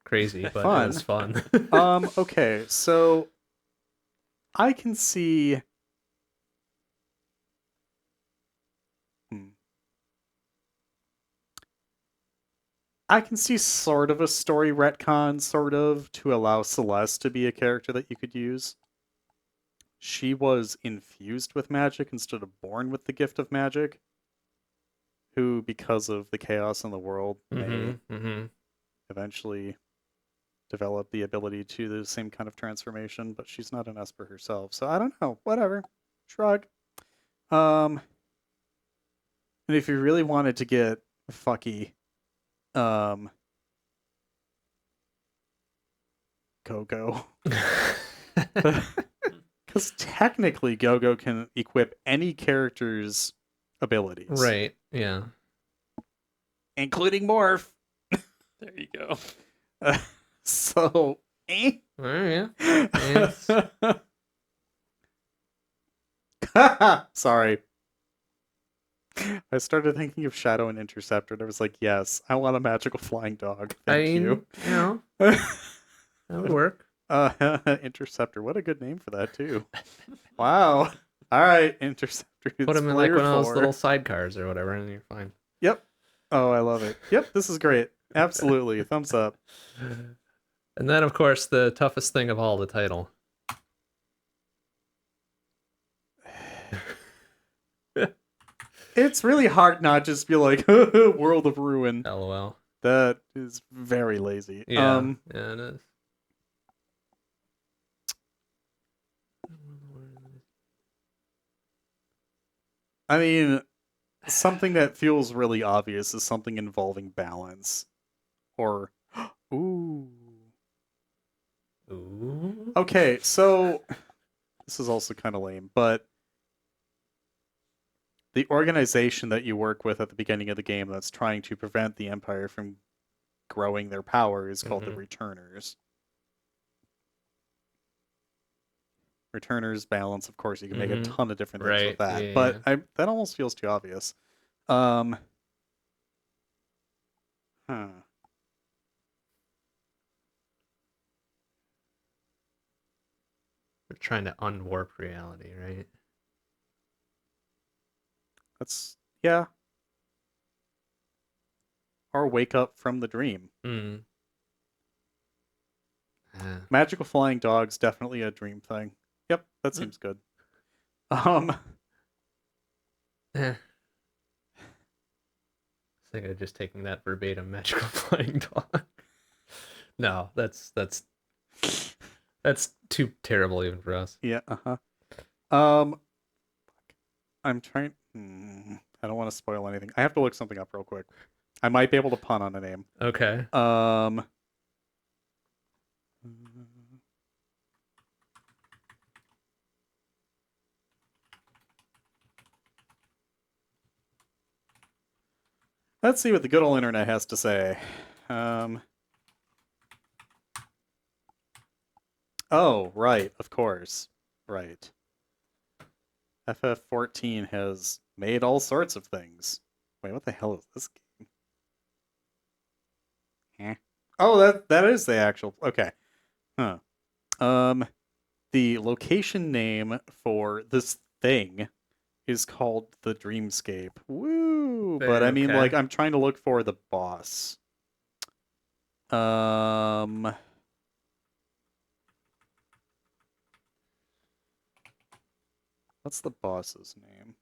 crazy, but Fun. it was fun. Okay, so I can see. I can see sort of a story retcon, sort of, to allow Celeste to be a character that you could use. She was infused with magic instead of born with the gift of magic, who, because of the chaos in the world, may eventually develop the ability to do the same kind of transformation, but she's not an Esper herself, so I don't know. Whatever. Shrug. And if you really wanted to get fucky, Go-Go. Because technically Go-Go can equip any character's abilities. Right, yeah. Including Morph. There you go. So, eh? Oh, yeah. Yes. Sorry. I started thinking of Shadow and Interceptor, and I was like, yes, I want a magical flying dog. Thank you. You know, that would work. Interceptor. What a good name for that, too. Wow. All right, Interceptor. Put him in like one of those little sidecars or whatever, and you're fine. Yep. Oh, I love it. Yep, this is great. Absolutely. Thumbs up. And then, of course, the toughest thing of all, the title. It's really hard not just be like, World of Ruin. LOL. That is very lazy. Yeah, yeah, it is. I mean, something that feels really obvious is something involving balance. Or, ooh. Ooh. Okay, so this is also kind of lame, but the organization that you work with at the beginning of the game that's trying to prevent the Empire from growing their power is called the Returners. Returners, balance, of course, you can make a ton of different things with that, yeah, but that almost feels too obvious. Huh. We're trying to unwarp reality, right? That's yeah. Or wake up from the dream. Hmm. Magical flying dogs, definitely a dream thing. Yep, that seems good. I think I'm just taking that verbatim. Magical flying dog. No, that's too terrible even for us. Yeah, um I'm trying I don't want to spoil anything. I have to look something up real quick. I might be able to pun on a name. Okay. Let's see what the good old internet has to say. Oh, right, of course. Right. FF14 has made all sorts of things. Wait, what the hell is this game? Oh, that is the actual. Okay. Huh. The location name for this thing is called the Dreamscape. Woo! But I mean, Okay. like, I'm trying to look for the boss. What's the boss's name?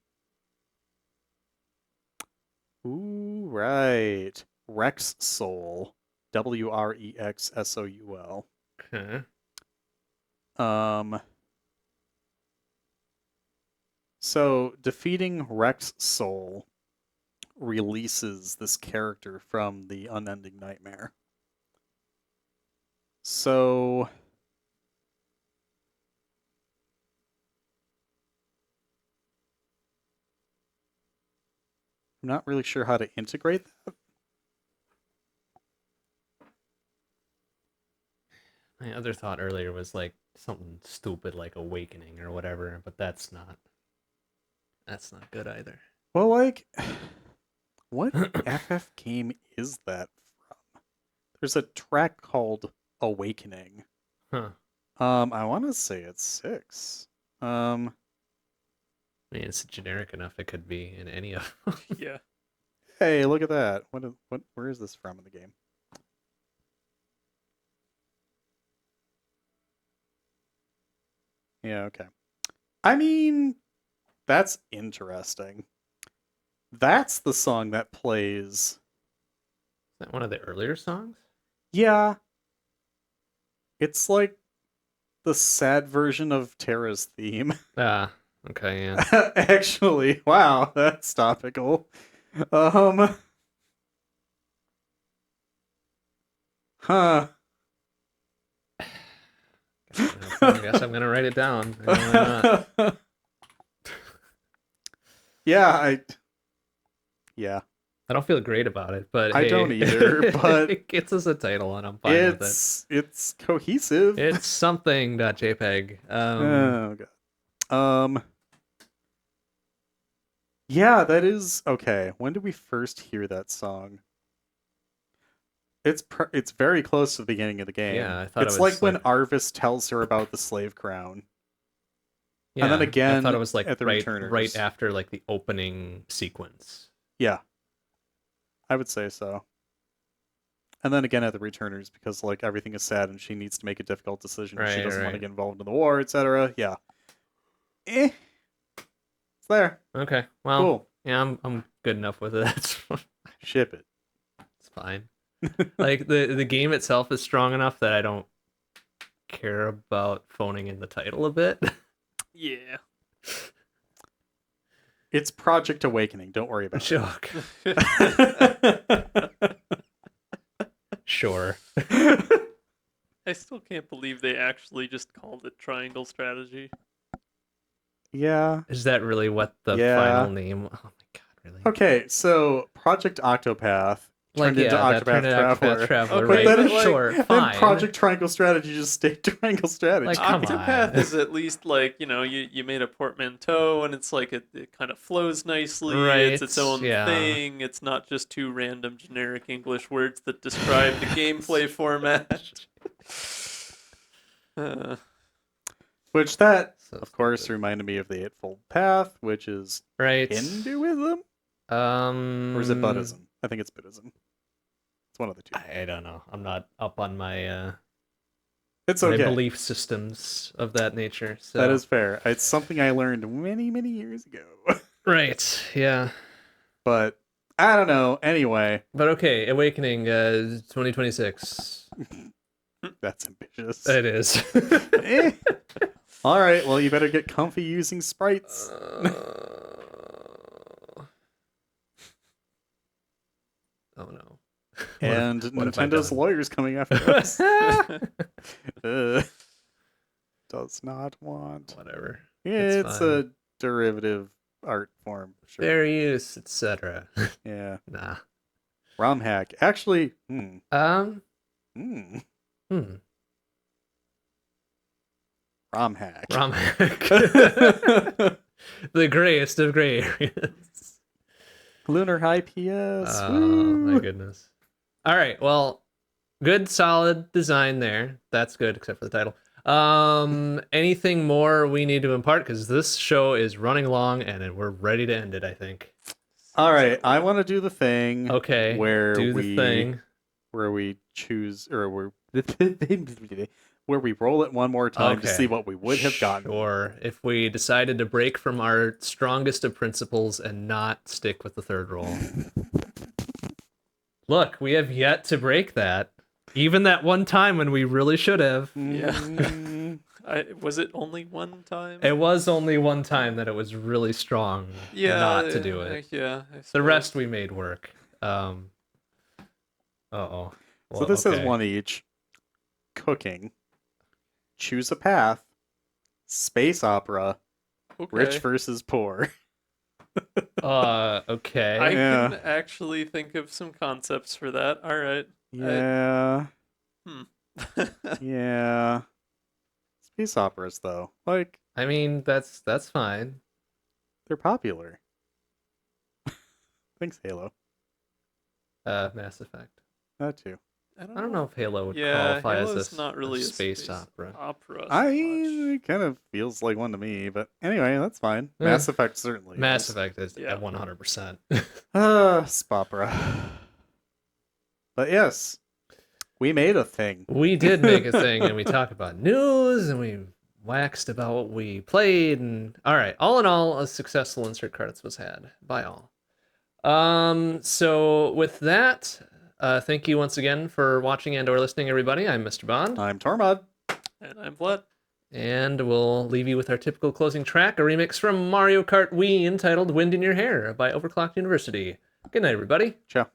Ooh, right. Rex Soul. WREXSOUL. Okay. So defeating Rex Soul releases this character from the unending nightmare. So I'm not really sure how to integrate that. My other thought earlier was like something stupid like awakening or whatever, but that's not good either. Well, like, what FF game is that from? There's a track called Awakening. Huh. I want to say it's 6. I mean, it's generic enough it could be in any of them. Yeah. Hey, look at that. Where is this from in the game? Yeah, okay. I mean, that's interesting. That's the song that plays. Is that one of the earlier songs? Yeah. It's like the sad version of Terra's theme. Ah, okay, yeah. Actually, wow, that's topical. Huh. I guess I'm gonna write it down. Why not? Yeah, I don't feel great about it, but I hey, don't either, but it gets us a title and I'm fine with it's cohesive. it. It's something. .jpg. Oh god. Yeah, that is okay. When did we first hear that song? It's very close to the beginning of the game. Yeah, I thought it's it was like when Arvis tells her about the slave crown. Yeah, and then again, I thought it was like at the right Returners. after like the opening sequence. Yeah, I would say so. And then again at the Returners because like everything is sad and she needs to make a difficult decision. She Right, doesn't want to right. get involved in the war, etc. Yeah. It's there. Okay, well, Cool. yeah, I'm good enough with it. Ship it. It's fine. Like the game itself is strong enough that I don't care about phoning in the title a bit. Yeah. It's Project Awakening. Don't worry about Joke. it. Sure. I still can't believe they actually just called it Triangle Strategy. Yeah. Is that really what the Yeah. final name? Oh my god, really? Okay, so Project Octopath Like, turned into that Octopath turned into Traveler. Octopath Traveler, Okay, right? but then, like- Sure, then fine. Project Triangle Strategy just stayed Triangle Strategy. Like, come Octopath on. is at least like, you made a portmanteau and it's like it kind of flows nicely. Right, It's its own yeah. thing. It's not just two random generic English words that describe the gameplay format. Which that So Of course, reminded me of the Eightfold Path, which is right. Hinduism? Or is it Buddhism? I think it's Buddhism. It's one of the two. I don't know. I'm not up on my It's my okay. belief systems of that nature. So That is fair. It's something I learned many, many years ago. right. Yeah. But I don't know. Anyway, But okay, Awakening 2026. that's ambitious. It is. Eh. All right. Well, you better get comfy using sprites. Oh no. And what have I Nintendo's done? lawyers coming after us. Does not want. Whatever. It's fine. a derivative art form. Sure. Fair use, etc. Yeah. Nah. ROM hack. Actually, Um. hmm. Hmm. ROM hack. ROM hack. The grayest of gray areas. Lunar High PS. Oh Woo. my goodness. All right. Well, good, solid design there. That's good, except for the title. Anything more we need to impart? Because this show is running long and we're ready to end it, I think. All right, I want to do the thing. Okay. Where do we the thing. where we choose or where we roll it one more time to Okay. see what we would have gotten. Or if we decided to break from our strongest of principles and not stick with the third roll. Look, we have yet to break that. Even that one time when we really should have. Yeah. Mm, Was it only one time? It was only one time that it was really strong not to do it. Yeah. The rest we made work. Uh-oh. so Well, this okay. is one each. Cooking. Choose a path. Space opera. Okay. Rich versus poor. Okay. I Yeah. can actually think of some concepts for that. All right. Yeah. Hmm. Yeah. Space operas though. Like, I mean, that's fine. they're popular. Thanks, Halo. Mass Effect. That too. I don't know if Halo would Yeah, qualify Halo's as not really a a space opera. Opera. so I much. mean, it kind of feels like one to me, but anyway, that's fine. Yeah. Mass Effect certainly. Mass is. Effect is Yeah. at 100%. Spopera. But yes, we made a thing. We did make a thing, and we talked about news, and we waxed about what we played, and all right, all in all, a successful insert credits was had by all. So with that, thank you once again for watching and/or listening, everybody. I'm Mr. Bond, I'm Tormod. And I'm Vlad. and we'll leave you with our typical closing track, a remix from Mario Kart Wii entitled "Wind in Your Hair" by Overclocked University. Good night, everybody. Ciao.